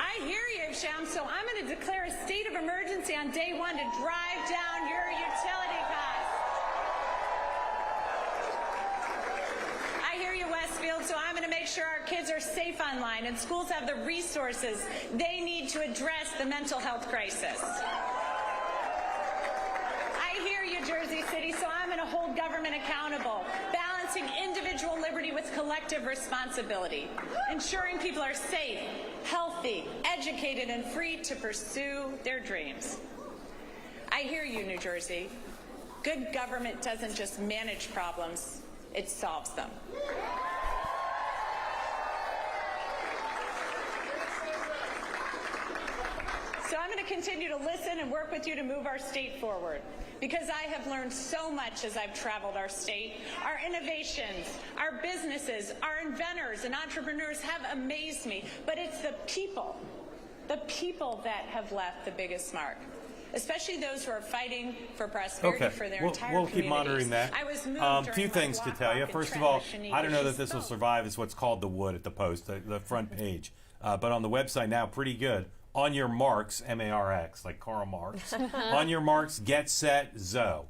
I hear you, Sham, so I'm going to declare a state of emergency on day one to drive down your utility costs. I hear you, Westfield, so I'm going to make sure our kids are safe online and schools have the resources they need to address the mental health crisis. Jersey City, so I'm going to hold government accountable, balancing individual liberty with collective responsibility, ensuring people are safe, healthy, educated, and free to pursue their dreams. I hear you, New Jersey. Good government doesn't just manage problems, it solves them. So I'm going to continue to listen and work with you to move our state forward, because I have learned so much as I've traveled our state. Our innovations, our businesses, our inventors and entrepreneurs have amazed me, but it's the people that have left the biggest mark, especially those who are fighting for prosperity for their entire we'll keep monitoring that. I was moved A during few my things to walk tell you. in First of Trenton, all, Shaniqua. I don't know She that this will spoke. survive. It's what's called the wood at the Post, the front page. But on the website now, pretty good. On your marks, M-A-R-X, like Karl Marx. On your marks, get set, zo.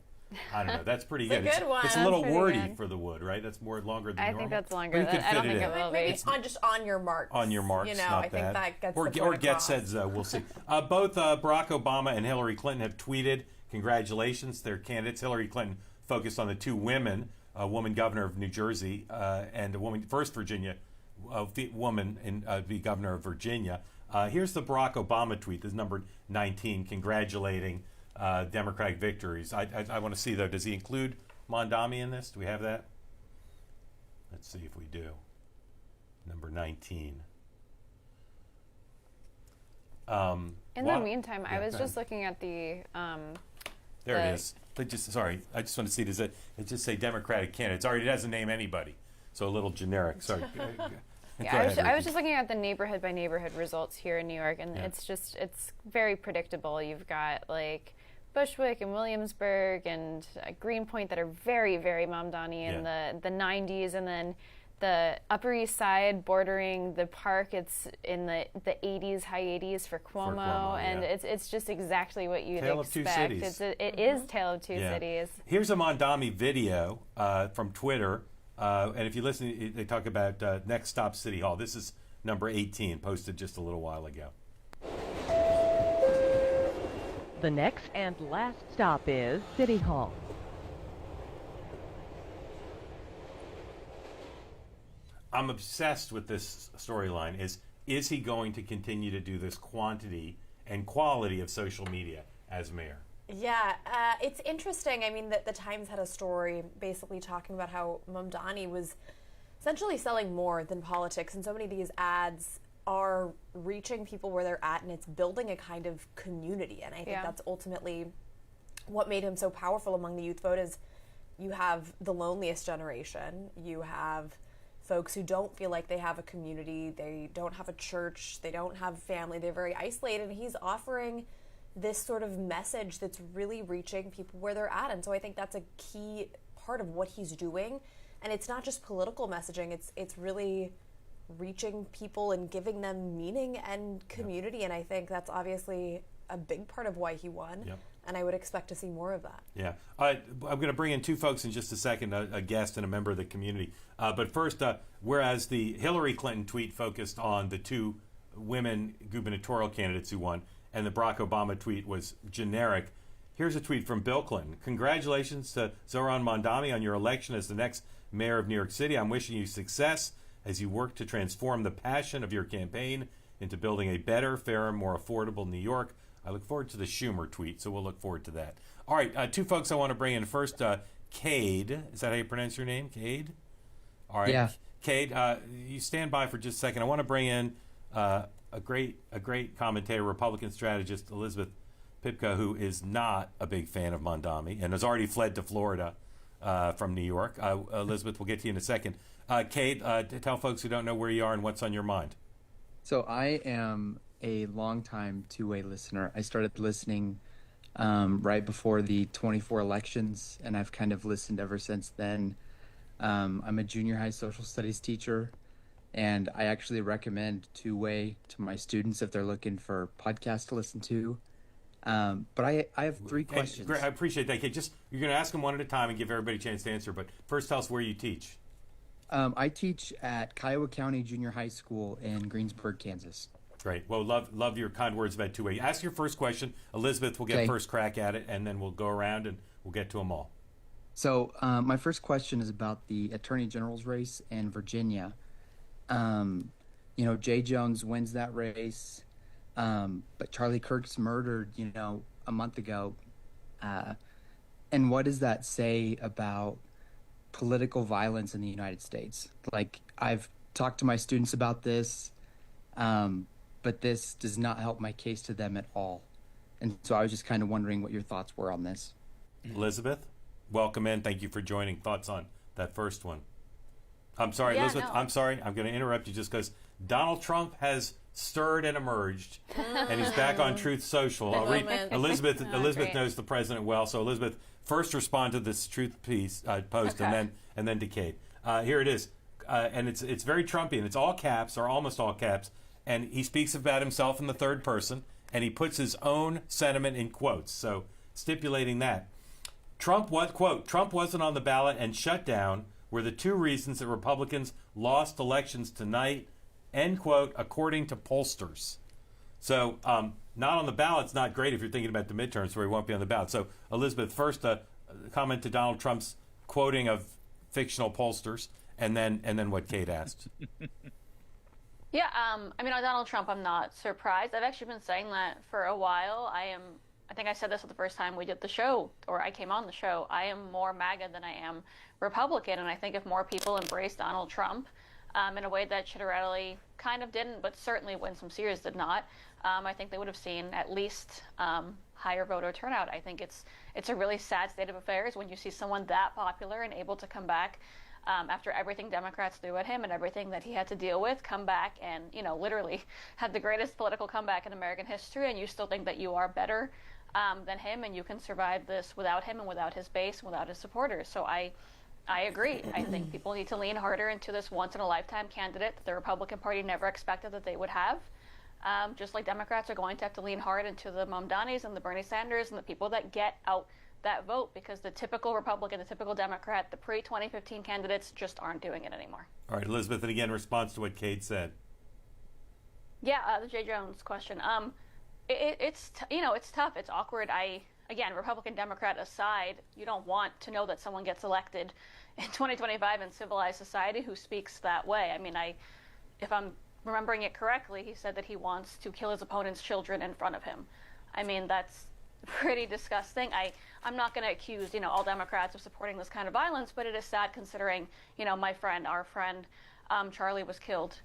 I don't know. That's pretty It's a good. good one. It's a little That's pretty wordy good. for the wood, right? That's more longer than I normal. think that's longer. But you could I don't fit think in. it will Maybe be. it's on just on your marks. On your marks, You know, not I think bad. that gets or the or point get across. said zo. We'll see. Both Barack Obama and Hillary Clinton have tweeted congratulations. Their candidates. Hillary Clinton focused on the two women, a woman governor of New Jersey and a woman first Virginia woman be governor of Virginia. Here's the Barack Obama tweet. This is number 19, congratulating Democratic victories. I want to see, though, does he include Mamdani in this? Do we have that? Let's see if we do. Number 19. In the meantime, I was just looking at the. There it is. I just want to see, does it just say Democratic candidates? Already, it doesn't name anybody. So a little generic. Sorry. Yeah, I was just looking at the neighborhood by neighborhood results here in New York, and it's very predictable. You've got like Bushwick and Williamsburg and Greenpoint that are very, very Mamdani in the 90s, and then the Upper East Side bordering the park, it's in the 80s, high 80s for Cuomo, and it's just exactly what you'd Tale expect. of two cities. It is Tale of Two Cities. Here's a Mamdani video from Twitter, and if you listen, they talk about next stop City Hall. This is number 18, posted just a little while ago. The next and last stop is City Hall. I'm obsessed with this storyline. Is he going to continue to do this quantity and quality of social media as mayor? Yeah, it's interesting. I mean, the Times had a story basically talking about how Mamdani was essentially selling more than politics, and so many of these ads are reaching people where they're at, and it's building a kind of community. And I think that's ultimately what made him so powerful among the youth vote. Is you have the loneliest generation, you have folks who don't feel like they have a community, they don't have a church, they don't have family, they're very isolated, and he's offering this sort of message that's really reaching people where they're at. And so I think that's a key part of what he's doing. And it's not just political messaging, it's really reaching people and giving them meaning and community. And I think that's obviously a big part of why he won. And I would expect to see more of that. Yeah. I'm going to bring in two folks in just a second, a guest and a member of the community. But first, whereas the Hillary Clinton tweet focused on the two women gubernatorial candidates who won, and the Barack Obama tweet was generic, here's a tweet from Bill Clinton. Congratulations to Zohran Mamdani on your election as the next mayor of New York City. I'm wishing you success as you work to transform the passion of your campaign into building a better, fairer, more affordable New York. I look forward to the Schumer tweet, so we'll look forward to that. All right, two folks I want to bring in. First, Cade. Is that how you pronounce your name, Cade? All right. Yeah. Cade, you stand by for just a second. I want to bring in a great commentator, Republican strategist, Elizabeth Pipka, who is not a big fan of Mamdani and has already fled to Florida from New York. Elizabeth, we'll get to you in a second. Cade, tell folks who don't know where you are and what's on your mind. So I am a longtime two-way listener. I started listening right before the 24 elections, and I've kind of listened ever since then. I'm a junior high social studies teacher, and I actually recommend Two-Way to my students if they're looking for podcasts to listen to. But I have three questions. I appreciate that, Cade. You're going to ask them one at a time and give everybody a chance to answer, but first tell us where you teach. I teach at Kiowa County Junior High School in Greensburg, Kansas. Great. Well, love your kind words about Two-Way. Ask your first question. Elizabeth will get first crack at it, and then we'll go around and we'll get to them all. So my first question is about the Attorney General's race in Virginia. Jay Jones wins that race, but Charlie Kirk's murdered, a month ago. And what does that say about political violence in the United States? Like, I've talked to my students about this, but this does not help my case to them at all. And so I was just kind of wondering what your thoughts were on this. Elizabeth, welcome in. Thank you for joining. Thoughts on that first one? I'm sorry, Elizabeth. I'm sorry. I'm going to interrupt you just because Donald Trump has stirred and emerged, and he's back on Truth Social. I'll read. Elizabeth knows the president well, so Elizabeth, first respond to this Truth piece post, and then to Kate. Here it is, and it's very Trumpian. It's all caps or almost all caps, and he speaks about himself in the third person, and he puts his own sentiment in quotes. So stipulating that Trump wasn't on the ballot and shut down were the two reasons that Republicans lost elections tonight, end quote, according to pollsters. So not on the ballot's not great if you're thinking about the midterms where he won't be on the ballot. So Elizabeth, first comment to Donald Trump's quoting of fictional pollsters, and then what Kate asked. Yeah, on Donald Trump, I'm not surprised. I've actually been saying that for a while. I think I said this the first time we did the show, or I came on the show. I am more MAGA than I am Republican, and I think if more people embrace Donald Trump in a way that Ciattarelli kind of didn't, but certainly Winsome Sears did not, I think they would have seen at least higher voter turnout. I think it's a really sad state of affairs when you see someone that popular and able to come back after everything Democrats threw at him and everything that he had to deal with, come back and, literally had the greatest political comeback in American history, and you still think that you are better than him and you can survive this without him and without his base and without his supporters. So I agree. I think people need to lean harder into this once-in-a-lifetime candidate that the Republican Party never expected that they would have. Just like Democrats are going to have to lean hard into the Mamdanis and the Bernie Sanders and the people that get out that vote, because the typical Republican, the typical Democrat, the pre-2015 candidates just aren't doing it anymore. All right, Elizabeth, and again, response to what Kate said. Yeah, the Jay Jones question. It's tough. It's awkward. Again, Republican, Democrat aside, you don't want to know that someone gets elected in 2025 in civilized society who speaks that way. I mean, if I'm remembering it correctly, he said that he wants to kill his opponent's children in front of him. I mean, that's pretty disgusting. I'm not going to accuse, all Democrats of supporting this kind of violence, but it is sad considering, our friend, Charlie was killed,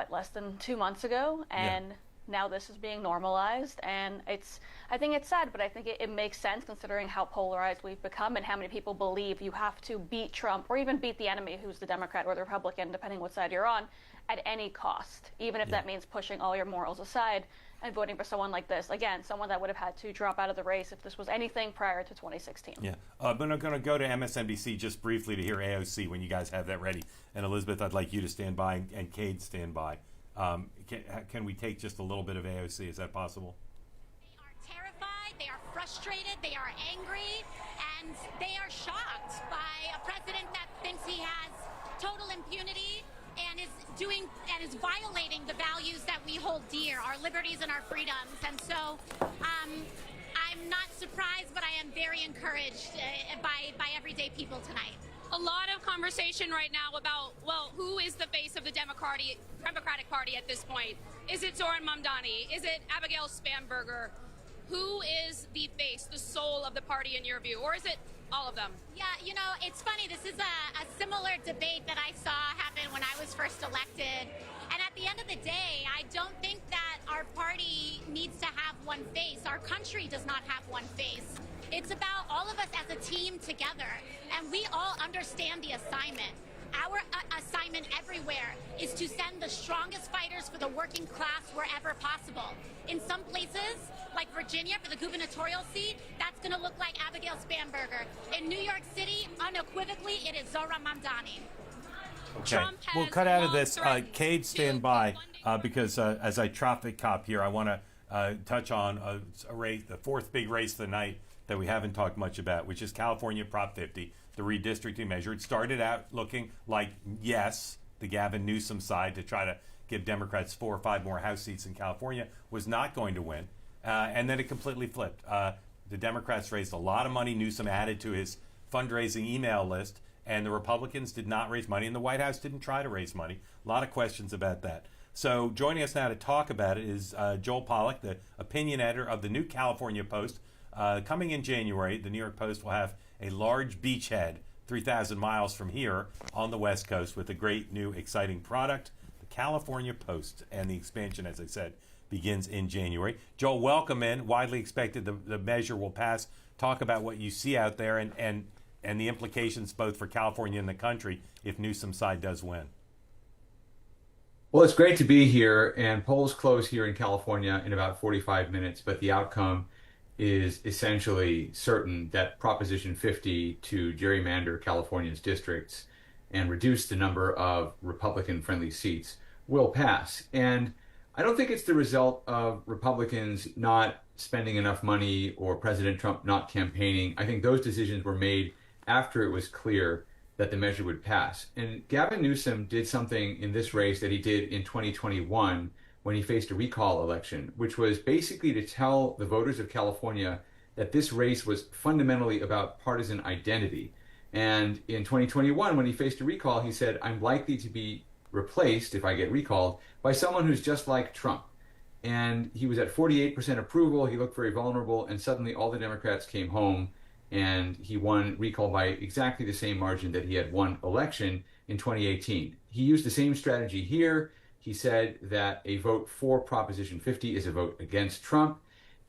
less than 2 months ago, and now this is being normalized, and I think it's sad, but I think it makes sense considering how polarized we've become and how many people believe you have to beat Trump or even beat the enemy, who's the Democrat or the Republican, depending what side you're on, at any cost, even if that means pushing all your morals aside and voting for someone like this. Again, someone that would have had to drop out of the race if this was anything prior to 2016. Yeah, but I'm going to go to MSNBC just briefly to hear AOC when you guys have that ready. And Elizabeth, I'd like you to stand by and Cade stand by. Can we take just a little bit of AOC? Is that possible? They are terrified, they are frustrated, they are angry, and they are shocked by a president that thinks he has total impunity and is violating the values that we hold dear, our liberties and our freedoms. And so I'm not surprised, but I am very encouraged by everyday people tonight. A lot of conversation right now about, who is the face of the Democratic Party at this point? Is it Zoran Mamdani? Is it Abigail Spanberger? Who is the face, the soul of the party in your view? Or is it all of them? Yeah, it's funny. This is a similar debate that I saw happen when I was first elected. And at the end of the day, I don't think that our party needs to have one face. Our country does not have one face. It's about all of us as a team together, and we all understand the assignment. Our assignment everywhere is to send the strongest fighters for the working class wherever possible. In some places, like Virginia for the gubernatorial seat, that's going to look like Abigail Spanberger. In New York City, unequivocally, it is Zoran Mamdani. Okay, we'll cut out of this. Cade, stand by, because as I traffic cop here, I want to touch on a race, the fourth big race of the night that we haven't talked much about, which is California Prop 50, the redistricting measure. It started out looking like, yes, the Gavin Newsom side to try to give Democrats 4 or 5 more House seats in California was not going to win. And then it completely flipped. The Democrats raised a lot of money. Newsom added to his fundraising email list, and the Republicans did not raise money, and the White House didn't try to raise money. A lot of questions about that. So joining us now to talk about it is Joel Pollack, the opinion editor of the New California Post. Coming in January, the New York Post will have a large beachhead 3,000 miles from here on the West Coast with a great new exciting product, the California Post, and the expansion, as I said, begins in January. Joel, welcome in. Widely expected the measure will pass. Talk about what you see out there and the implications both for California and the country if Newsom's side does win. Well, it's great to be here, and polls close here in California in about 45 minutes, but the outcome is essentially certain that Proposition 50 to gerrymander California's districts and reduce the number of Republican-friendly seats will pass. And I don't think it's the result of Republicans not spending enough money or President Trump not campaigning. I think those decisions were made after it was clear that the measure would pass. And Gavin Newsom did something in this race that he did in 2021 when he faced a recall election, which was basically to tell the voters of California that this race was fundamentally about partisan identity. And in 2021, when he faced a recall, he said, I'm likely to be replaced, if I get recalled, by someone who's just like Trump. And he was at 48% approval. He looked very vulnerable. And suddenly all the Democrats came home and he won recall by exactly the same margin that he had won election in 2018. He used the same strategy here. He said that a vote for Proposition 50 is a vote against Trump.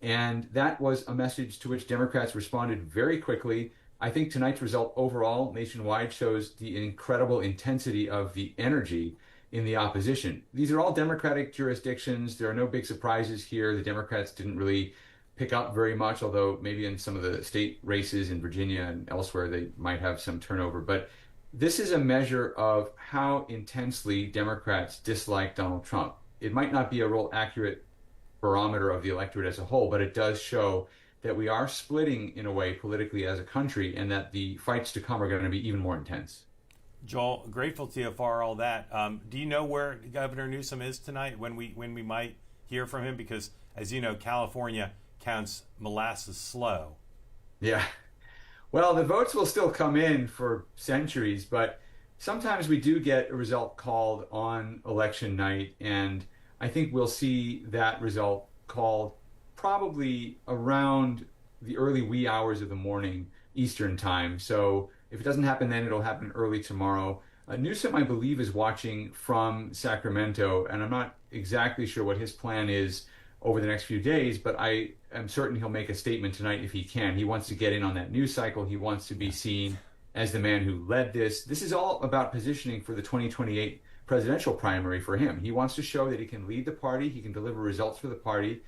And that was a message to which Democrats responded very quickly. I think tonight's result overall nationwide shows the incredible intensity of the energy in the opposition. These are all Democratic jurisdictions. There are no big surprises here. The Democrats didn't really pick up very much, although maybe in some of the state races in Virginia and elsewhere they might have some turnover. But this is a measure of how intensely Democrats dislike Donald Trump. It might not be a real accurate barometer of the electorate as a whole, but it does show that we are splitting in a way politically as a country, and that the fights to come are going to be even more intense. Joel, grateful to you for all that. Do you know where Governor Newsom is tonight, when we might hear from him? Because, as you know, California counts molasses slow. Yeah. Well, the votes will still come in for centuries, but sometimes we do get a result called on election night, and I think we'll see that result called probably around the early wee hours of the morning Eastern time. So if it doesn't happen then, it'll happen early tomorrow. Newsom, I believe, is watching from Sacramento, and I'm not exactly sure what his plan is over the next few days, but I am certain he'll make a statement tonight if he can. He wants to get in on that news cycle. He wants to be seen as the man who led this. This is all about positioning for the 2028 presidential primary for him. He wants to show that he can lead the party, he can deliver results for the party.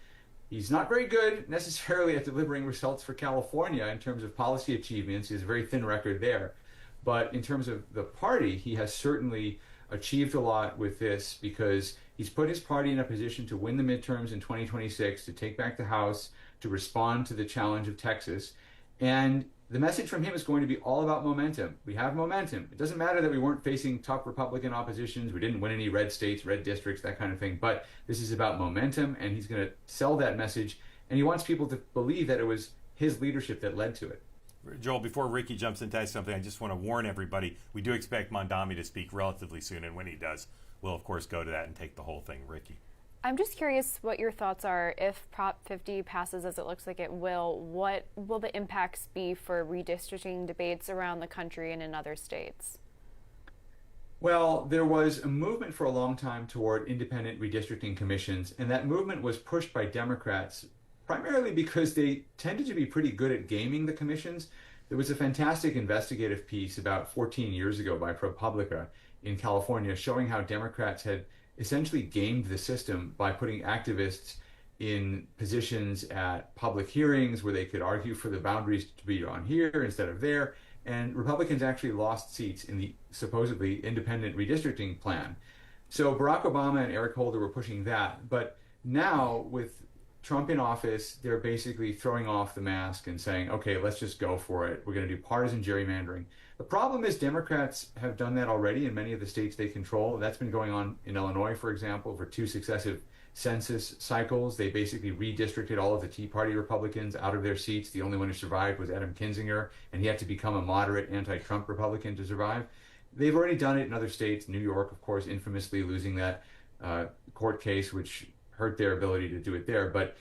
He's not very good necessarily at delivering results for California in terms of policy achievements. He has a very thin record there. But in terms of the party, he has certainly achieved a lot with this, because he's put his party in a position to win the midterms in 2026, to take back the House, to respond to the challenge of Texas. And the message from him is going to be all about momentum. We have momentum. It doesn't matter that we weren't facing tough Republican oppositions. We didn't win any red states, red districts, that kind of thing. But this is about momentum, and he's going to sell that message. And he wants people to believe that it was his leadership that led to it. Joel, before Ricky jumps into that something, I just want to warn everybody, we do expect Mondami to speak relatively soon, and when he does, we'll, of course, go to that and take the whole thing. Ricky. I'm just curious what your thoughts are. If Prop 50 passes, as it looks like it will, what will the impacts be for redistricting debates around the country and in other states? Well, there was a movement for a long time toward independent redistricting commissions, and that movement was pushed by Democrats primarily because they tended to be pretty good at gaming the commissions. There was a fantastic investigative piece about 14 years ago by ProPublica in California showing how Democrats had essentially gamed the system by putting activists in positions at public hearings where they could argue for the boundaries to be on here instead of there. And Republicans actually lost seats in the supposedly independent redistricting plan. So Barack Obama and Eric Holder were pushing that. But now with Trump in office, they're basically throwing off the mask and saying, okay, let's just go for it. We're going to do partisan gerrymandering. The problem is Democrats have done that already in many of the states they control. That's been going on in Illinois, for example, for 2 successive census cycles. They basically redistricted all of the Tea Party Republicans out of their seats. The only one who survived was Adam Kinzinger, and he had to become a moderate anti-Trump Republican to survive. They've already done it in other states. New York, of course, infamously losing that court case, which hurt their ability to do it there. But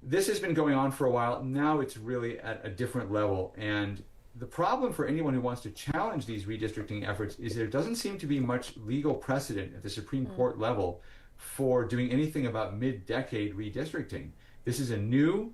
this has been going on for a while. Now it's really at a different level. And the problem for anyone who wants to challenge these redistricting efforts is there doesn't seem to be much legal precedent at the Supreme Court level for doing anything about mid-decade redistricting. This is a new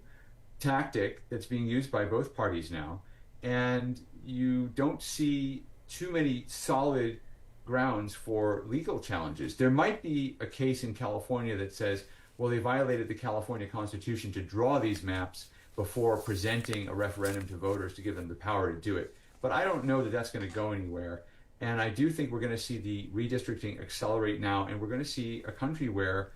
tactic that's being used by both parties now, and you don't see too many solid grounds for legal challenges. There might be a case in California that says, well, they violated the California Constitution to draw these maps before presenting a referendum to voters to give them the power to do it. But I don't know that that's going to go anywhere. And I do think we're going to see the redistricting accelerate now, and we're going to see a country where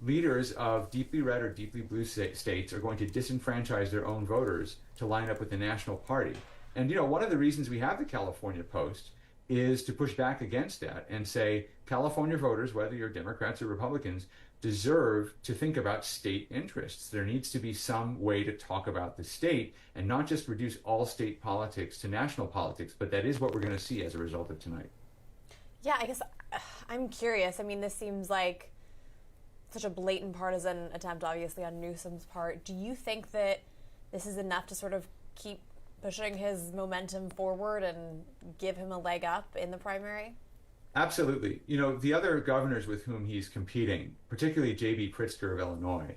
leaders of deeply red or deeply blue states are going to disenfranchise their own voters to line up with the national party. And, you know, one of the reasons we have the California Post is to push back against that and say California voters, whether you're Democrats or Republicans, deserve to think about state interests. There needs to be some way to talk about the state and not just reduce all state politics to national politics, but that is what we're going to see as a result of tonight. Yeah, I guess I'm curious. I mean, this seems like such a blatant partisan attempt, obviously, on Newsom's part. Do you think that this is enough to sort of keep pushing his momentum forward and give him a leg up in the primary? Absolutely. You know, the other governors with whom he's competing, particularly J.B. Pritzker of Illinois,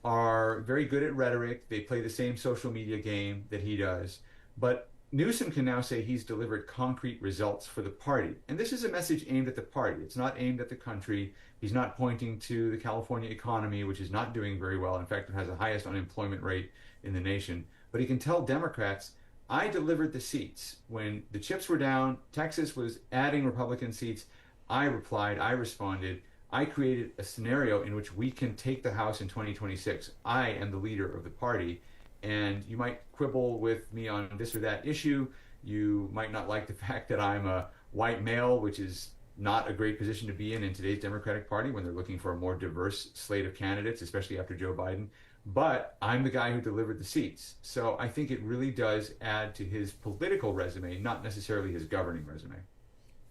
are very good at rhetoric. They play the same social media game that he does. But Newsom can now say he's delivered concrete results for the party. And this is a message aimed at the party. It's not aimed at the country. He's not pointing to the California economy, which is not doing very well. In fact, it has the highest unemployment rate in the nation. But he can tell Democrats, I delivered the seats. When the chips were down, Texas was adding Republican seats. I replied, I responded. I created a scenario in which we can take the House in 2026. I am the leader of the party. And you might quibble with me on this or that issue. You might not like the fact that I'm a white male, which is not a great position to be in today's Democratic Party when they're looking for a more diverse slate of candidates, especially after Joe Biden. But I'm the guy who delivered the seats. So I think it really does add to his political resume, not necessarily his governing resume.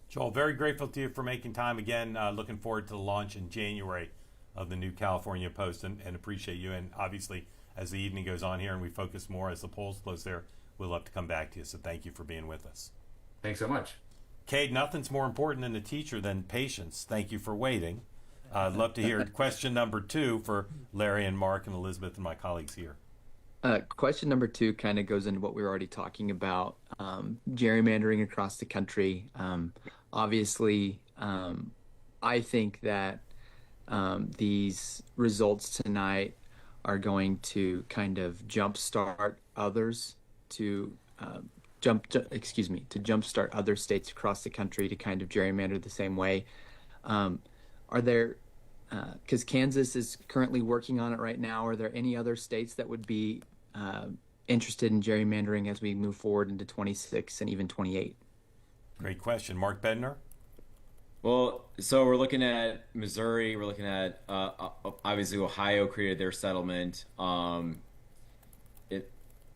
Joel, very grateful to you for making time again. Looking forward to the launch in January of the new California Post and appreciate you. And obviously, as the evening goes on here and we focus more as the polls close there, we'll love to come back to you. So thank you for being with us. Thanks so much. Cade, nothing's more important in a teacher than patience. Thank you for waiting. I'd love to hear question number 2 for Larry and Mark and Elizabeth and my colleagues here. Question number 2 kind of goes into what we were already talking about, gerrymandering across the country. Obviously, I think that these results tonight are going to kind of jumpstart others to jumpstart other states across the country to kind of gerrymander the same way. Are there, because Kansas is currently working on it right now, are there any other states that would be interested in gerrymandering as we move forward into 26 and even 28? Great question. Mark Bednar? Well, so we're looking at Missouri. We're looking at obviously Ohio created their settlement.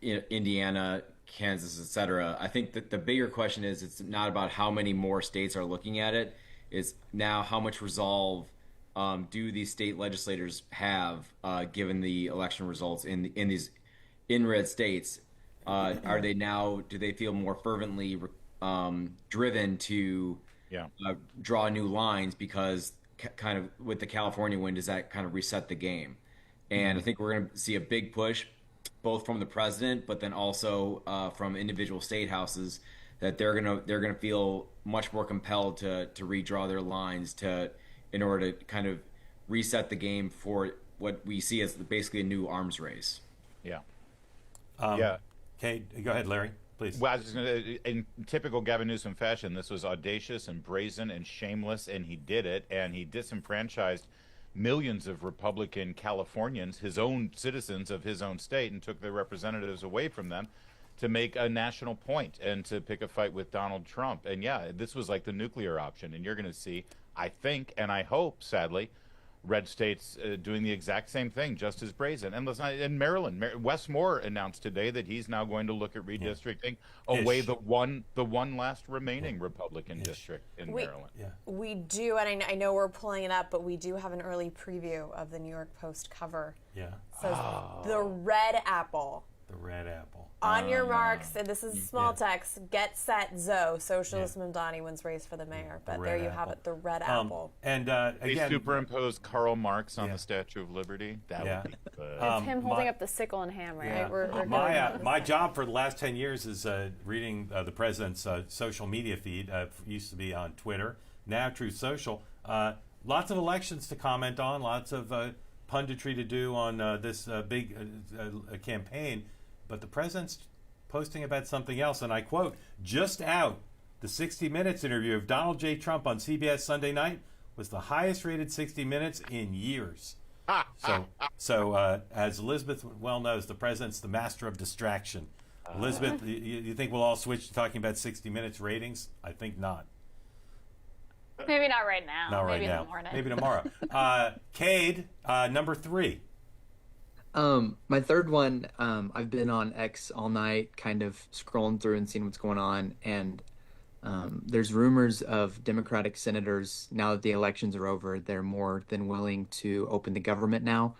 Indiana, Kansas, etc. I think that the bigger question is it's not about how many more states are looking at it. It's now how much resolve do these state legislators have given the election results in these red states? Are they now? Do they feel more fervently driven to draw new lines because kind of with the California win, does that kind of reset the game? And I think we're going to see a big push both from the president, but then also from individual state houses that they're gonna feel much more compelled to redraw their lines in order to kind of reset the game for what we see as basically a new arms race. Yeah. Okay, go ahead, Larry, please. Well, I was just gonna, in typical Gavin Newsom fashion, this was audacious and brazen and shameless, and he did it, and he disenfranchised millions of Republican Californians, his own citizens of his own state, and took their representatives away from them to make a national point and to pick a fight with Donald Trump. And yeah, this was like the nuclear option, and you're going to see, I think, and I hope, sadly, red states doing the exact same thing, just as brazen. And in Maryland, Wes Moore announced today that he's now going to look at redistricting away the one last remaining Republican district in Maryland. We do, and I know we're pulling it up, but we do have an early preview of the New York Post cover. Yeah. Says the red apple. The red apple. On your marks, and this is small text, get set, Zoe, Socialist Mamdani wins race for the mayor. But there you have it, the red apple. And they again, superimposed Karl Marx on the Statue of Liberty. That would be good. It's him holding up the sickle and hammer, right? We're my job for the last 10 years is reading the president's social media feed. Used to be on Twitter, now Truth Social. Lots of elections to comment on, lots of punditry to do on this big campaign. But the president's posting about something else, and I quote, just out, the 60 Minutes interview of Donald J. Trump on CBS Sunday night was the highest rated 60 Minutes in years. So as Elizabeth well knows, the president's the master of distraction. Elizabeth, you think we'll all switch to talking about 60 Minutes ratings? I think not. Maybe not right now. Not Maybe right now. in the morning. Maybe tomorrow. Cade, number 3. My third one, I've been on X all night, kind of scrolling through and seeing what's going on, and there's rumors of Democratic senators, now that the elections are over, they're more than willing to open the government now.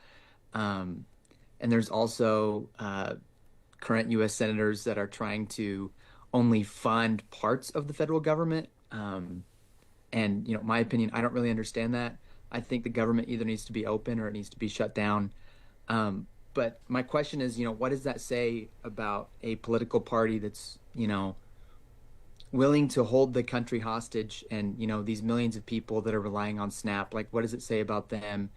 And there's also current U.S. senators that are trying to only fund parts of the federal government. And, my opinion, I don't really understand that. I think the government either needs to be open or it needs to be shut down. But my question is, what does that say about a political party that's, willing to hold the country hostage and, these millions of people that are relying on SNAP? Like, what does it say about them?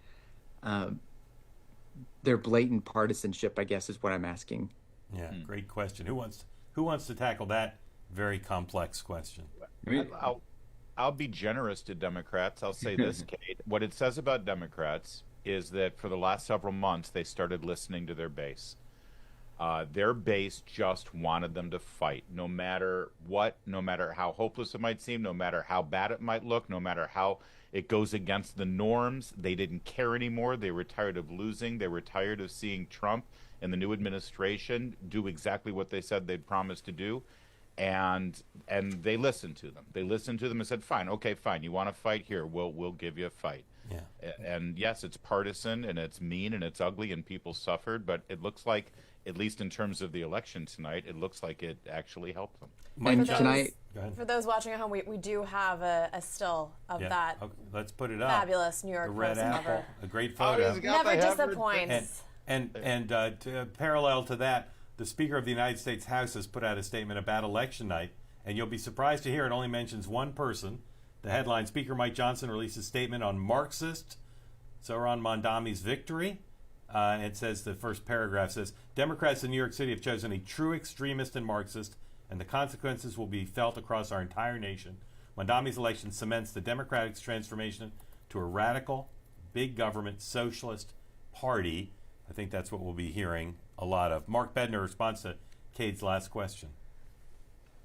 Their blatant partisanship, I guess, is what I'm asking. Yeah, great question. Who wants to tackle that very complex question? I'll be generous to Democrats. I'll say this, Kate. What it says about Democrats is that for the last several months, they started listening to their base. Their base just wanted them to fight, no matter what, no matter how hopeless it might seem, no matter how bad it might look, no matter how it goes against the norms. They didn't care anymore. They were tired of losing. They were tired of seeing Trump and the new administration do exactly what they said they'd promised to do. And they listened to them. They listened to them and said, fine, okay, fine. You want to fight? Here, we'll give you a fight. Yeah. And yes, it's partisan and it's mean and it's ugly and people suffered, but it looks like, at least in terms of the election tonight, it looks like it actually helped them. For those watching at home, we do have a still of that. Okay, let's put it up. Fabulous New York the red Post apple, cover. a great photo. Never disappoints. And parallel to that, the Speaker of the United States House has put out a statement about election night, and you'll be surprised to hear it only mentions one person. The headline: Speaker Mike Johnson released a statement on Marxist Zohran Mamdani's victory. It says, the first paragraph says, Democrats in New York City have chosen a true extremist and Marxist, and the consequences will be felt across our entire nation. Mamdani's election cements the Democratic transformation to a radical, big government, socialist party. I think that's what we'll be hearing a lot of. Mark Bednar responds to Cade's last question.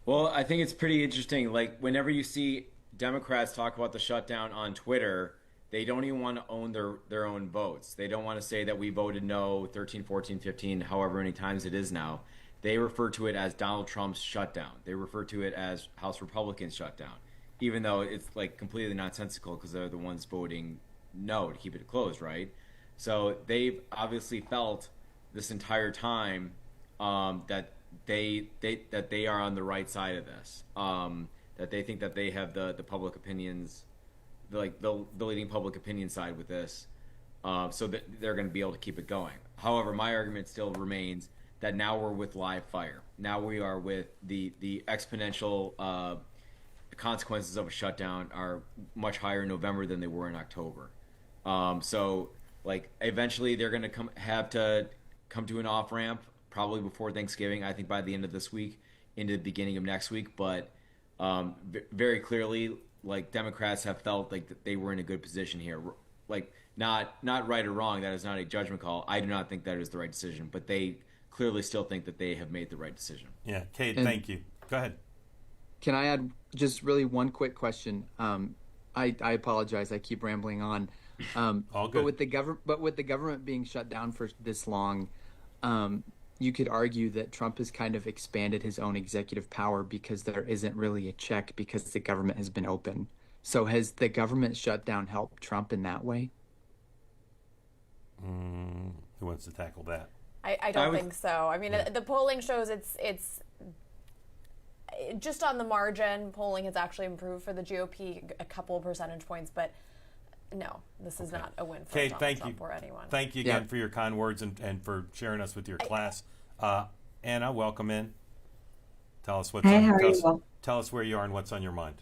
Well, I think it's pretty interesting. Like, whenever you see Democrats talk about the shutdown on Twitter, they don't even want to own their own votes. They don't want to say that we voted no 13, 14, 15, however many times it is now. They refer to it as Donald Trump's shutdown. They refer to it as House Republicans shutdown, even though it's like completely nonsensical because they're the ones voting no to keep it closed, right? So they've obviously felt this entire time that they are on the right side of this, that they think that they have the public opinions, like the leading public opinion side with this, so that they're going to be able to keep it going. However, my argument still remains that now we're with live fire. Now we are with the exponential consequences of a shutdown are much higher in November than they were in October. So like eventually they're going to have to come to an off ramp probably before Thanksgiving. I think by the end of this week into the beginning of next week. But very clearly, like Democrats have felt like that they were in a good position here. Like not right or wrong. That is not a judgment call. I do not think that is the right decision, but they clearly still think that they have made the right decision. Yeah, Kate, thank you. Go ahead. Can I add just really one quick question? I apologize. I keep rambling on. All good. But with the government being shut down for this long, you could argue that Trump has kind of expanded his own executive power because there isn't really a check because the government has been open. So has the government shutdown helped Trump in that way? Who wants to tackle that? I don't think so. I mean, the polling shows it's just on the margin. Polling has actually improved for the GOP a couple of percentage points, but no, this is not a win for Donald Trump or anyone. Thank you again for your kind words and for sharing us with your class. Anna, welcome in. Tell us tell us where you are and what's on your mind.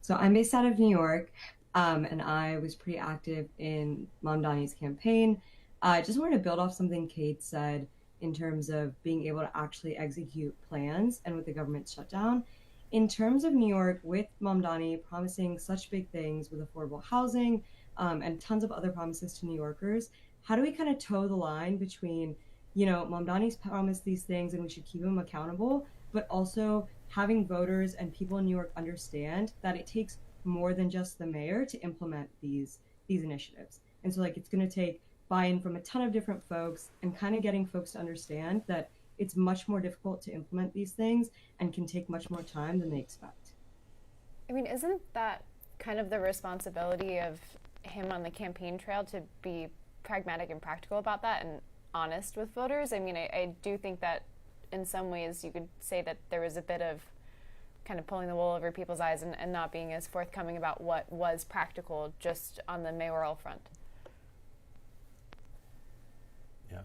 So I'm based out of New York, and I was pretty active in Mamdani's campaign. I just wanted to build off something Kate said in terms of being able to actually execute plans and with the government shutdown. In terms of New York, with Mamdani promising such big things with affordable housing and tons of other promises to New Yorkers, how do we kind of toe the line between, Mamdani's promised these things and we should keep him accountable, but also having voters and people in New York understand that it takes more than just the mayor to implement these initiatives. And so it's going to take buy-in from a ton of different folks and kind of getting folks to understand that it's much more difficult to implement these things and can take much more time than they expect. I mean, isn't that kind of the responsibility of him on the campaign trail to be pragmatic and practical about that and honest with voters? I mean, I do think that in some ways you could say that there was a bit of kind of pulling the wool over people's eyes and not being as forthcoming about what was practical just on the mayoral front. Yeah.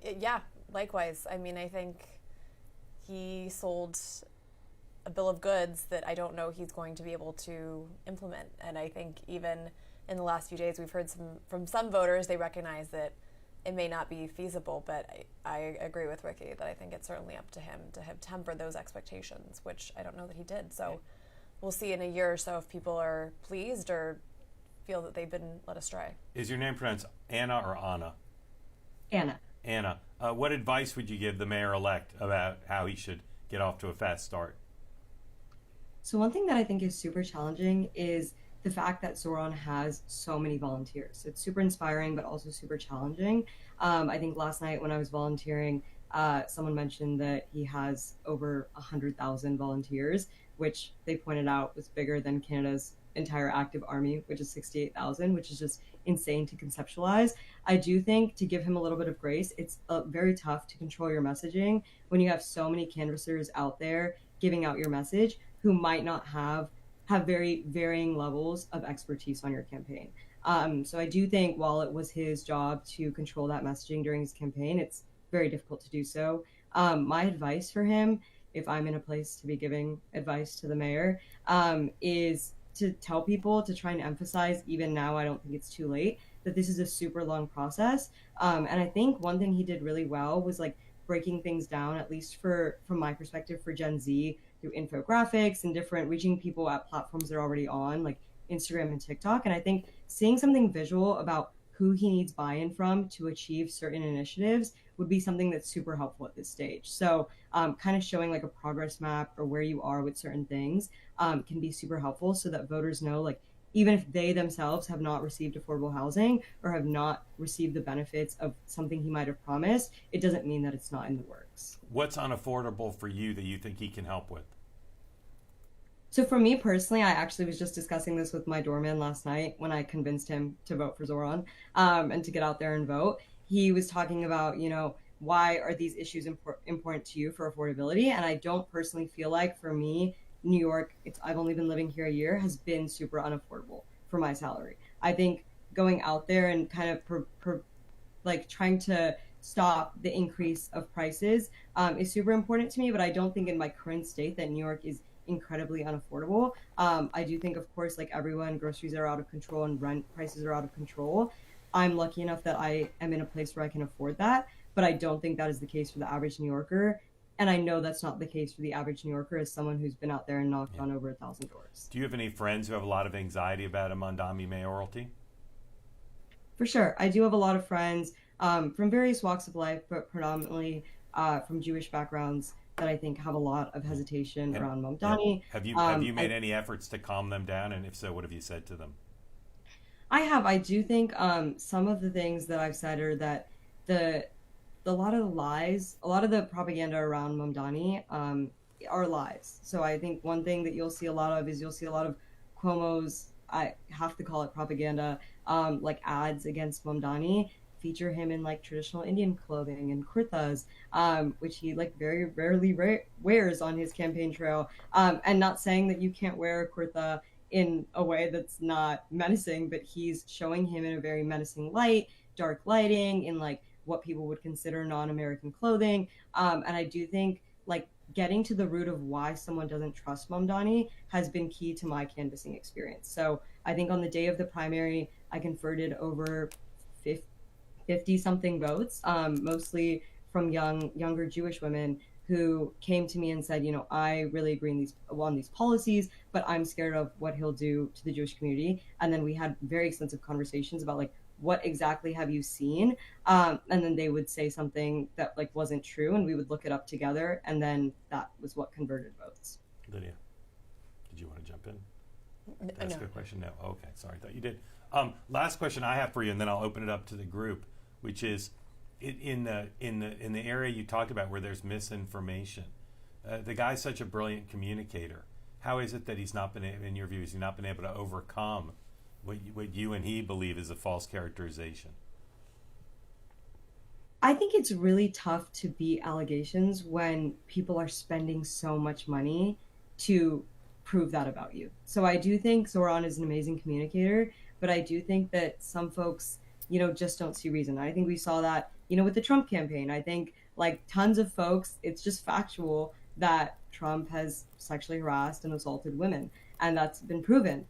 Yeah, likewise. I mean, I think he sold a bill of goods that I don't know he's going to be able to implement. And I think even in the last few days, we've heard from some voters, they recognize that it may not be feasible, but I agree with Ricky that I think it's certainly up to him to have tempered those expectations, which I don't know that he did. So we'll see in a year or so if people are pleased or feel that they've been led astray. Is your name pronounced Anna or Anna? Anna. Anna. What advice would you give the mayor-elect about how he should get off to a fast start? So one thing that I think is super challenging is the fact that Zoran has so many volunteers. It's super inspiring, but also super challenging. I think last night when I was volunteering, someone mentioned that he has over 100,000 volunteers, which they pointed out was bigger than Canada's entire active army, which is 68,000, which is just insane to conceptualize. I do think, to give him a little bit of grace, it's very tough to control your messaging when you have so many canvassers out there giving out your message who might not have very varying levels of expertise on your campaign. So I do think while it was his job to control that messaging during his campaign, it's very difficult to do so. My advice for him, if I'm in a place to be giving advice to the mayor, is to tell people to try and emphasize, even now, I don't think it's too late, that this is a super long process. And I think one thing he did really well was like breaking things down, at least from my perspective, for Gen Z, through infographics and different reaching people at platforms they're already on, like Instagram and TikTok. And I think seeing something visual about who he needs buy-in from to achieve certain initiatives would be something that's super helpful at this stage. So kind of showing like a progress map or where you are with certain things can be super helpful so that voters know, like, even if they themselves have not received affordable housing or have not received the benefits of something he might have promised, it doesn't mean that it's not in the works. What's unaffordable for you that you think he can help with? So for me personally, I actually was just discussing this with my doorman last night when I convinced him to vote for Zoran and to get out there and vote. He was talking about, why are these issues important to you for affordability? And I don't personally feel like, for me, New York, I've only been living here a year, has been super unaffordable for my salary. I think going out there and kind of trying to stop the increase of prices is super important to me, but I don't think in my current state that New York is incredibly unaffordable. I do think, of course, like everyone, groceries are out of control and rent prices are out of control. I'm lucky enough that I am in a place where I can afford that, but I don't think that is the case for the average New Yorker. And I know that's not the case for the average New Yorker as someone who's been out there and knocked on over 1,000 doors. Do you have any friends who have a lot of anxiety about a Mamdani mayoralty? For sure. I do have a lot of friends from various walks of life, but predominantly from Jewish backgrounds that I think have a lot of hesitation around Mamdani. Yeah. Have you made any efforts to calm them down? And if so, what have you said to them? I have. I do think some of the things that I've said are that a lot of the lies, a lot of the propaganda around Mamdani are lies. So I think one thing that you'll see a lot of is you'll see a lot of Cuomo's, I have to call it propaganda, like ads against Mamdani feature him in like traditional Indian clothing and kurtas, which he like very rarely wears on his campaign trail. And not saying that you can't wear a kurta in a way that's not menacing, but he's showing him in a very menacing light, dark lighting, in like what people would consider non-American clothing. And I do think like getting to the root of why someone doesn't trust Mamdani has been key to my canvassing experience. So I think on the day of the primary, I converted over 50 something votes, mostly from younger Jewish women who came to me and said, I really agree on these policies, but I'm scared of what he'll do to the Jewish community. And then we had very extensive conversations about like, what exactly have you seen? And then they would say something that like wasn't true, and we would look it up together, and then that was what converted votes. Lydia, did you want to jump in? Ask a question? No. Okay, sorry, I thought you did. Last question I have for you, and then I'll open it up to the group, which is in the area you talked about where there's misinformation. The guy's such a brilliant communicator. How is it that he's not been, in your view, has he not been able to overcome what you and he believe is a false characterization? I think it's really tough to beat allegations when people are spending so much money to prove that about you. So I do think Zoran is an amazing communicator, but I do think that some folks, just don't see reason. I think we saw that with the Trump campaign. I think like tons of folks, it's just factual that Trump has sexually harassed and assaulted women, and that's been proven.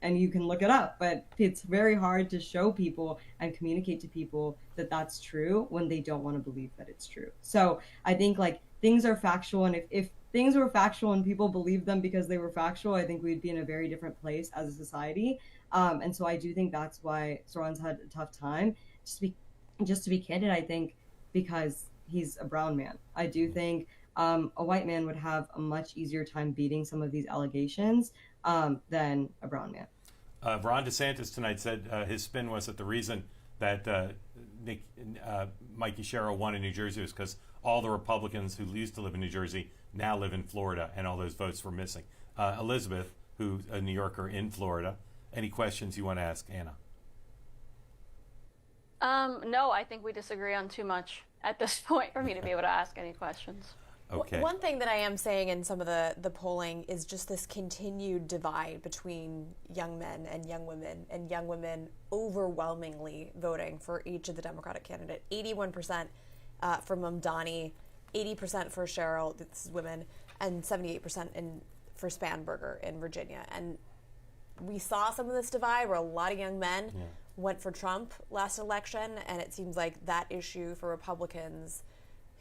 And you can look it up, but it's very hard to show people and communicate to people that that's true when they don't want to believe that it's true. So I think like things are factual, and if things were factual and people believed them because they were factual, I think we'd be in a very different place as a society. And so I do think that's why Soran's had a tough time. Just to be candid, I think because he's a brown man. I do think a white man would have a much easier time beating some of these allegations than a brown man. Ron DeSantis tonight said his spin was that the reason that Mikey Sherrill won in New Jersey was because all the Republicans who used to live in New Jersey now live in Florida, and all those votes were missing. Elizabeth, who's a New Yorker in Florida, any questions you want to ask Anna? No, I think we disagree on too much at this point for me to be able to ask any questions. Okay. One thing that I am saying in some of the polling is just this continued divide between young men and young women overwhelmingly voting for each of the Democratic candidate. 81% for Mamdani, 80% for Sherrill, this is women, and 78% for Spanberger in Virginia. And we saw some of this divide where a lot of young men went for Trump last election, and it seems like that issue for Republicans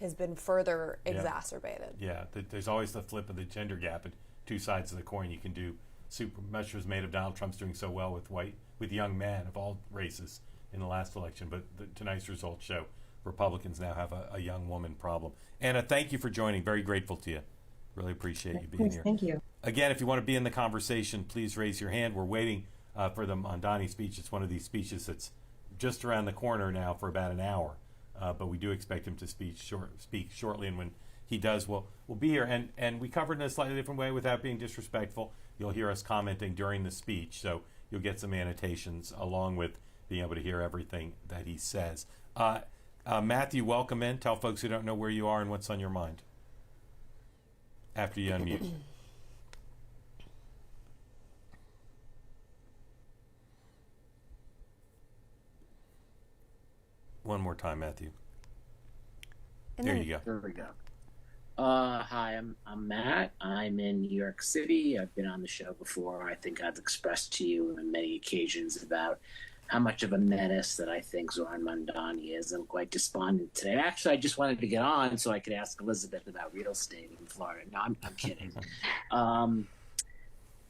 has been further exacerbated. Yeah, there's always the flip of the gender gap and two sides of the coin. You can do super much was made of Donald Trump's doing so well with young men of all races in the last election, but tonight's results show Republicans now have a young woman problem. Anna, thank you for joining. Very grateful to you. Really appreciate you being here. Thank you. Again, if you want to be in the conversation, please raise your hand. We're waiting for the Mamdani speech. It's one of these speeches that's just around the corner now for about an hour. But we do expect him to speak shortly, and when he does, we'll be here. And we covered in a slightly different way without being disrespectful. You'll hear us commenting during the speech, so you'll get some annotations along with being able to hear everything that he says. Matthew, welcome in. Tell folks who don't know where you are and what's on your mind after you unmute. One more time, Matthew. There you go. There we go. Hi, I'm Matt. I'm in New York City. I've been on the show before. I think I've expressed to you on many occasions about how much of a menace that I think Zoran Mamdani is. I'm quite despondent today. Actually, I just wanted to get on so I could ask Elizabeth about real estate in Florida. No, I'm kidding.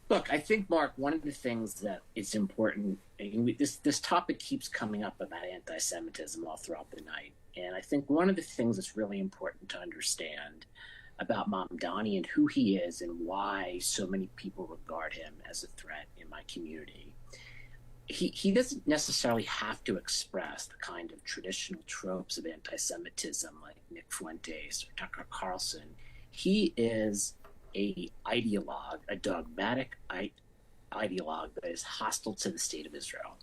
Look, I think, Mark, one of the things that is important, this topic keeps coming up about anti-Semitism all throughout the night. And I think one of the things that's really important to understand about Mamdani and who he is and why so many people regard him as a threat in my community, he doesn't necessarily have to express the kind of traditional tropes of anti-Semitism like Nick Fuentes or Tucker Carlson. He is a ideologue, a dogmatic ideologue that is hostile to the state of Israel.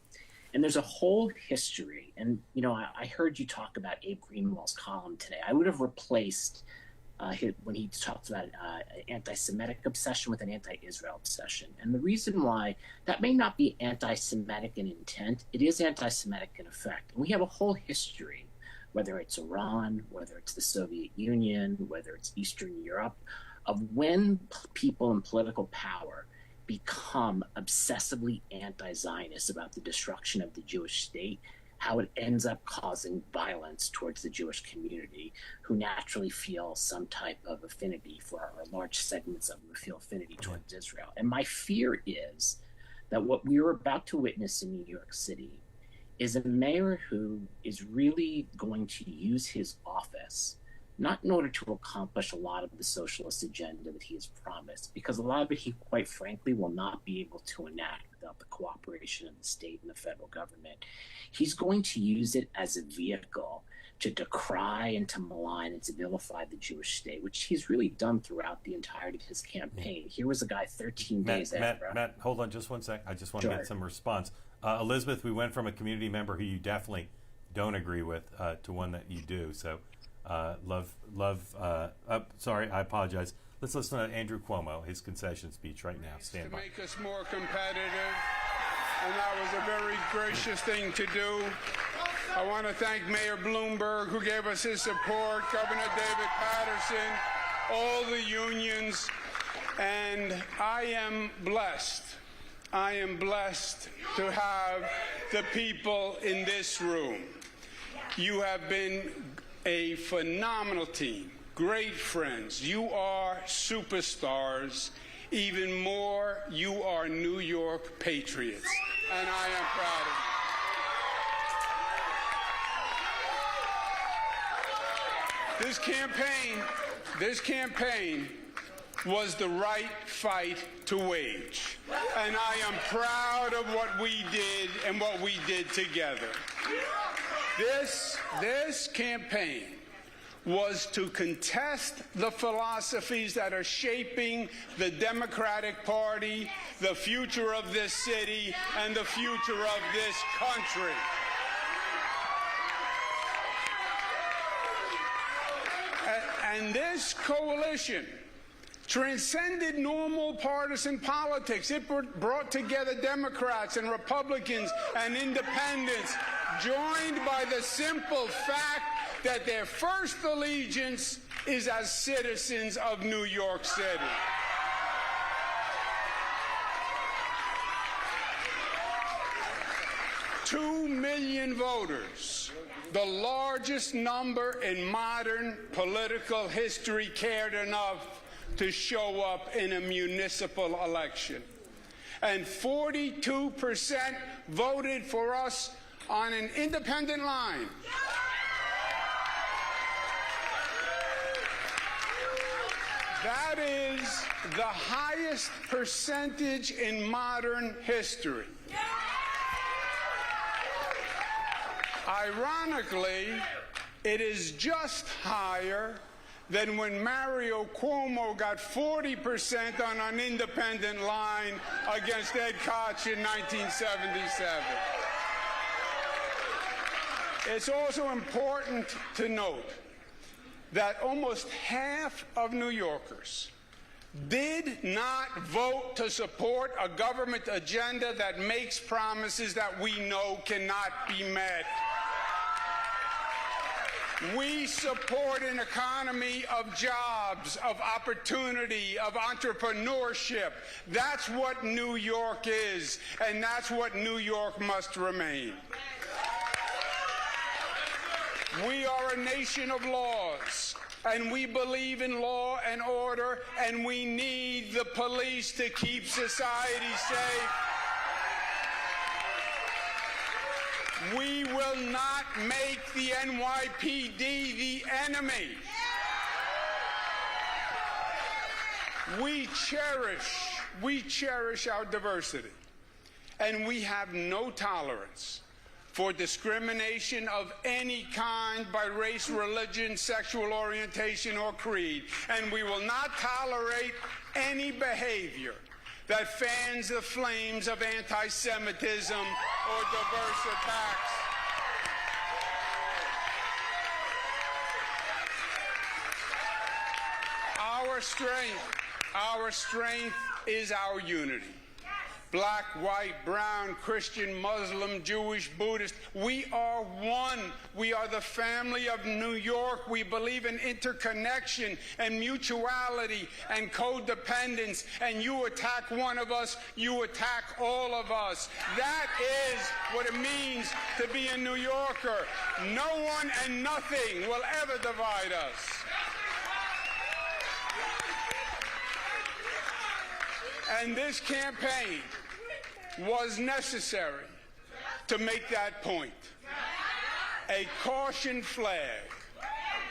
And there's a whole history. And, I heard you talk about Abe Greenwald's column today. I would have replaced when he talks about anti-Semitic obsession with an anti-Israel obsession. And the reason why that may not be anti-Semitic in intent, it is anti-Semitic in effect. And we have a whole history, whether it's Iran, whether it's the Soviet Union, whether it's Eastern Europe, of when people in political power become obsessively anti-Zionist about the destruction of the Jewish state, how it ends up causing violence towards the Jewish community, who naturally feel some type of affinity for, or large segments of them feel affinity towards Israel. And my fear is that what we are about to witness in New York City is a mayor who is really going to use his office not in order to accomplish a lot of the socialist agenda that he has promised, because a lot of it he, quite frankly, will not be able to enact without the cooperation of the state and the federal government. He's going to use it as a vehicle to decry and to malign and to vilify the Jewish state, which he's really done throughout the entirety of his campaign. Here was a guy 13 days after. Matt, hold on just one sec. I just want to get some response. Elizabeth, we went from a community member who you definitely don't agree with to one that you do. So sorry, I apologize. Let's listen to Andrew Cuomo, his concession speech right now. Stand by. To make us more competitive, and that was a very gracious thing to do. I want to thank Mayor Bloomberg, who gave us his support, Governor David Patterson, all the unions, and I am blessed. I am blessed to have the people in this room. You have been a phenomenal team, great friends. You are superstars. Even more, you are New York patriots, and I am proud of you. This campaign was the right fight to wage, and I am proud of what we did and what we did together. This campaign was to contest the philosophies that are shaping the Democratic Party, the future of this city, and the future of this country. And this coalition transcended normal partisan politics. It brought together Democrats and Republicans and independents, joined by the simple fact that their first allegiance is as citizens of New York City. Two million voters, the largest number in modern political history, cared enough to show up in a municipal election. And 42% voted for us on an independent line. That is the highest percentage in modern history. Ironically, it is just higher than when Mario Cuomo got 40% on an independent line against Ed Koch in 1977. It's also important to note that almost half of New Yorkers did not vote to support a government agenda that makes promises that we know cannot be met. We support an economy of jobs, of opportunity, of entrepreneurship. That's what New York is, and that's what New York must remain. We are a nation of laws, and we believe in law and order, and we need the police to keep society safe. We will not make the NYPD the enemy. We cherish our diversity, and we have no tolerance for discrimination of any kind by race, religion, sexual orientation, or creed. And we will not tolerate any behavior that fans the flames of anti-Semitism or diverse attacks. Our strength is our unity. Black, white, brown, Christian, Muslim, Jewish, Buddhist. We are one. We are the family of New York. We believe in interconnection and mutuality and codependence. And you attack one of us, you attack all of us. That is what it means to be a New Yorker. No one and nothing will ever divide us. And this campaign was necessary to make that point. A caution flag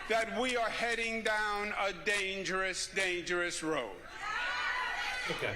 that we are heading down a dangerous, dangerous road. Okay.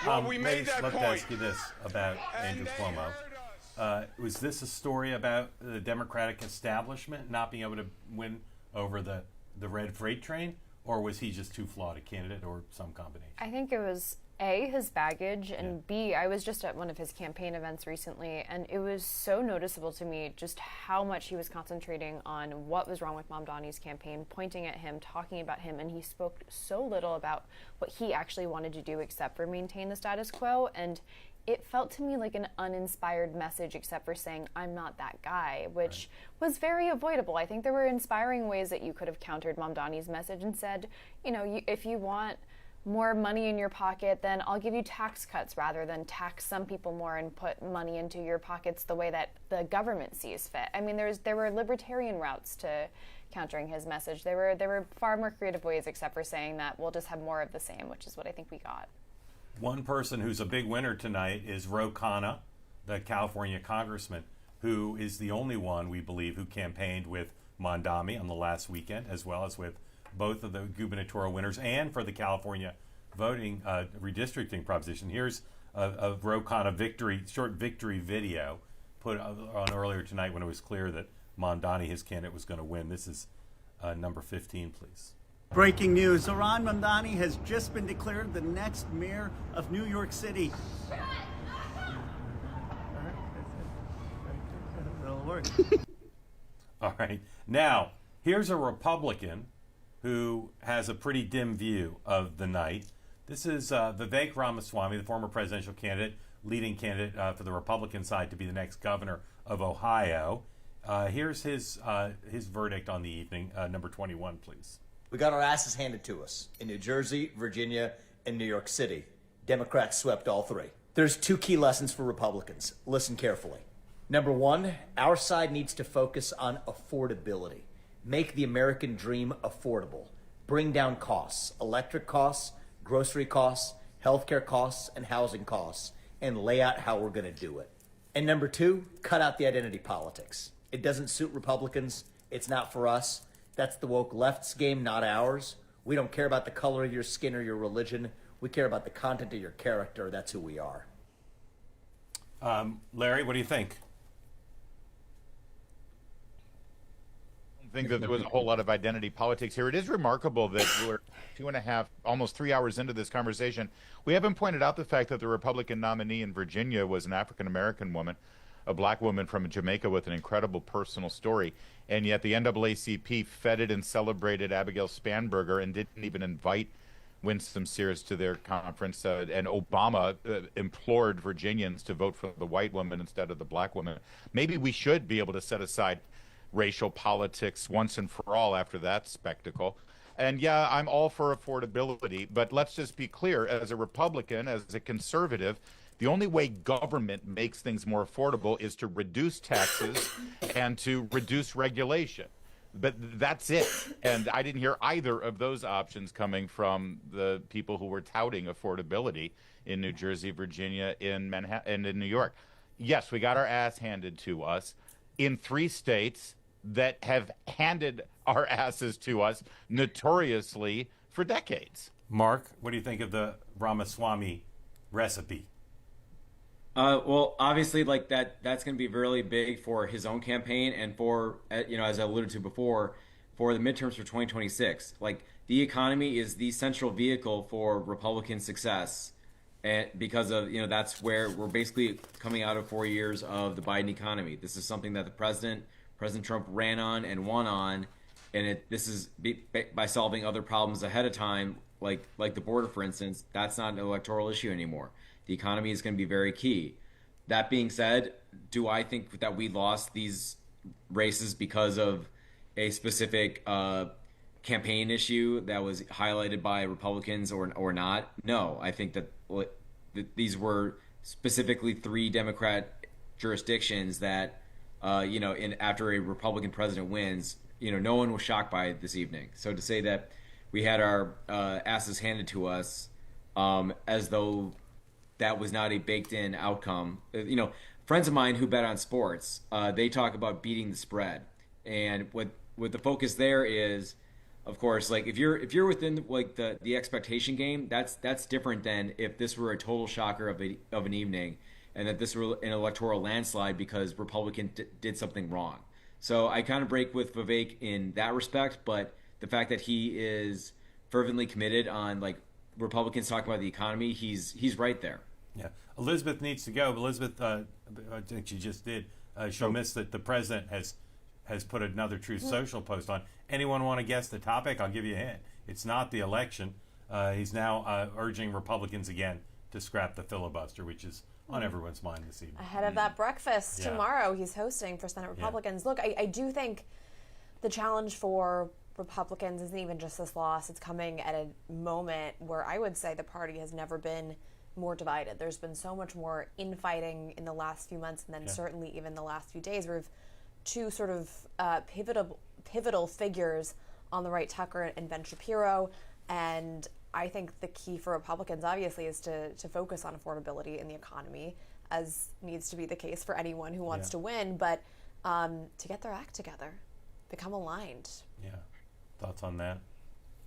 Well, we made that let me point. ask you this about Andrew Cuomo. Was this a story about the Democratic establishment not being able to win over the red freight train, or was he just too flawed a candidate, or some combination? I think it was A, his baggage, and B, I was just at one of his campaign events recently, and it was so noticeable to me just how much he was concentrating on what was wrong with Mamdani's campaign, pointing at him, talking about him, and he spoke so little about what he actually wanted to do except for maintain the status quo. And it felt to me like an uninspired message, except for saying, I'm not that guy, which was very avoidable. I think there were inspiring ways that you could have countered Mamdani's message and said, if you want more money in your pocket, then I'll give you tax cuts rather than tax some people more and put money into your pockets the way that the government sees fit. I mean, there were libertarian routes to countering his message. There were far more creative ways, except for saying that we'll just have more of the same, which is what I think we got. One person who's a big winner tonight is Ro Khanna, the California congressman, who is the only one, we believe, who campaigned with Mamdani on the last weekend, as well as with both of the gubernatorial winners and for the California voting redistricting proposition. Here's a Ro Khanna short victory video put on earlier tonight when it was clear that Mamdani, his candidate, was going to win. This is number 15, please. Breaking news, Zohran Mamdani has just been declared the next mayor of New York City. That'll work. All right. Now, here's a Republican who has a pretty dim view of the night. This is Vivek Ramaswamy, the former presidential candidate, leading candidate for the Republican side to be the next governor of Ohio. Here's his verdict on the evening. Number 21, please. We got our asses handed to us in New Jersey, Virginia, and New York City. Democrats swept all three. There's two key lessons for Republicans. Listen carefully. Number one, our side needs to focus on affordability. Make the American dream affordable. Bring down costs, electric costs, grocery costs, healthcare costs, and housing costs, and lay out how we're going to do it. And number two, cut out the identity politics. It doesn't suit Republicans. It's not for us. That's the woke left's game, not ours. We don't care about the color of your skin or your religion. We care about the content of your character. That's who we are. Larry, what do you think? I think that there was a whole lot of identity politics here. It is remarkable that we're 2.5, almost 3 hours into this conversation. We haven't pointed out the fact that the Republican nominee in Virginia was an African-American woman, a black woman from Jamaica with an incredible personal story. And yet the NAACP feted and celebrated Abigail Spanberger and didn't even invite Winston Sears to their conference. And Obama implored Virginians to vote for the white woman instead of the black woman. Maybe we should be able to set aside racial politics once and for all after that spectacle. And yeah, I'm all for affordability, but let's just be clear, as a Republican, as a conservative, the only way government makes things more affordable is to reduce taxes and to reduce regulation. But that's it. And I didn't hear either of those options coming from the people who were touting affordability in New Jersey, Virginia, in Manhattan, and in New York. Yes, we got our ass handed to us in 3 states that have handed our asses to us notoriously for decades. Mark, what do you think of the Ramaswamy recipe? Well, obviously, like that's going to be really big for his own campaign and for, as I alluded to before, for the midterms for 2026. Like, the economy is the central vehicle for Republican success, and because of, that's where we're basically coming out of 4 years of the Biden economy. This is something that President Trump ran on and won on, and this is by solving other problems ahead of time, like the border, for instance. That's not an electoral issue anymore. The economy is going to be very key. That being said, do I think that we lost these races because of a specific campaign issue that was highlighted by Republicans or not? No, I think that these were specifically 3 Democrat jurisdictions that, after a Republican president wins, no one was shocked by it this evening. So to say that we had our asses handed to us as though that was not a baked-in outcome. Friends of mine who bet on sports, they talk about beating the spread, and what the focus there is, of course, like if you're within like the expectation game, that's different than if this were a total shocker of an evening, and that this were an electoral landslide because Republican did something wrong. So I kind of break with Vivek in that respect, but the fact that he is fervently committed on like Republicans talking about the economy, he's right there. Yeah, Elizabeth needs to go. Elizabeth, I think she just did. She'll miss that the president has put another Truth Social post on. Anyone want to guess the topic? I'll give you a hint. It's not the election. He's now urging Republicans again to scrap the filibuster, which is on everyone's mind this evening. Ahead of that breakfast Yeah. tomorrow he's hosting for Senate Republicans. Look, I do think the challenge for Republicans isn't even just this loss. It's coming at a moment where I would say the party has never been more divided. There's been so much more infighting in the last few months, and then certainly even the last few days. We've two sort of pivotal figures on the right, Tucker and Ben Shapiro, and I think the key for Republicans, obviously, is to focus on affordability in the economy, as needs to be the case for anyone who wants to win, but to get their act together, become aligned. Yeah. Thoughts on that?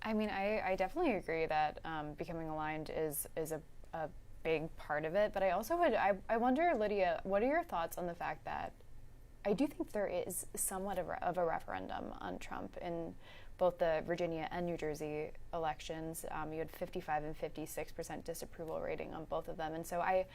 I mean, I definitely agree that becoming aligned is a big part of it, but I also I wonder, Lydia, what are your thoughts on the fact that I do think there is somewhat of a referendum on Trump in both the Virginia and New Jersey elections. You had 55 and 56% disapproval rating on both of them. And so I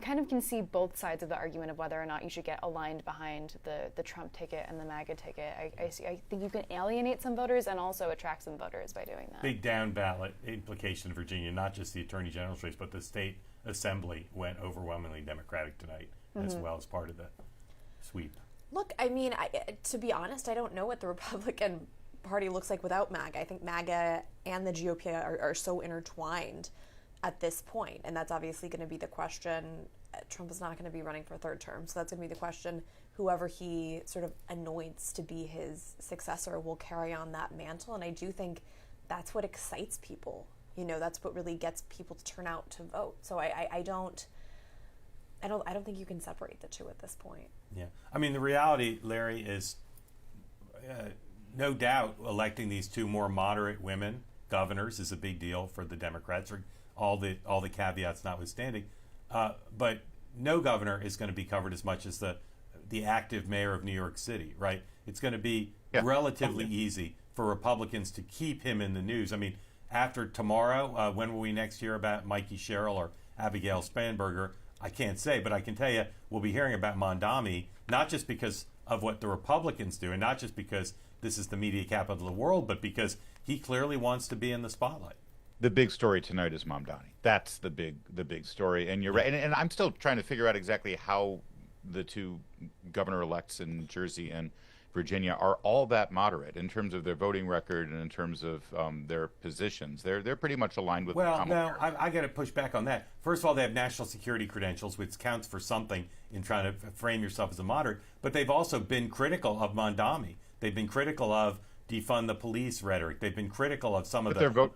kind of can see both sides of the argument of whether or not you should get aligned behind the Trump ticket and the MAGA ticket. I think you can alienate some voters and also attract some voters by doing that. Big down ballot implication in Virginia, not just the Attorney General's race, but the state assembly went overwhelmingly Democratic tonight, as well as part of the sweep. Look, I mean, to be honest, I don't know what the Republican Party looks like without MAGA. I think MAGA and the GOP are so intertwined at this point, and that's obviously going to be the question. Trump is not going to be running for a third term, so that's going to be the question. Whoever he sort of anoints to be his successor will carry on that mantle, and I do think that's what excites people. You know, that's what really gets people to turn out to vote. So I don't think you can separate the two at this point. Yeah, I mean, the reality, Larry, is no doubt electing these two more moderate women governors is a big deal for the Democrats, or all the caveats notwithstanding. But no governor is going to be covered as much as the active mayor of New York City, right? It's going to be relatively easy for Republicans to keep him in the news. I mean, after tomorrow, when will we next hear about Mikey Sherrill or Abigail Spanberger? I can't say, but I can tell you we'll be hearing about Mondami, not just because of what the Republicans do, and not just because this is the media capital of the world, but because he clearly wants to be in the spotlight. The big story tonight is Mamdani. That's the big story, and you're right. And I'm still trying to figure out exactly how the two governor-elects in Jersey and Virginia are all that moderate in terms of their voting record and in terms of their positions. They're pretty much aligned with. Well, no, I got to push back on that. First of all, they have national security credentials, which counts for something in trying to frame yourself as a moderate. But they've also been critical of Mondami. They've been critical of defund the police rhetoric. They've been critical of some of their vote,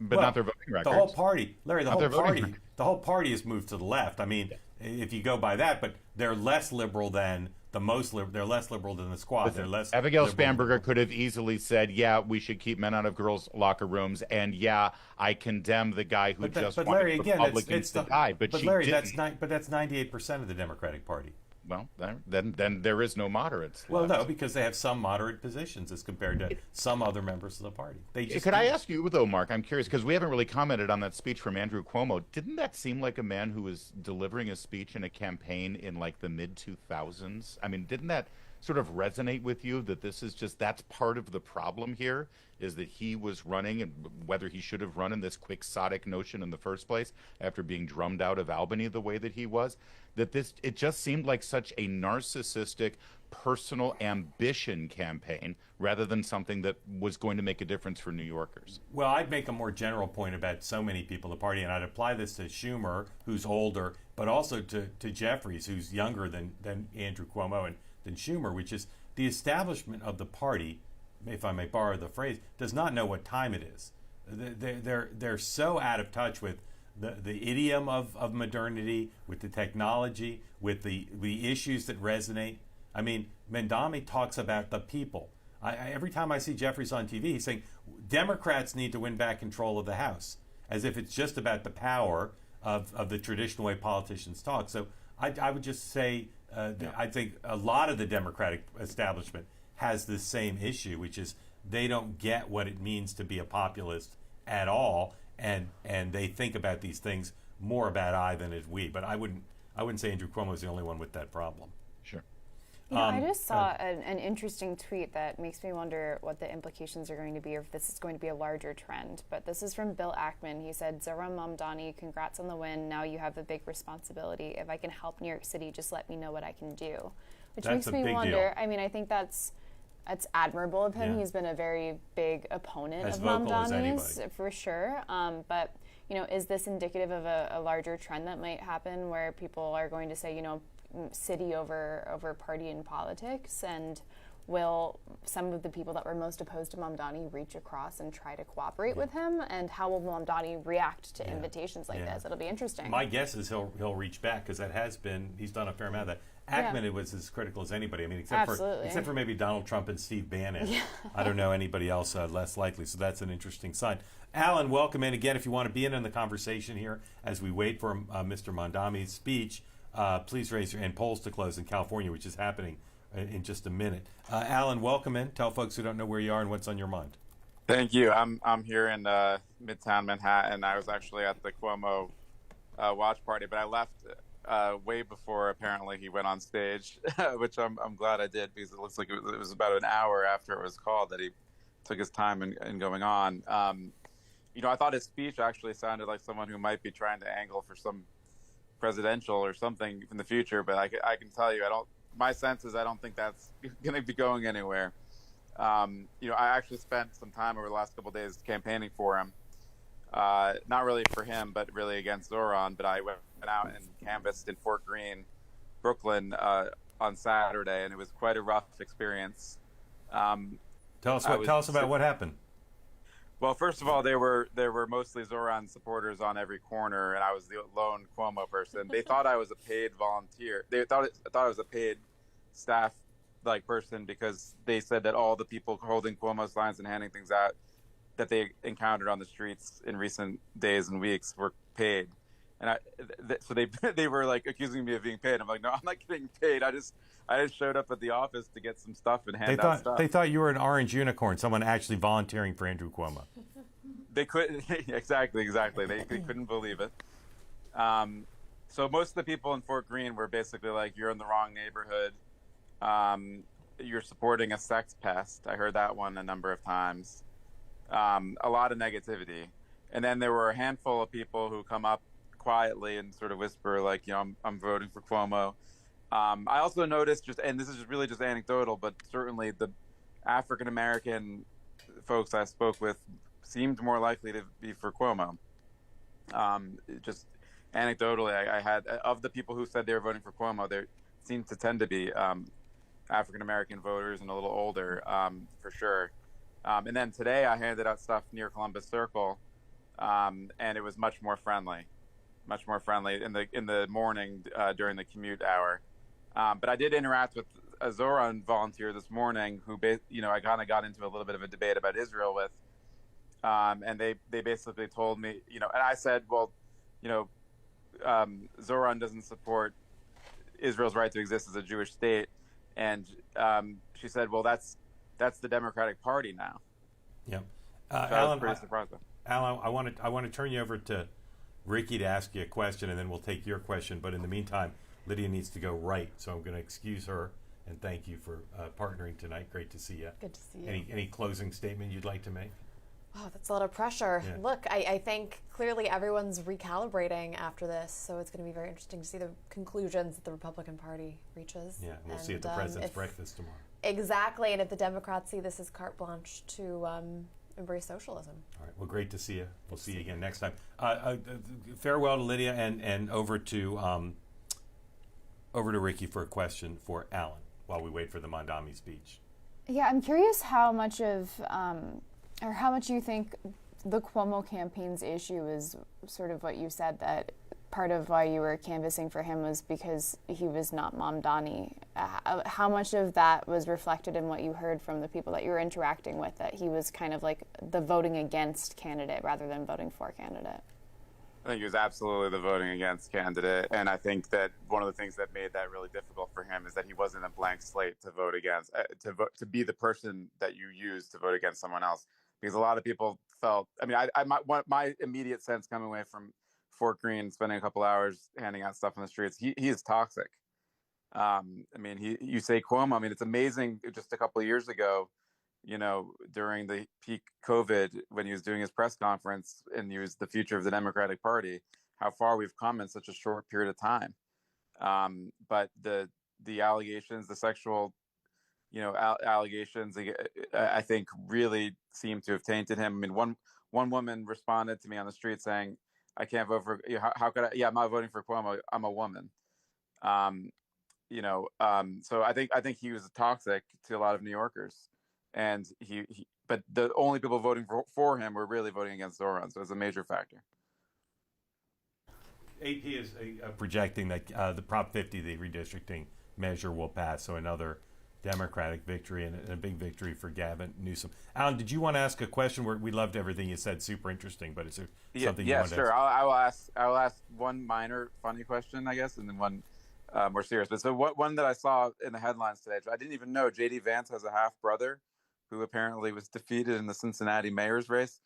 but not their voting records. The whole party, Larry. The whole party has moved to the left. I mean, if you go by that, but they're less liberal than they're less liberal than the Squad. They're less. Abigail Spanberger could have easily said, "Yeah, we should keep men out of girls' locker rooms," and "Yeah, I condemn the guy who just wanted Larry, again, Republicans to die." But she Larry, didn't. that's 98% of the Democratic Party. Well, then there is no moderates. Well, no, because they have some moderate positions as compared to some other members of the party. Could I ask you, though, Mark? I'm curious, because we haven't really commented on that speech from Andrew Cuomo. Didn't that seem like a man who was delivering a speech in a campaign in, like, the mid-2000s? I mean, didn't that sort of resonate with you, that this is that's part of the problem here, is that he was running, and whether he should have run in this quixotic notion in the first place after being drummed out of Albany the way that he was, that it just seemed like such a narcissistic personal ambition campaign rather than something that was going to make a difference for New Yorkers. Well, I'd make a more general point about so many people in the party, and I'd apply this to Schumer, who's older, but also to Jeffries, who's younger than Andrew Cuomo and than Schumer, which is the establishment of the party, if I may borrow the phrase, does not know what time it is. They're so out of touch with the idiom of modernity, with the technology, with the issues that resonate. I mean, Mondami talks about the people. Every time I see Jeffries on TV, he's saying Democrats need to win back control of the House, as if it's just about the power of the traditional way politicians talk. So I would just say I think a lot of the Democratic establishment has this same issue, which is they don't get what it means to be a populist at all, and they think about these things more about I than as we. But I wouldn't say Andrew Cuomo is the only one with that problem. Sure. Yeah, I just saw an interesting tweet that makes me wonder what the implications are going to be, or if this is going to be a larger trend. But this is from Bill Ackman. He said, Zohran Mamdani, congrats on the win. Now you have a big responsibility. If I can help New York City, just let me know what I can do. Which That's makes me wonder. Deal. I mean, I think that's admirable of him. Yeah. He's been a very big opponent of Mamdani's, for sure. But, you know, is this indicative of a larger trend that might happen where people are going to say, you know, city over party in politics, and will some of the people that were most opposed to Mamdani reach across and try to cooperate with him? And how will Mamdani react to invitations like this? It'll be interesting. My guess is he'll reach back, because he's done a fair amount of that. Ackman, it was as critical as anybody. I mean, except for maybe Donald Trump and Steve Bannon. I don't know anybody else less likely. So that's an interesting sign. Alan, welcome in again. If you want to be in the conversation here as we wait for Mr. Mamdani's speech, please raise your hand. Polls to close in California, which is happening in just a minute. Alan, welcome in. Tell folks who don't know where you are and what's on your mind. Thank you. I'm here in Midtown Manhattan. I was actually at the Cuomo watch party, but I left way before apparently he went on stage, which I'm glad I did, because it looks like it was about an hour after it was called that he took his time in going on. You know, I thought his speech actually sounded like someone who might be trying to angle for some presidential or something in the future, but I can tell you, my sense is I don't think that's going to be going anywhere. You know, I actually spent some time over the last couple of days campaigning for him. Not really for him, but really against Zohran. But I went out and canvassed in Fort Greene, Brooklyn, on Saturday, and it was quite a rough experience. Tell us about what happened. Well, first of all, there were mostly Zohran supporters on every corner, and I was the lone Cuomo person. They thought I was a paid volunteer. They thought I was a paid staff person, because they said that all the people holding Cuomo signs and handing things out that they encountered on the streets in recent days and weeks were paid. And so they were like accusing me of being paid. I'm like, no, I'm not getting paid. I just showed up at the office to get some stuff and hand out stuff. They thought you were an orange unicorn, someone actually volunteering for Andrew Cuomo. They couldn't exactly. They couldn't believe it. So most of the people in Fort Greene were basically like, you're in the wrong neighborhood. You're supporting a sex pest. I heard that one a number of times. A lot of negativity. And then there were a handful of people who come up quietly and sort of whisper, like, you know, I'm voting for Cuomo. I also noticed, and this is really just anecdotal, but certainly the African-American folks I spoke with seemed more likely to be for Cuomo. Just anecdotally, I had, of the people who said they were voting for Cuomo, there seemed to tend to be African-American voters and a little older, for sure. And then today I handed out stuff near Columbus Circle, and it was much more friendly in the morning during the commute hour. But I did interact with a Zohran volunteer this morning who, I kind of got into a little bit of a debate about Israel with, and they basically told me, and I said, well, Zohran doesn't support Israel's right to exist as a Jewish state, and she said, well, that's the Democratic Party now. Yeah, Alan, pretty surprised. Alan, I want to turn you over to Ricky to ask you a question, and then we'll take your question. But in the meantime, Lydia needs to go right, so I'm going to excuse her and thank you for partnering tonight. Great to see you. Good to see you. Any closing statement you'd like to make? Oh, that's a lot of pressure. Yeah. Look, I think clearly everyone's recalibrating after this, so it's going to be very interesting to see the conclusions that the Republican Party reaches. Yeah, we'll see at the President's breakfast tomorrow. Exactly, and if the Democrats see this as carte blanche to embrace socialism. All right, well, great to see you. We'll see you again next time. Farewell to Lydia, and over to Ricky for a question for Alan while we wait for the Mamdani speech. Yeah, I'm curious how much of, or how much you think the Cuomo campaign's issue is sort of what you said, that part of why you were canvassing for him was because he was not Mamdani. How much of that was reflected in what you heard from the people that you were interacting with, that he was kind of like the voting against candidate rather than voting for candidate? I think he was absolutely the voting against candidate, and I think that one of the things that made that really difficult for him is that he wasn't a blank slate to vote against, to be the person that you use to vote against someone else. Because a lot of people felt, I mean, my immediate sense coming away from Fort Greene, spending a couple hours handing out stuff on the streets, he is toxic. I mean, you say Cuomo. I mean, it's amazing. Just a couple of years ago, during the peak COVID, when he was doing his press conference and he was the future of the Democratic Party, how far we've come in such a short period of time. But the allegations, the sexual, allegations, I think really seem to have tainted him. I mean, one woman responded to me on the street saying, "I can't vote for. How could I? Yeah, I'm not voting for Cuomo. I'm a woman." So I think he was toxic to a lot of New Yorkers, and but the only people voting for him were really voting against Zoran, so it's a major factor. AP is projecting that the Prop 50, the redistricting measure, will pass, so another Democratic victory and a big victory for Gavin Newsom. Alan, did you want to ask a question? We loved everything you said, super interesting, but is there something you want to ask? Sure. I will ask one minor funny question, I guess, and then one more serious. But so one that I saw in the headlines today, I didn't even know J.D. Vance has a half brother who apparently was defeated in the Cincinnati mayor's race.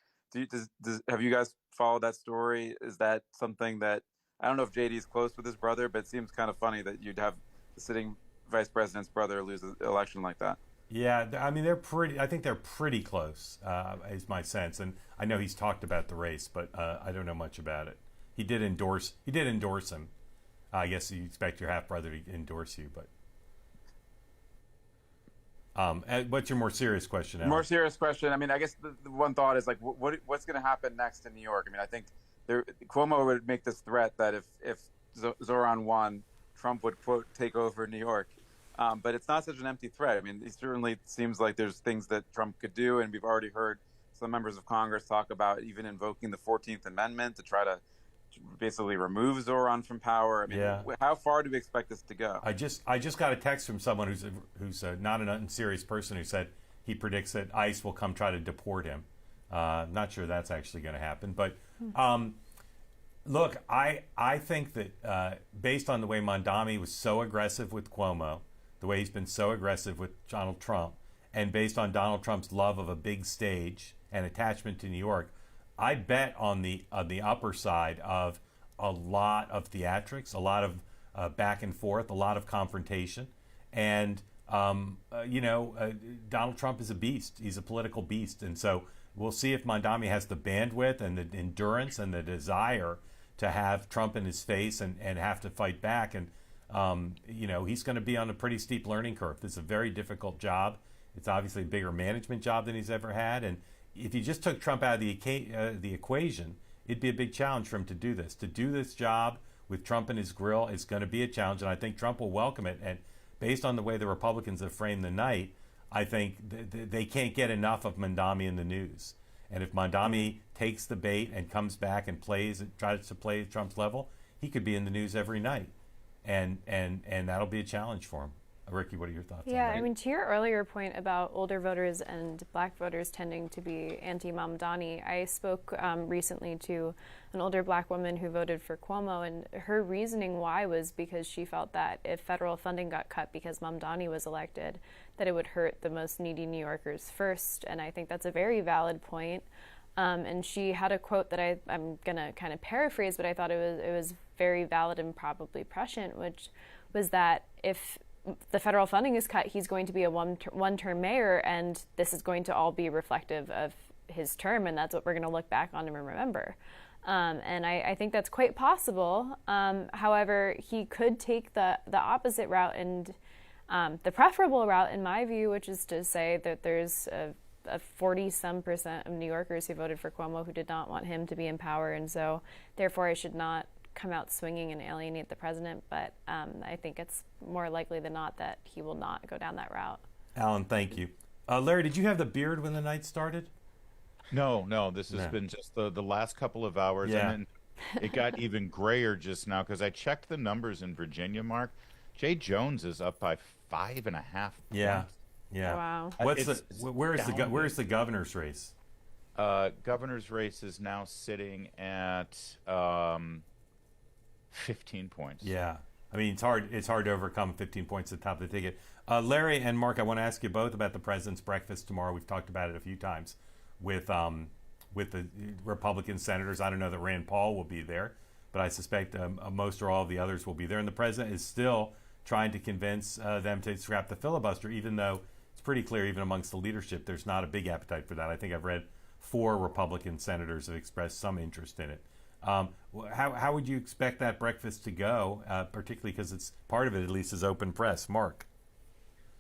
Have you guys followed that story? Is that something that, I don't know if J.D. is close with his brother, but it seems kind of funny that you'd have the sitting vice president's brother lose an election like that. Yeah, I mean, I think they're pretty close, is my sense. And I know he's talked about the race, but I don't know much about it. He did endorse him. I guess you expect your half brother to endorse you, but what's your more serious question, Alan? More serious question. I mean, I guess the one thought is like, what's going to happen next in New York? I mean, I think Cuomo would make this threat that if Zoran won, Trump would, quote, take over New York. But it's not such an empty threat. I mean, it certainly seems like there's things that Trump could do, and we've already heard some members of Congress talk about even invoking the 14th Amendment to try to basically remove Zoran from power. I mean, How far do we expect this to go? I just got a text from someone who's not an unserious person who said he predicts that ICE will come try to deport him. Not sure that's actually going to happen, but look, I think that based on the way Mondami was so aggressive with Cuomo, the way he's been so aggressive with Donald Trump, and based on Donald Trump's love of a big stage and attachment to New York, I bet on the upper side of a lot of theatrics, a lot of back and forth, a lot of confrontation. And, Donald Trump is a beast. He's a political beast. And so we'll see if Mondami has the bandwidth and the endurance and the desire to have Trump in his face and have to fight back. And, he's going to be on a pretty steep learning curve. This is a very difficult job. It's obviously a bigger management job than he's ever had. And if you just took Trump out of the equation, it'd be a big challenge for him to do this. To do this job with Trump in his grill is going to be a challenge, and I think Trump will welcome it. And based on the way the Republicans have framed the night, I think they can't get enough of Mondami in the news. And if Mondami takes the bait and comes back and tries to play at Trump's level, he could be in the news every night, and that'll be a challenge for him. Ricky, what are your thoughts on that? Yeah, I mean, to your earlier point about older voters and black voters tending to be anti-Mamdani, I spoke recently to an older black woman who voted for Cuomo, and her reasoning why was because she felt that if federal funding got cut because Mamdani was elected, that it would hurt the most needy New Yorkers first, and I think that's a very valid point. And she had a quote that I'm going to kind of paraphrase, but I thought it was very valid and probably prescient, which was that if the federal funding is cut, he's going to be a one-term mayor, and this is going to all be reflective of his term, and that's what we're going to look back on and remember. And I think that's quite possible. However, he could take the opposite route and the preferable route, in my view, which is to say that there's a 40-some% of New Yorkers who voted for Cuomo who did not want him to be in power, and so therefore I should not come out swinging and alienate the president, but I think it's more likely than not that he will not go down that route. Alan, thank you. Larry, did you have the beard when the night started? No, this has been just the last couple of hours, and then it got even grayer just now because I checked the numbers in Virginia, Mark. Jay Jones is up by 5.5 points. Yeah. Wow. Where's the governor's race? Governor's race is now sitting at 15 points. Yeah. I mean, it's hard to overcome 15 points at the top of the ticket. Larry and Mark, I want to ask you both about the president's breakfast tomorrow. We've talked about it a few times with the Republican senators. I don't know that Rand Paul will be there, but I suspect most or all of the others will be there. And the president is still trying to convince them to scrap the filibuster, even though it's pretty clear, even amongst the leadership, there's not a big appetite for that. I think I've read 4 Republican senators have expressed some interest in it. How would you expect that breakfast to go, particularly because it's part of it, at least, is open press? Mark?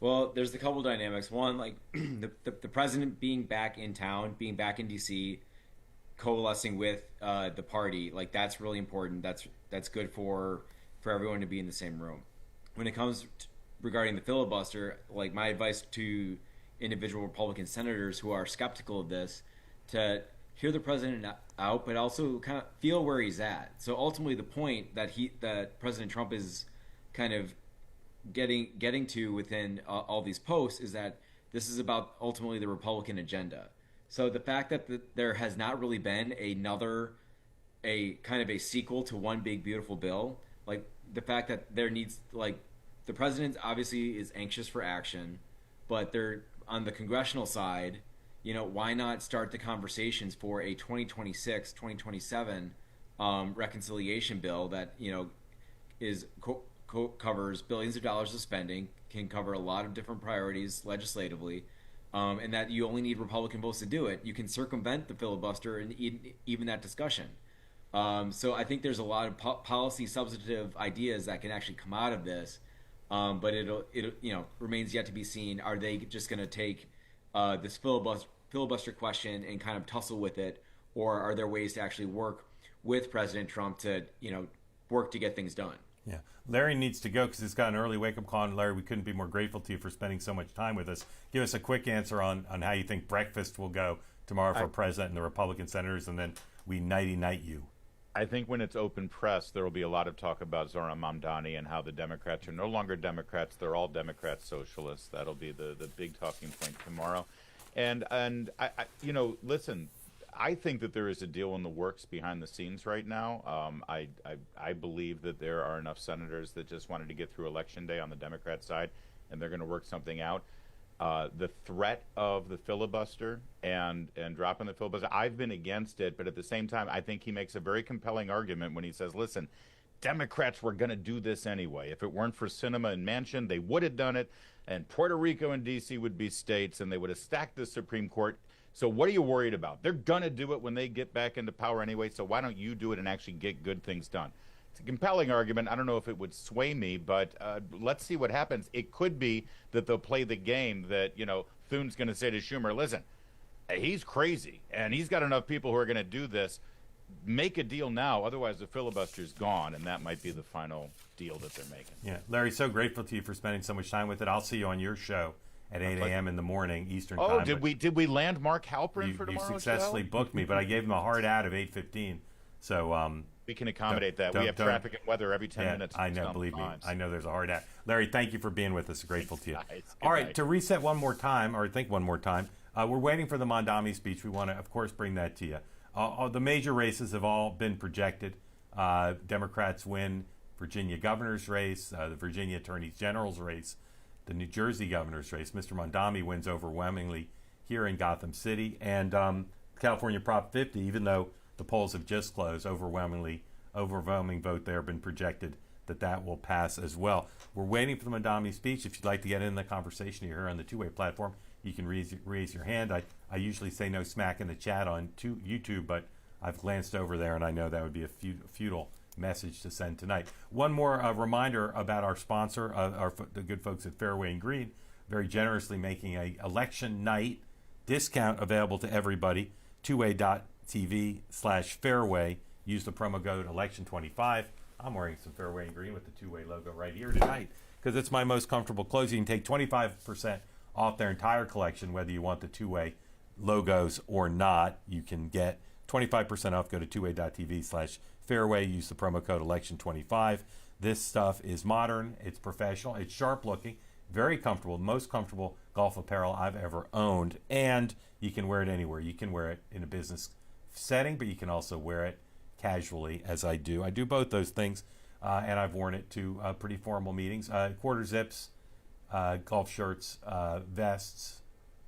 Well, there's a couple dynamics. One, like the president being back in town, being back in D.C., coalescing with the party, like that's really important. That's good for everyone to be in the same room. When it comes regarding the filibuster, like my advice to individual Republican senators who are skeptical of this, to hear the president out, but also kind of feel where he's at. So ultimately, the point that President Trump is kind of getting to within all these posts is that this is about ultimately the Republican agenda. So the fact that there has not really been a kind of a sequel to One Big Beautiful Bill, like the fact that there needs, like, the president obviously is anxious for action, but they're on the congressional side, why not start the conversations for a 2026, 2027 reconciliation bill that, is covers billions of dollars of spending, can cover a lot of different priorities legislatively, and that you only need Republican votes to do it. You can circumvent the filibuster and even that discussion. So I think there's a lot of policy substantive ideas that can actually come out of this, but it remains yet to be seen. Are they just going to take this filibuster question and kind of tussle with it, or are there ways to actually work with President Trump to work to get things done? Yeah. Larry needs to go because he's got an early wake-up call. And Larry, we couldn't be more grateful to you for spending so much time with us. Give us a quick answer on how you think breakfast will go tomorrow for President and the Republican senators, and then we nighty-night you. I think when it's open press, there will be a lot of talk about Zohran Mamdani and how the Democrats are no longer Democrats. They're all Democrat socialists. That'll be the big talking point tomorrow. And I listen, I think that there is a deal in the works behind the scenes right now. I believe that there are enough senators that just wanted to get through Election Day on the Democrat side, and they're going to work something out. The threat of the filibuster and dropping the filibuster, I've been against it, but at the same time, I think he makes a very compelling argument when he says, listen, Democrats were going to do this anyway. If it weren't for Sinema and Manchin, they would have done it, and Puerto Rico and D.C. would be states, and they would have stacked the Supreme Court. So what are you worried about? They're going to do it when they get back into power anyway, so why don't you do it and actually get good things done? It's a compelling argument. I don't know if it would sway me, but let's see what happens. It could be that they'll play the game that, Thune's going to say to Schumer, listen, he's crazy, and he's got enough people who are going to do this. Make a deal now, otherwise the filibuster's gone, and that might be the final deal that they're making. Yeah, Larry, so grateful to you for spending so much time with it. I'll see you on your show at 8 a.m. in the morning Eastern time. Oh, did we land Mark Halperin for tomorrow's show? You successfully booked me, but I gave him a hard out of 8:15. So we can accommodate that. We have traffic and weather every 10 minutes. I know, believe me. I know there's a hard out. Larry, thank you for being with us. Grateful to you. All right, to reset one more time, or think one more time, we're waiting for the Mamdani speech. We want to, of course, bring that to you. The major races have all been projected. Democrats win Virginia governor's race, the Virginia Attorney General's race, the New Jersey governor's race. Mr. Mamdani wins overwhelmingly here in Gotham City. And California Prop 50, even though the polls have just closed, overwhelming vote there, been projected that will pass as well. We're waiting for the Mamdani speech. If you'd like to get in the conversation here on the two-way platform, you can raise your hand. I usually say no smack in the chat on YouTube, but I've glanced over there, and I know that would be a futile message to send tonight. One more reminder about our sponsor, the good folks at Fairway and Green, very generously making a election night discount available to everybody. 2way.tv/fairway. Use the promo code election25. I'm wearing some Fairway and Green with the two-way logo right here tonight because it's my most comfortable clothes. You can take 25% off their entire collection, whether you want the two-way logos or not. You can get 25% off. Go to 2way.tv/fairway. Use the promo code election25. This stuff is modern. It's professional. It's sharp looking. Very comfortable. Most comfortable golf apparel I've ever owned. And you can wear it anywhere. You can wear it in a business setting, but you can also wear it casually, as I do. I do both those things, and I've worn it to pretty formal meetings. Quarter zips, golf shirts, vests.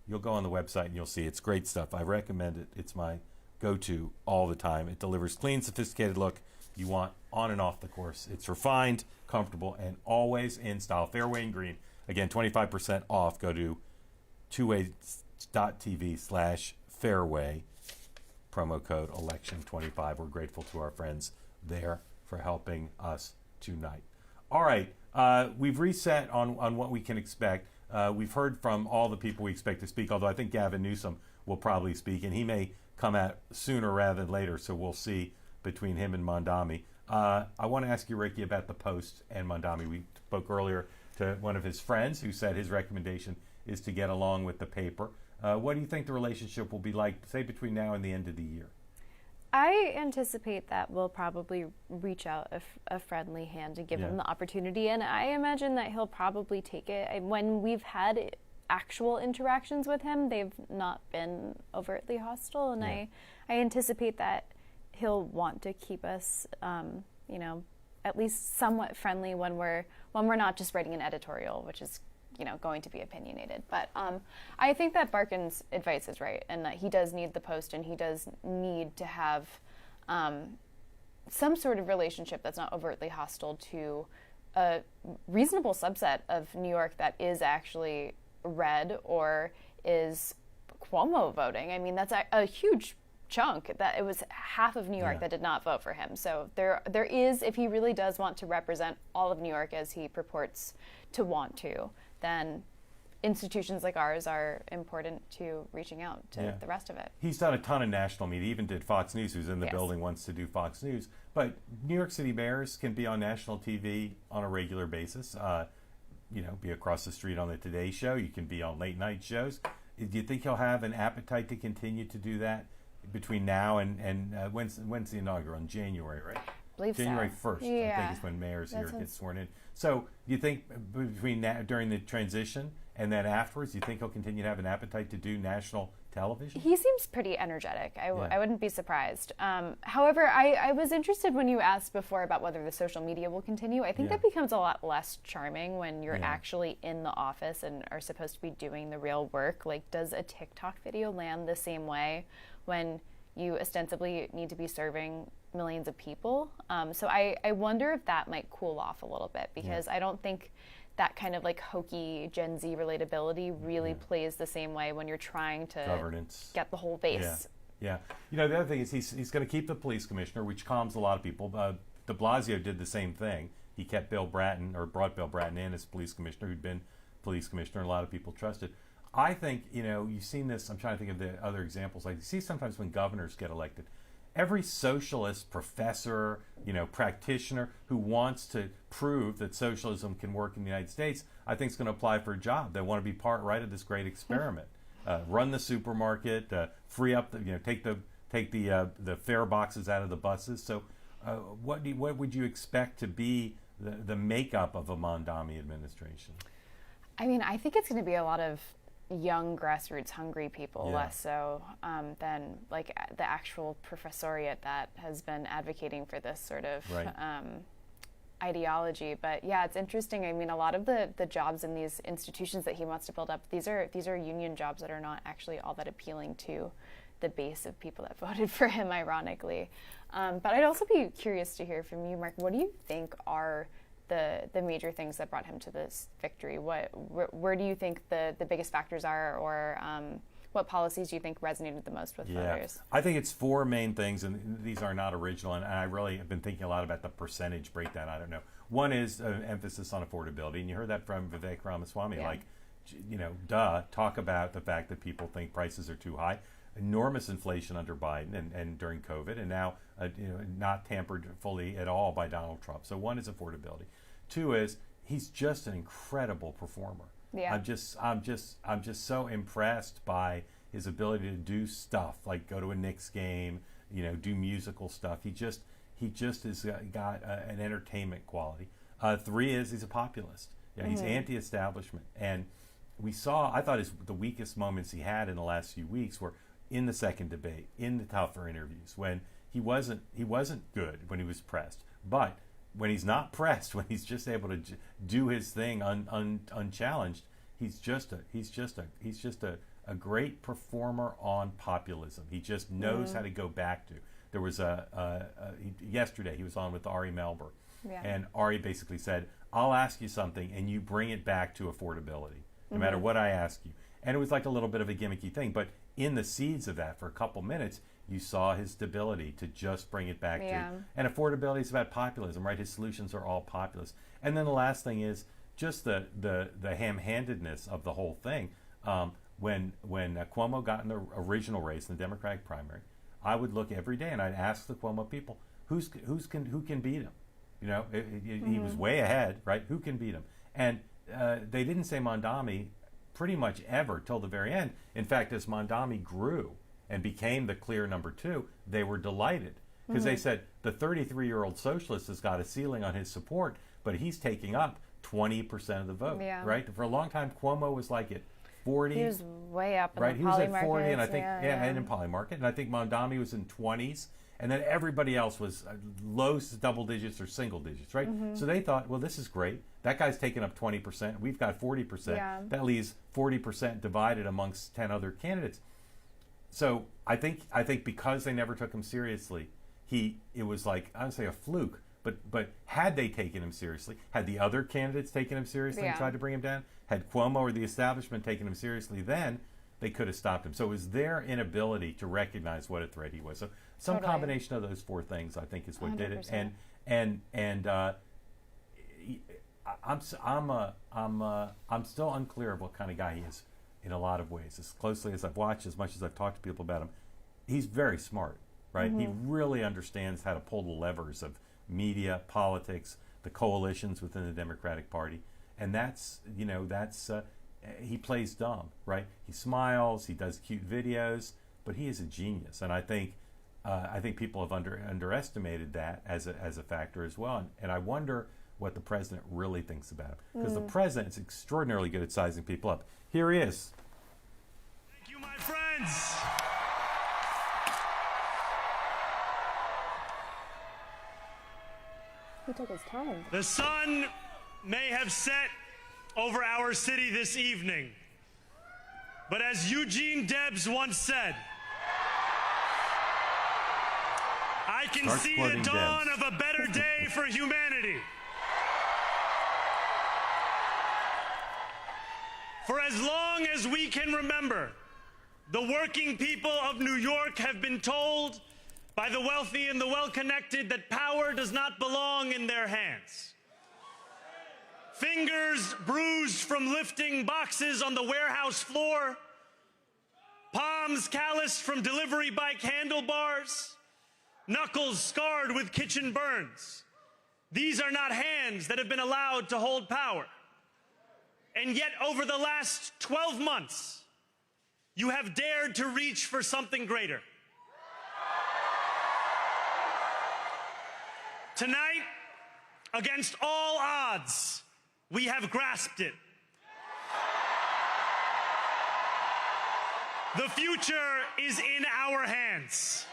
You'll go on the website and you'll see it's great stuff. I recommend it. It's my go-to all the time. It delivers clean, sophisticated look you want on and off the course. It's refined, comfortable, and always in style. Fairway and green. Again, 25% off. Go to 2way.tv/fairway. Promo code election25. We're grateful to our friends there for helping us tonight. All right. We've reset on what we can expect. We've heard from all the people we expect to speak, although I think Gavin Newsom will probably speak, and he may come out sooner rather than later, so we'll see between him and Mamdani. I want to ask you, Ricky, about the Post and Mamdani. We spoke earlier to one of his friends who said his recommendation is to get along with the paper. What do you think the relationship will be like, say, between now and the end of the year? I anticipate that we'll probably reach out a friendly hand to give him the opportunity, and I imagine that he'll probably take it. When we've had actual interactions with him, they've not been overtly hostile, and I anticipate that he'll want to keep us, at least somewhat friendly when we're not just writing an editorial, which is going to be opinionated. But I think that Barkan's advice is right, and that he does need the Post, and he does need to have some sort of relationship that's not overtly hostile to a reasonable subset of New York that is actually red or is Cuomo voting. I mean, that's a huge chunk. That it was half of New York that did not vote for him. So there is, if he really does want to represent all of New York as he purports to want to, then institutions like ours are important to reaching out to the rest of it. He's done a ton of national media, even did Fox News, who's in the building, wants to do Fox News. But New York City mayors can be on national TV on a regular basis, be across the street on the Today Show. You can be on late night shows. Do you think he'll have an appetite to continue to do that between now and when's the inaugural? In January, right? I believe January so. 1st, I think is when mayors here get sworn in. So do you think between now, during the transition and then afterwards, do you think he'll continue to have an appetite to do national television? He seems pretty energetic. I wouldn't be surprised. However, I was interested when you asked before about whether the social media will continue. I think that becomes a lot less charming when you're actually in the office and are supposed to be doing the real work. Like, does a TikTok video land the same way when you ostensibly need to be serving millions of people? So I wonder if that might cool off a little bit, because I don't think that kind of like hokey Gen Z relatability really plays the same way when you're trying to get the whole base. Yeah. The other thing is he's going to keep the police commissioner, which calms a lot of people. De Blasio did the same thing. He kept brought Bill Bratton in as police commissioner, who'd been police commissioner, and a lot of people trusted. I think, you've seen this, I'm trying to think of the other examples. Like, you see sometimes when governors get elected, every socialist professor, practitioner who wants to prove that socialism can work in the United States, I think is going to apply for a job. They want to be part of this great experiment. Run the supermarket, free up take the fare boxes out of the buses. So, what would you expect to be the makeup of a Mamdani administration? I mean, I think it's going to be a lot of young grassroots hungry people, less so than like the actual professoriate that has been advocating for this sort of ideology. But it's interesting. I mean, a lot of the jobs in these institutions that he wants to build up, these are union jobs that are not actually all that appealing to the base of people that voted for him, ironically. But I'd also be curious to hear from you, Mark. What do you think are the major things that brought him to this victory? Where do you think the biggest factors are, or what policies do you think resonated the most with voters? I think it's four main things, and these are not original, and I really have been thinking a lot about the percentage breakdown. I don't know. One is emphasis on affordability, and you heard that from Vivek Ramaswamy. Talk about the fact that people think prices are too high. Enormous inflation under Biden and during COVID, and now not tampered fully at all by Donald Trump. So one is affordability. Two is he's just an incredible performer. Yeah. I'm just so impressed by his ability to do stuff like go to a Knicks game, do musical stuff. He just has got an entertainment quality. Three is he's a populist. He's anti-establishment, and I thought the weakest moments he had in the last few weeks were in the second debate, in the tougher interviews, when he wasn't good when he was pressed. But when he's not pressed, when he's just able to do his thing unchallenged, he's just a great performer on populism. He just knows how to go back to. there was yesterday he was on with Ari Melber, Yeah. and Ari basically said, "I'll ask you something, and you bring it back to affordability, no matter Mhm. what I ask you." And it was like a little bit of a gimmicky thing, but in the seeds of that, for a couple minutes, you saw his stability to just bring it back Yeah. to. And affordability is about populism, right? His solutions are all populist. And then the last thing is just the ham-handedness of the whole thing. When Cuomo got in the original race in the Democratic primary, I would look every day and I'd ask the Cuomo people, who can beat him? You know, he was way ahead, right? Who can beat him? And they didn't say Mondami pretty much ever till the very end. In fact, as Mondami grew and became the clear number 2, they were delighted because they said the 33-year-old socialist has got a ceiling on his support, but he's taking up 20% of the vote, Yeah. right? For a long time, Cuomo was like at 40. He was way up in Right, the he was poly at 40, and I markets, think and in poly market, and I think Mondami was in 20s, and then everybody else was low double digits or single digits, right? Mhm. So they thought, well, this is great. That guy's taking up 20%. We've got 40%. Yeah. That leaves 40% divided amongst 10 other candidates. So I think because they never took him seriously, it was like, I would say a fluke. But had they taken him seriously, had the other candidates taken him seriously and Yeah. tried to bring him down, had Cuomo or the establishment taken him seriously, then they could have stopped him. So it was their inability to recognize what a threat he was. So some Totally. combination of those 4 things, I think, is what did it. 100%. I'm still unclear of what kind of guy he is in a lot of ways. As closely as I've watched, as much as I've talked to people about him, he's very smart, right? He really understands how to pull the levers of media, politics, the coalitions within the Democratic Party, and that's he plays dumb, right? He smiles, he does cute videos, but he is a genius, and I think people have underestimated that as a factor as well, and I wonder what the president really thinks about him, because the president is extraordinarily good at sizing people up. Here he is. Thank you, my friends. He took his time. The sun may have set over our city this evening, but as Eugene Debs once said, I can Start see quoting the dawn Debs. of a better day for humanity. For as long as we can remember, the working people of New York have been told by the wealthy and the well-connected that power does not belong in their hands. Fingers bruised from lifting boxes on the warehouse floor, palms calloused from delivery bike handlebars, knuckles scarred with kitchen burns. These are not hands that have been allowed to hold power. And yet, over the last 12 months, you have dared to reach for something greater. Tonight, against all odds, we have grasped it. The future is in our hands.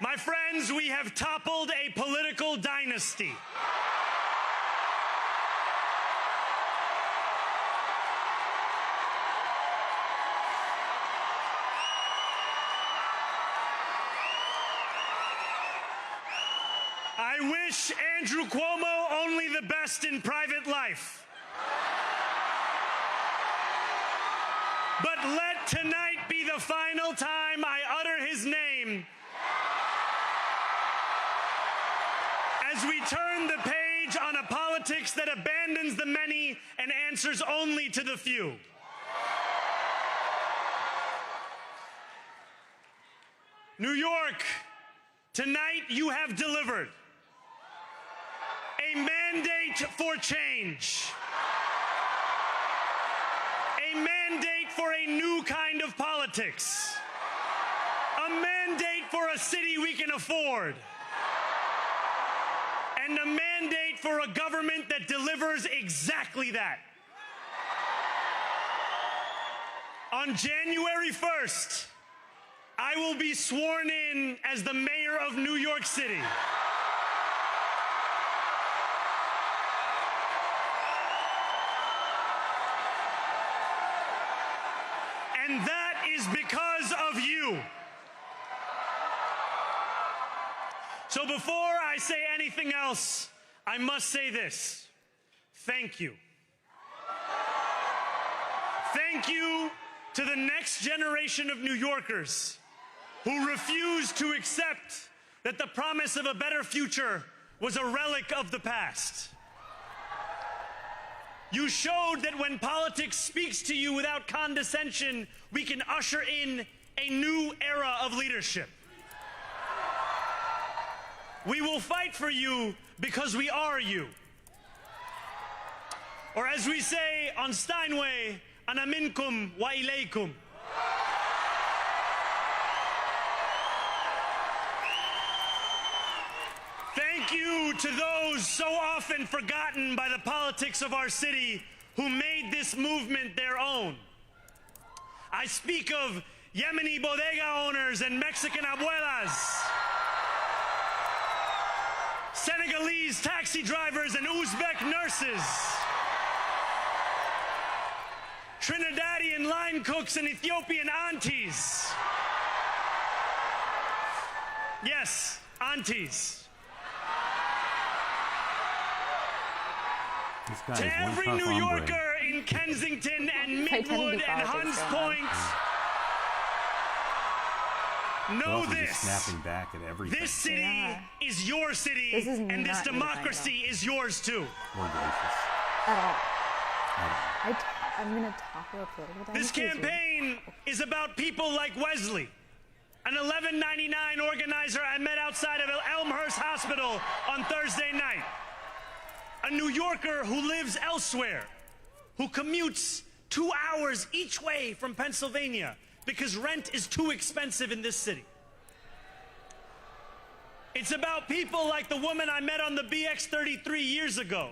My friends, we have toppled a political dynasty. I wish Andrew Cuomo only the best in private life. But let tonight be the final time I utter his name as we turn the page on a politics that abandons the many and answers only to the few. New York, tonight you have delivered a mandate for change, a mandate for a new kind of politics, a mandate for a city we can afford, and a mandate for a government that delivers exactly that. On January 1st, I will be sworn in as the mayor of New York City. And that is because of you. So before I say anything else, I must say this. Thank you. Thank you to the next generation of New Yorkers who refuse to accept that the promise of a better future was a relic of the past. You showed that when politics speaks to you without condescension, we can usher in a new era of leadership. We will fight for you because we are you. Or as we say on Steinway, ana minkum wa ilaykum. Thank you to those so often forgotten by the politics of our city who made this movement their own. I speak of Yemeni bodega owners and Mexican abuelas, Senegalese taxi drivers and Uzbek nurses, Trinidadian line cooks and Ethiopian aunties. Yes, aunties. To every New Yorker in Kensington and Midwood and Hunts Point, know this. Snapping back at everything. This city is your city, and this democracy is yours too. More gracious. At all. I'm going to talk about political This campaign is about people like Wesley, an 1199 organizer I met outside of Elmhurst Hospital on Thursday night. A New Yorker who lives elsewhere, who commutes 2 hours each way from Pennsylvania because rent is too expensive in this city. It's about people like the woman I met on the BX 33 years ago,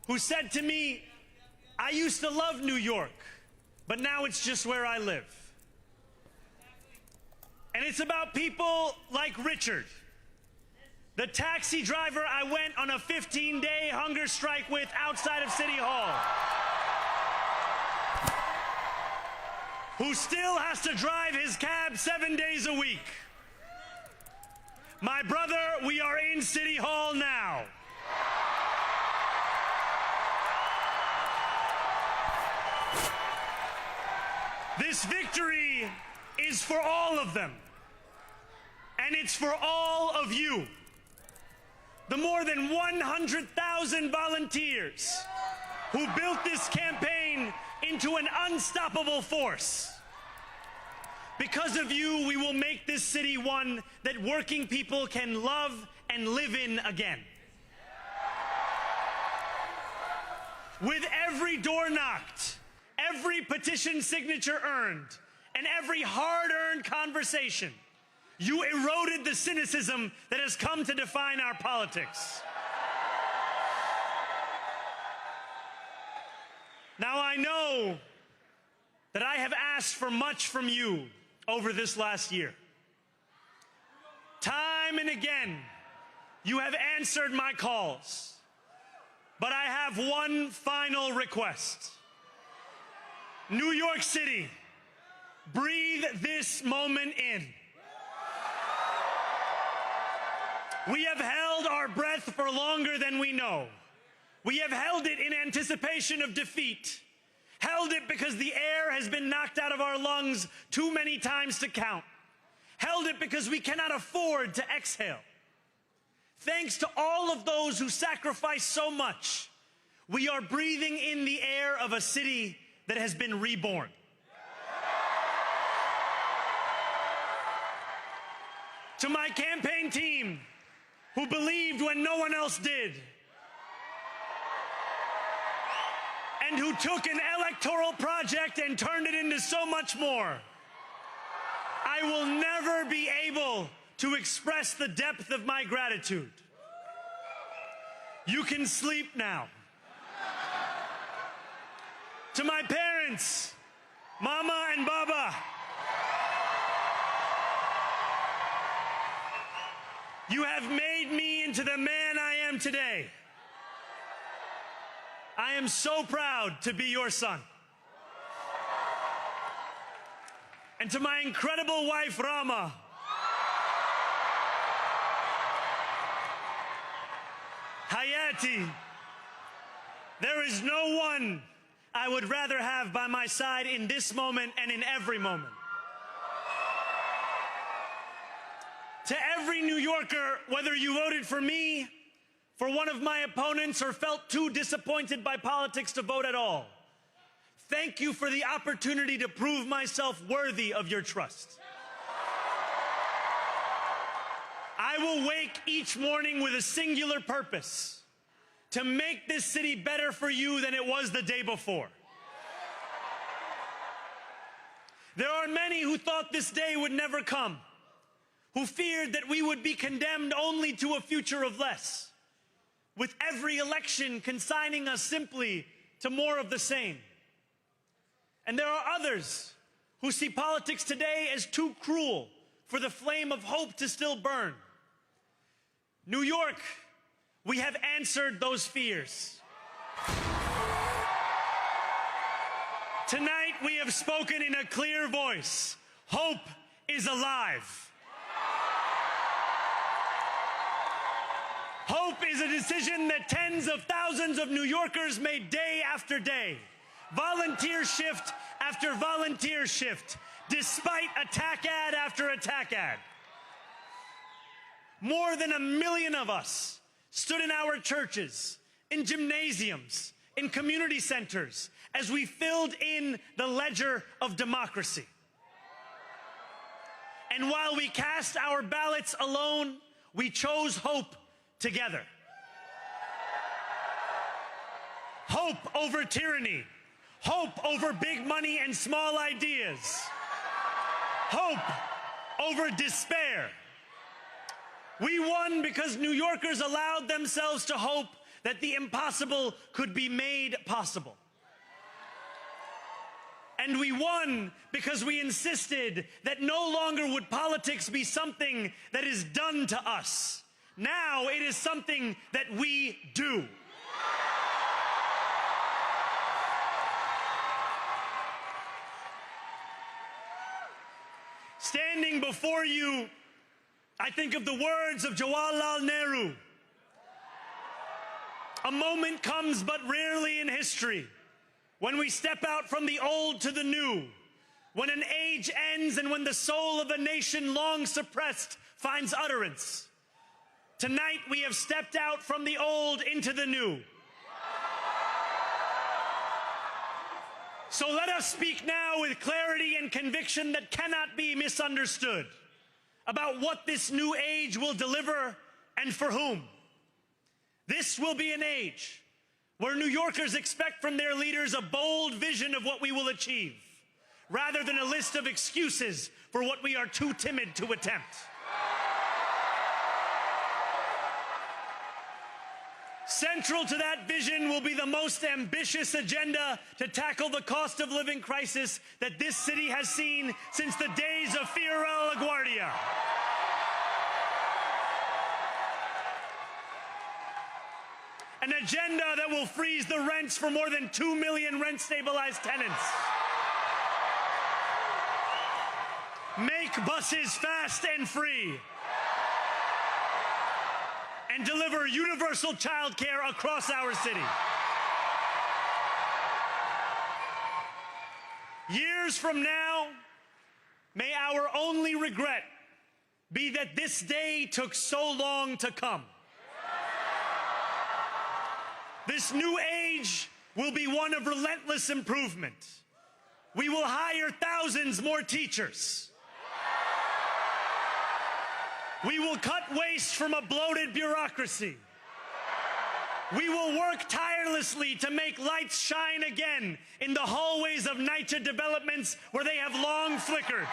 who said to me, I used to love New York, but now it's just where I live. And it's about people like Richard, the taxi driver I went on a 15-day hunger strike with outside of City Hall, who still has to drive his cab 7 days a week. My brother, we are in City Hall now. This victory is for all of them, and it's for all of you. The more than 100,000 volunteers who built this campaign into an unstoppable force. Because of you, we will make this city one that working people can love and live in again. With every door knocked, every petition signature earned, and every hard-earned conversation, you eroded the cynicism that has come to define our politics. Now, I know that I have asked for much from you over this last year. Time and again, you have answered my calls. But I have one final request. New York City, breathe this moment in. We have held our breath for longer than we know. We have held it in anticipation of defeat. Held it because the air has been knocked out of our lungs too many times to count. Held it because we cannot afford to exhale. Thanks to all of those who sacrificed so much, we are breathing in the air of a city that has been reborn. To my campaign team, who believed when no one else did, and who took an electoral project and turned it into so much more, I will never be able to express the depth of my gratitude. You can sleep now. To my parents, Mama and Baba, you have made me into the man I am today. I am so proud to be your son. And to my incredible wife, Rama, Hayati. There is no one I would rather have by my side in this moment and in every moment. To every New Yorker, whether you voted for me, for one of my opponents, or felt too disappointed by politics to vote at all, thank you for the opportunity to prove myself worthy of your trust. I will wake each morning with a singular purpose: to make this city better for you than it was the day before. There are many who thought this day would never come, who feared that we would be condemned only to a future of less, with every election consigning us simply to more of the same. And there are others who see politics today as too cruel for the flame of hope to still burn. New York, we have answered those fears. Tonight, we have spoken in a clear voice. Hope is alive. Hope is a decision that tens of thousands of New Yorkers made day after day, volunteer shift after volunteer shift, despite attack ad after attack ad. More than 1 million of us stood in our churches, in gymnasiums, in community centers, as we filled in the ledger of democracy. And while we cast our ballots alone, we chose hope together. Hope over tyranny. Hope over big money and small ideas. Hope over despair. We won because New Yorkers allowed themselves to hope that the impossible could be made possible. And we won because we insisted that no longer would politics be something that is done to us. Now it is something that we do. Standing before you, I think of the words of Jawaharlal Nehru. A moment comes but rarely in history when we step out from the old to the new, when an age ends and when the soul of a nation long suppressed finds utterance. Tonight we have stepped out from the old into the new. So let us speak now with clarity and conviction that cannot be misunderstood about what this new age will deliver and for whom. This will be an age where New Yorkers expect from their leaders a bold vision of what we will achieve, rather than a list of excuses for what we are too timid to attempt. Central to that vision will be the most ambitious agenda to tackle the cost of living crisis that this city has seen since the days of Fiorello LaGuardia. An agenda that will freeze the rents for more than 2 million rent-stabilized tenants. Make buses fast and free. And deliver universal child care across our city. Years from now, may our only regret be that this day took so long to come. This new age will be one of relentless improvement. We will hire thousands more teachers. We will cut waste from a bloated bureaucracy. We will work tirelessly to make lights shine again in the hallways of NYCHA developments where they have long flickered.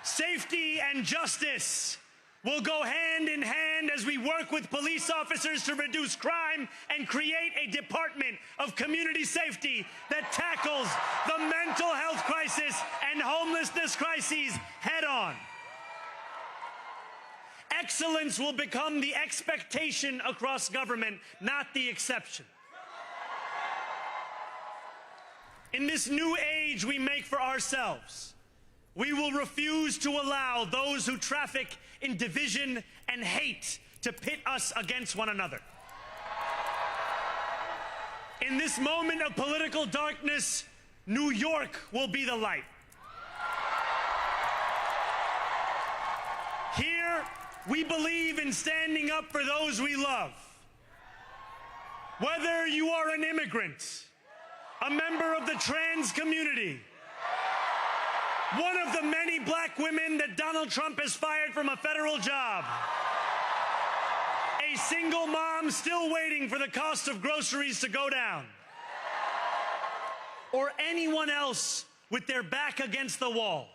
Safety and justice will go hand in hand as we work with police officers to reduce crime and create a department of community safety that tackles the mental health crisis and homelessness crises head on. Excellence will become the expectation across government, not the exception. In this new age we make for ourselves, We will refuse to allow those who traffic in division and hate to pit us against one another. In this moment of political darkness, New York will be the light. Here, we believe in standing up for those we love. Whether you are an immigrant, a member of the trans community, one of the many black women that Donald Trump has fired from a federal job, a single mom still waiting for the cost of groceries to go down, or anyone else with their back against the wall,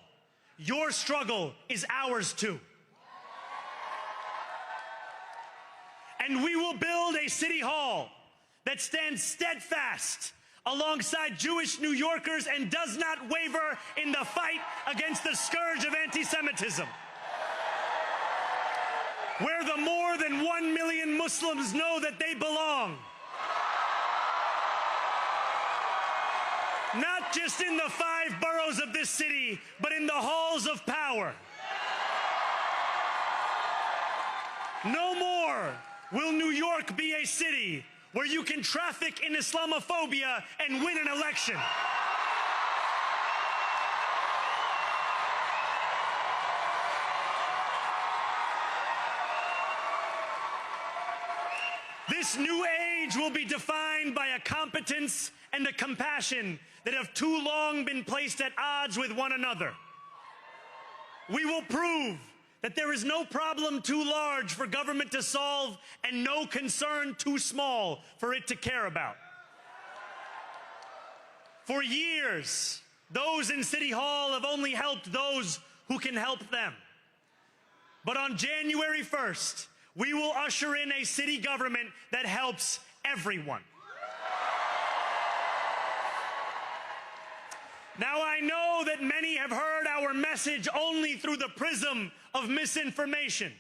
your struggle is ours too. And we will build a city hall that stands steadfast alongside Jewish New Yorkers and does not waver in the fight against the scourge of anti-Semitism. Where the more than 1 million Muslims know that they belong. Not just in the 5 boroughs of this city, but in the halls of power. No more will New York be a city where you can traffic in Islamophobia and win an election. This new age will be defined by a competence and a compassion that have too long been placed at odds with one another. We will prove that there is no problem too large for government to solve and no concern too small for it to care about. For years, those in City Hall have only helped those who can help them. But on January 1st, we will usher in a city government that helps everyone. Now, I know that many have heard our message only through the prism of misinformation.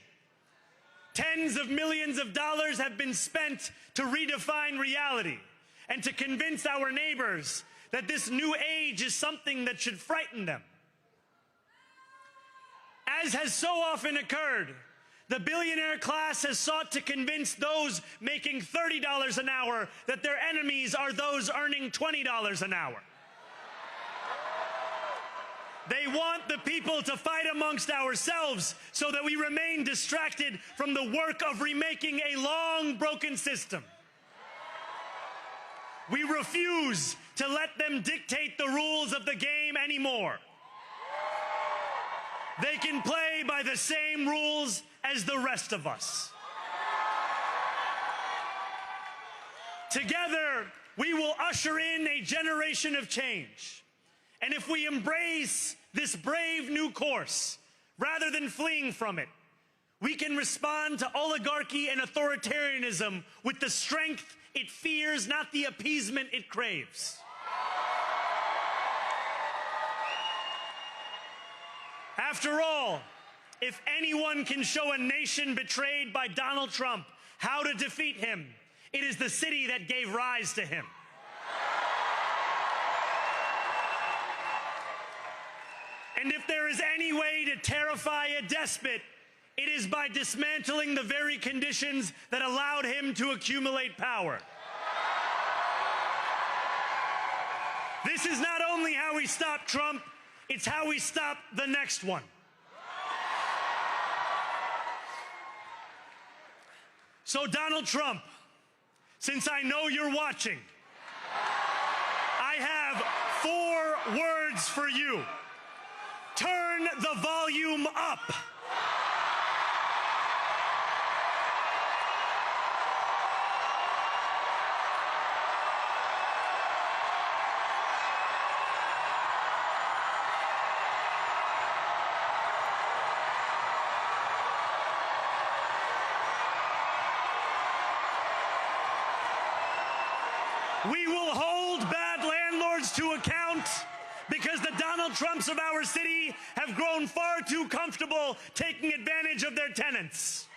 Tens of millions of dollars have been spent to redefine reality and to convince our neighbors that this new age is something that should frighten them. As has so often occurred, the billionaire class has sought to convince those making $30 an hour that their enemies are those earning $20 an hour. They want the people to fight amongst ourselves so that we remain distracted from the work of remaking a long broken system. We refuse to let them dictate the rules of the game anymore. They can play by the same rules as the rest of us. Together, we will usher in a generation of change. And if we embrace this brave new course, rather than fleeing from it, we can respond to oligarchy and authoritarianism with the strength it fears, not the appeasement it craves. After all, if anyone can show a nation betrayed by Donald Trump how to defeat him, it is the city that gave rise to him. And if there is any way to terrify a despot, it is by dismantling the very conditions that allowed him to accumulate power. This is not only how we stop Trump, it's how we stop the next one. So, Donald Trump, since I know you're watching, I have 4 words for you. Turn the volume up. We will hold bad landlords to account because the Donald Trumps of our city have grown far too comfortable taking advantage of their tenants.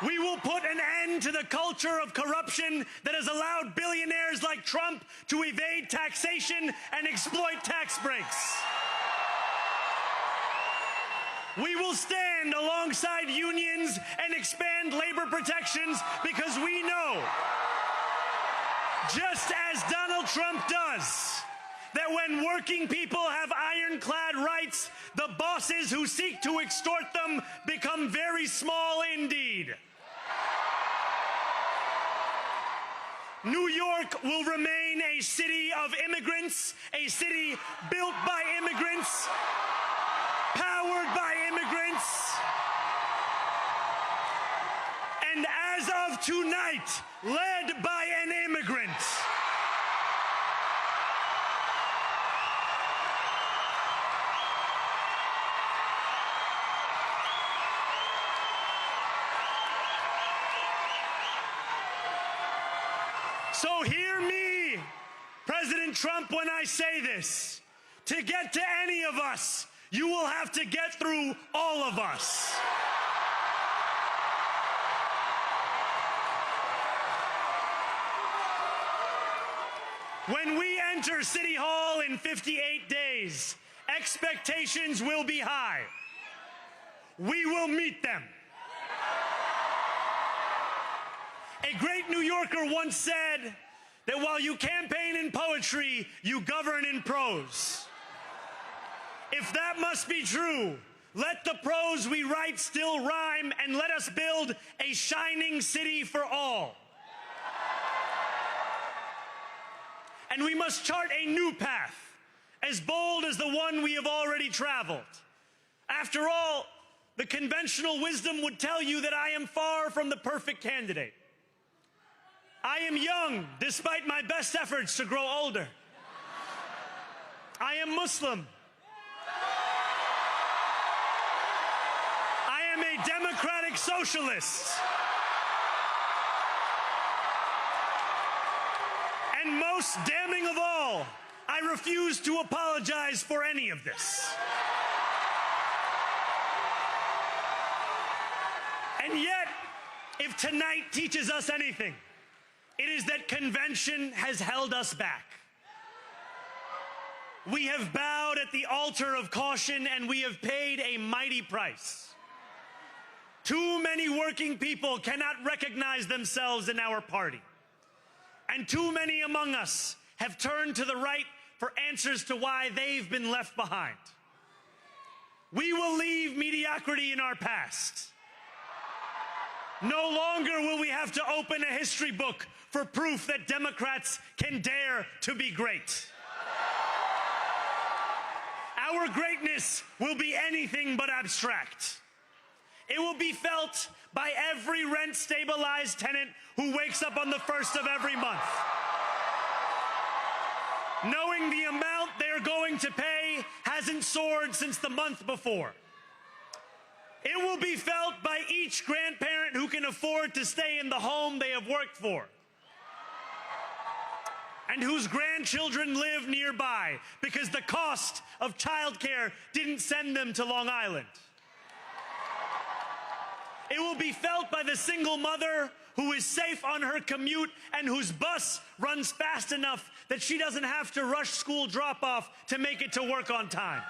We will put an end to the culture of corruption that has allowed billionaires like Trump to evade taxation and exploit tax breaks. We will stand alongside unions and expand labor protections because we know, just as Donald Trump does, that when working people have ironclad rights, the bosses who seek to extort them become very small indeed. New York will remain a city of immigrants, a city built by immigrants, powered by immigrants, and as of tonight, led by an immigrant. So hear me, President Trump, when I say this. To get to any of us, you will have to get through all of us. When we enter City Hall in 58 days, expectations will be high. We will meet them. A great New Yorker once said that while you campaign in poetry, you govern in prose. If that must be true, let the prose we write still rhyme, and let us build a shining city for all. And we must chart a new path, as bold as the one we have already traveled. After all, the conventional wisdom would tell you that I am far from the perfect candidate. I am young, despite my best efforts to grow older. I am Muslim. I am a democratic socialist. And most damning of all, I refuse to apologize for any of this. And yet, if tonight teaches us anything, it is that convention has held us back. We have bowed at the altar of caution, and we have paid a mighty price. Too many working people cannot recognize themselves in our party. And too many among us have turned to the right for answers to why they've been left behind. We will leave mediocrity in our past. No longer will we have to open a history book for proof that Democrats can dare to be great. Our greatness will be anything but abstract. It will be felt by every rent-stabilized tenant who wakes up on the first of every month, knowing the amount they're going to pay hasn't soared since the month before. It will be felt by each grandparent who can afford to stay in the home they have worked for, and whose grandchildren live nearby because the cost of childcare didn't send them to Long Island. It will be felt by the single mother who is safe on her commute and whose bus runs fast enough that she doesn't have to rush school drop-off to make it to work on time.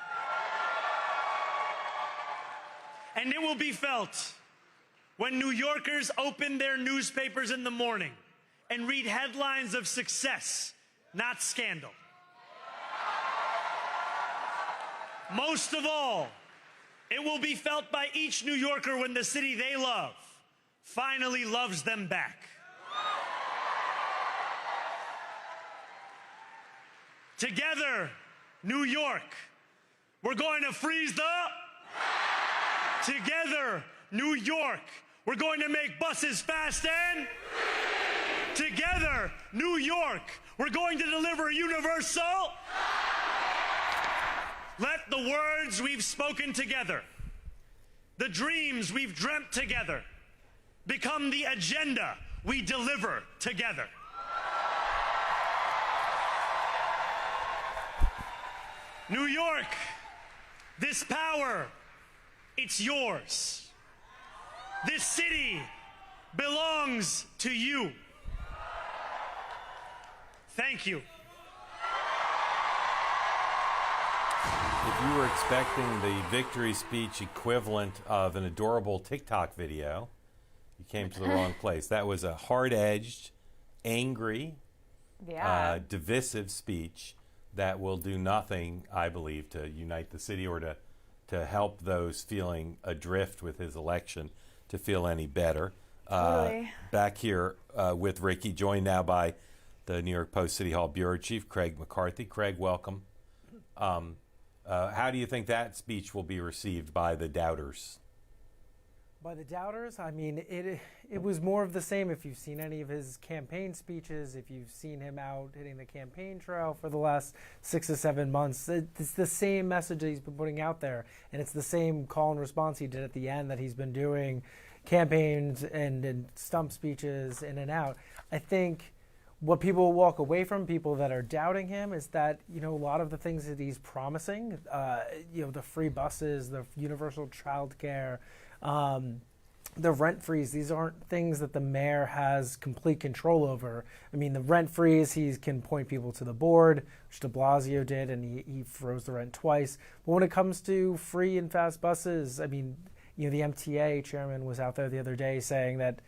And it will be felt when New Yorkers open their newspapers in the morning and read headlines of success, not scandal. Most of all, it will be felt by each New Yorker when the city they love finally loves them back. Together, New York, we're going to freeze the... Together, New York, we're going to make buses fast and... Together, New York, we're going to deliver universal... Let the words we've spoken together, the dreams we've dreamt together, become the agenda we deliver together. New York, this power, it's yours. This city, belongs to you. Thank you. If you were expecting the victory speech equivalent of an adorable TikTok video, you came to the wrong place. That was a hard-edged, angry, divisive speech that will do nothing, I believe, to unite the city or to help those feeling adrift with his election to feel any better. Totally. Back here with Ricky, joined now by the New York Post City Hall Bureau Chief, Craig McCarthy. Craig, welcome. How do you think that speech will be received by the doubters? By the doubters, I mean, it was more of the same. If you've seen any of his campaign speeches, if you've seen him out hitting the campaign trail for the last 6 to 7 months, it's the same message that he's been putting out there. And it's the same call and response he did at the end that he's been doing campaigns and stump speeches in and out. I think what people will walk away from, people that are doubting him, is that, a lot of the things that he's promising, the free buses, the universal child care, the rent freeze, these aren't things that the mayor has complete control over. I mean, the rent freeze, he can point people to the board, which de Blasio did, and he froze the rent twice. But when it comes to free and fast buses, I mean, the MTA chairman was out there the other day saying that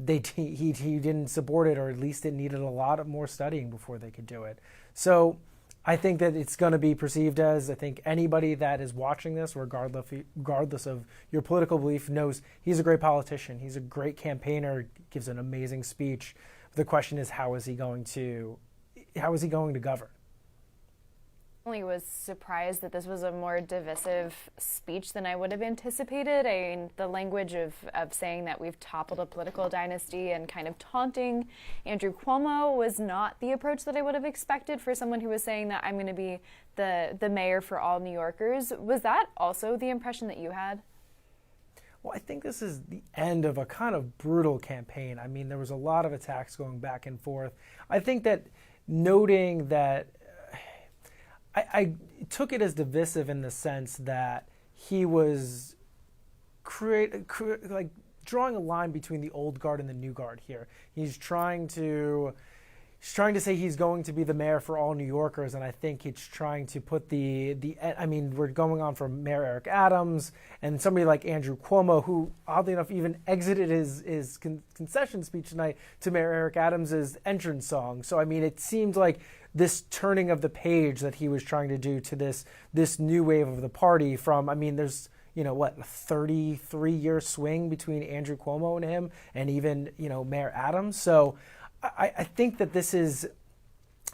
he didn't support it, or at least it needed a lot of more studying before they could do it. So I think that it's going to be perceived as, I think anybody that is watching this, regardless of your political belief, knows he's a great politician. He's a great campaigner, gives an amazing speech. The question is, how is he going to govern? I was surprised that this was a more divisive speech than I would have anticipated. I mean, the language of saying that we've toppled a political dynasty and kind of taunting Andrew Cuomo was not the approach that I would have expected for someone who was saying that I'm going to be the mayor for all New Yorkers. Was that also the impression that you had? Well, I think this is the end of a kind of brutal campaign. I mean, there was a lot of attacks going back and forth. I think that noting that I took it as divisive in the sense that he was drawing a line between the old guard and the new guard here. He's trying to say he's going to be the mayor for all New Yorkers, and I think he's trying to put we're going on from Mayor Eric Adams and somebody like Andrew Cuomo, who oddly enough even exited his concession speech tonight to Mayor Eric Adams' entrance song. So I mean, it seemed like this turning of the page that he was trying to do to this new wave of the party from, I mean, there's, a 33-year swing between Andrew Cuomo and him, and even, Mayor Adams. So I think that this is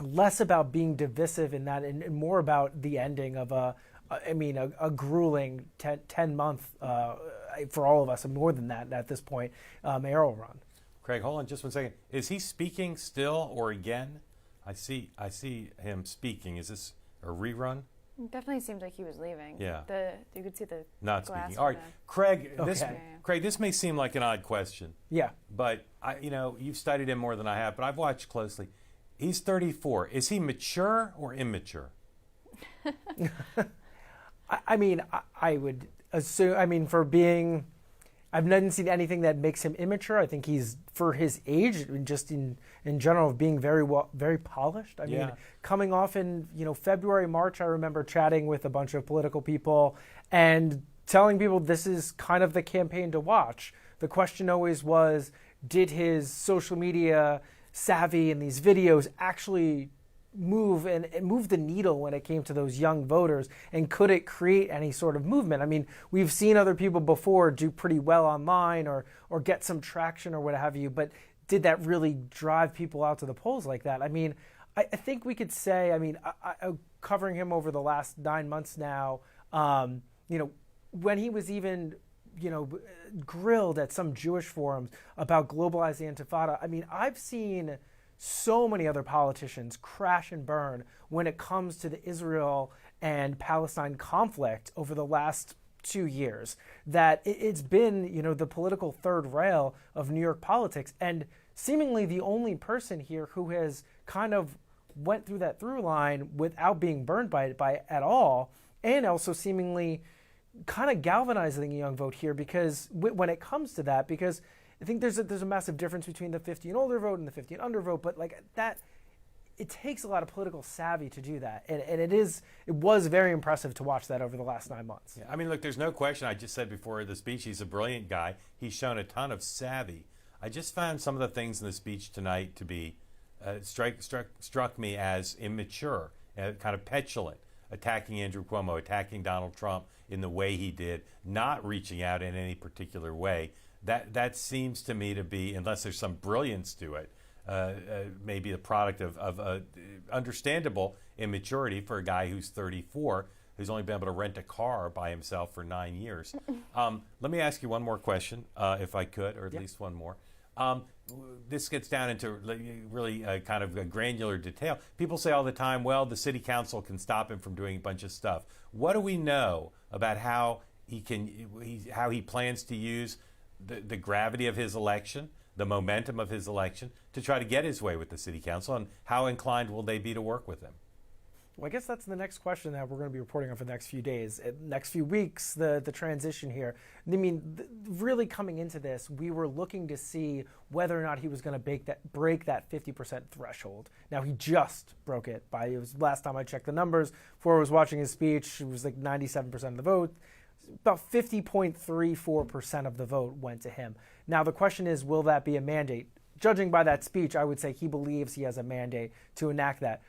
less about being divisive in that and more about the ending of a grueling 10-month, for all of us, and more than that at this point, mayoral run. Craig, hold on just 1 second. Is he speaking still or again? I see him speaking. Is this a rerun? It definitely seemed like he was leaving. Yeah. You could see the not glass speaking. All right, Craig. Okay. Craig, this may seem like an odd question. Yeah. But you've studied him more than I have, but I've watched closely. He's 34. Is he mature or immature? I would assume. For being, I've never seen anything that makes him immature. I think he's, for his age, just in general, of being very polished. I mean, coming off in February, March, I remember chatting with a bunch of political people and telling people this is kind of the campaign to watch. The question always was, did his social media savvy and these videos actually move the needle when it came to those young voters, and could it create any sort of movement? I mean, we've seen other people before do pretty well online or get some traction or what have you, but did that really drive people out to the polls like that? I mean, I think we could say, I covering him over the last 9 months now, when he was even grilled at some Jewish forums about globalizing Intifada, I mean, I've seen so many other politicians crash and burn when it comes to the Israel and Palestine conflict over the last 2 years, that it's been, the political third rail of New York politics, and seemingly the only person here who has kind of went through that through line without being burned by it at all, and also seemingly kind of galvanizing the young vote here, because when it comes to that, because I think there's a massive difference between the 50 and older vote and the 50 and under vote, but like that, it takes a lot of political savvy to do that, and it was very impressive to watch that over the last 9 months. Yeah, I mean, look, there's no question. I just said before the speech, he's a brilliant guy. He's shown a ton of savvy. I just found some of the things in the speech tonight to be struck me as immature, kind of petulant, attacking Andrew Cuomo, attacking Donald Trump in the way he did, not reaching out in any particular way. That seems to me to be, unless there's some brilliance to it, maybe a product of understandable immaturity for a guy who's 34, who's only been able to rent a car by himself for 9 years. Let me ask you one more question, if I could, or at least one more. This gets down into really kind of a granular detail. People say all the time, well, the city council can stop him from doing a bunch of stuff. What do we know about how he plans to use the gravity of his election, the momentum of his election, to try to get his way with the city council, and how inclined will they be to work with him? Well, I guess that's the next question that we're going to be reporting on for the next few days, next few weeks, the transition here. I mean, really coming into this, we were looking to see whether or not he was going to break that 50% threshold. Now, he just broke it last time I checked the numbers, before I was watching his speech, it was like 97% of the vote. About 50.34% of the vote went to him. Now, the question is, will that be a mandate? Judging by that speech, I would say he believes he has a mandate to enact that.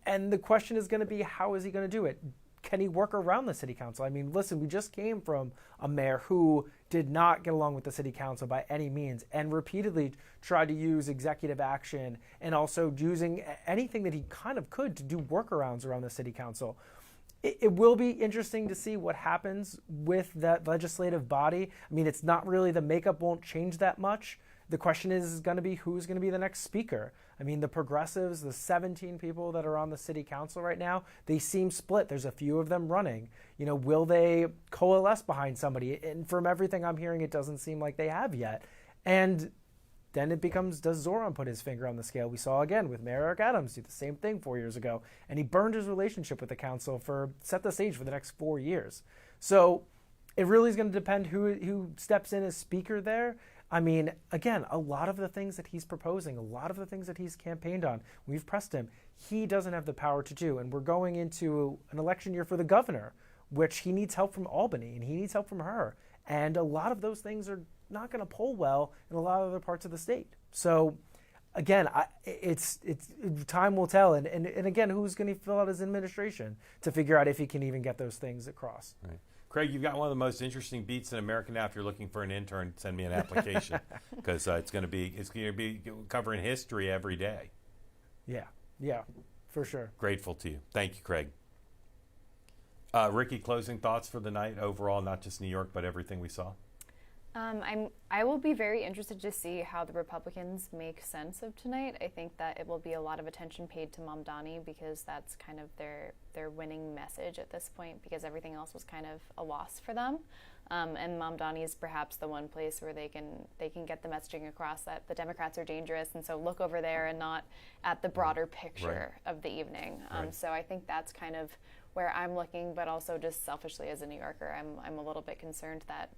And the question is going to be, how is he going to do it? Can he work around the city council? I mean, listen, we just came from a mayor who did not get along with the city council by any means and repeatedly tried to use executive action and also using anything that he kind of could to do workarounds around the city council. It will be interesting to see what happens with that legislative body. I mean, it's not really, the makeup won't change that much. The question is going to be who's going to be the next speaker. I mean, the progressives, the 17 people that are on the city council right now, they seem split. There's a few of them running. You know, will they coalesce behind somebody? And from everything I'm hearing, it doesn't seem like they have yet. And then it becomes, does Zoran put his finger on the scale? We saw again with Mayor Eric Adams do the same thing 4 years ago. And he burned his relationship with the council set the stage for the next 4 years. So it really is going to depend who steps in as speaker there. I mean, again, a lot of the things that he's proposing, a lot of the things that he's campaigned on, we've pressed him, he doesn't have the power to do. And we're going into an election year for the governor, which he needs help from Albany and he needs help from her. And a lot of those things are not going to poll well in a lot of other parts of the state. So again, it's time will tell. And again, who's going to fill out his administration to figure out if he can even get those things across. Right. Craig, you've got one of the most interesting beats in America now. If you're looking for an intern, send me an application because it's going to be covering history every day. Yeah, for sure. Grateful to you. Thank you, Craig. Ricky, closing thoughts for the night overall, not just New York, but everything we saw? I will be very interested to see how the Republicans make sense of tonight. I think that it will be a lot of attention paid to Mamdani because that's kind of their winning message at this point, because everything else was kind of a loss for them. And Mamdani is perhaps the one place where they can get the messaging across that the Democrats are dangerous, and so look over there and not at the broader picture of the evening. So I think that's kind of where I'm looking, but also just selfishly as a New Yorker, I'm a little bit concerned that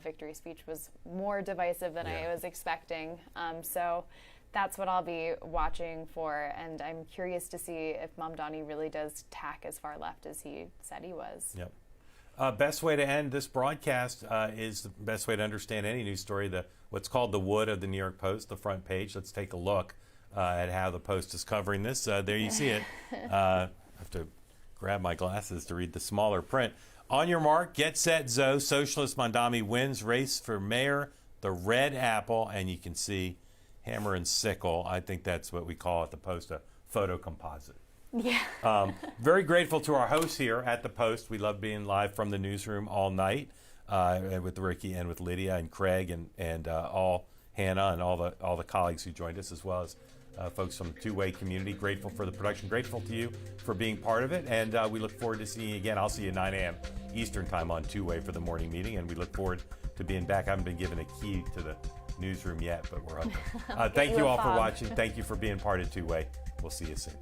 victory speech was more divisive than I was expecting. So that's what I'll be watching for, and I'm curious to see if Mamdani really does tack as far left as he said he was. Yep. Best way to end this broadcast is the best way to understand any news story, what's called the wood of the New York Post, the front page. Let's take a look at how the Post is covering this. There you see it. I have to grab my glasses to read the smaller print. On your mark, get set, Zoe. Socialist Mamdani wins race for mayor, the red apple, and you can see hammer and sickle. I think that's what we call at the Post, a photo composite. Yeah. Very grateful to our hosts here at the Post. We love being live from the newsroom all night with Ricky and with Lydia and Craig and all Hannah and all the colleagues who joined us, as well as folks from the 2-Way community. Grateful for the production. Grateful to you for being part of it. And we look forward to seeing you again. I'll see you at 9 a.m. Eastern time on 2-Way for the morning meeting. And we look forward to being back. I haven't been given a key to the newsroom yet, but we're up there. Thank you all for watching. Thank you for being part of 2-Way. We'll see you soon.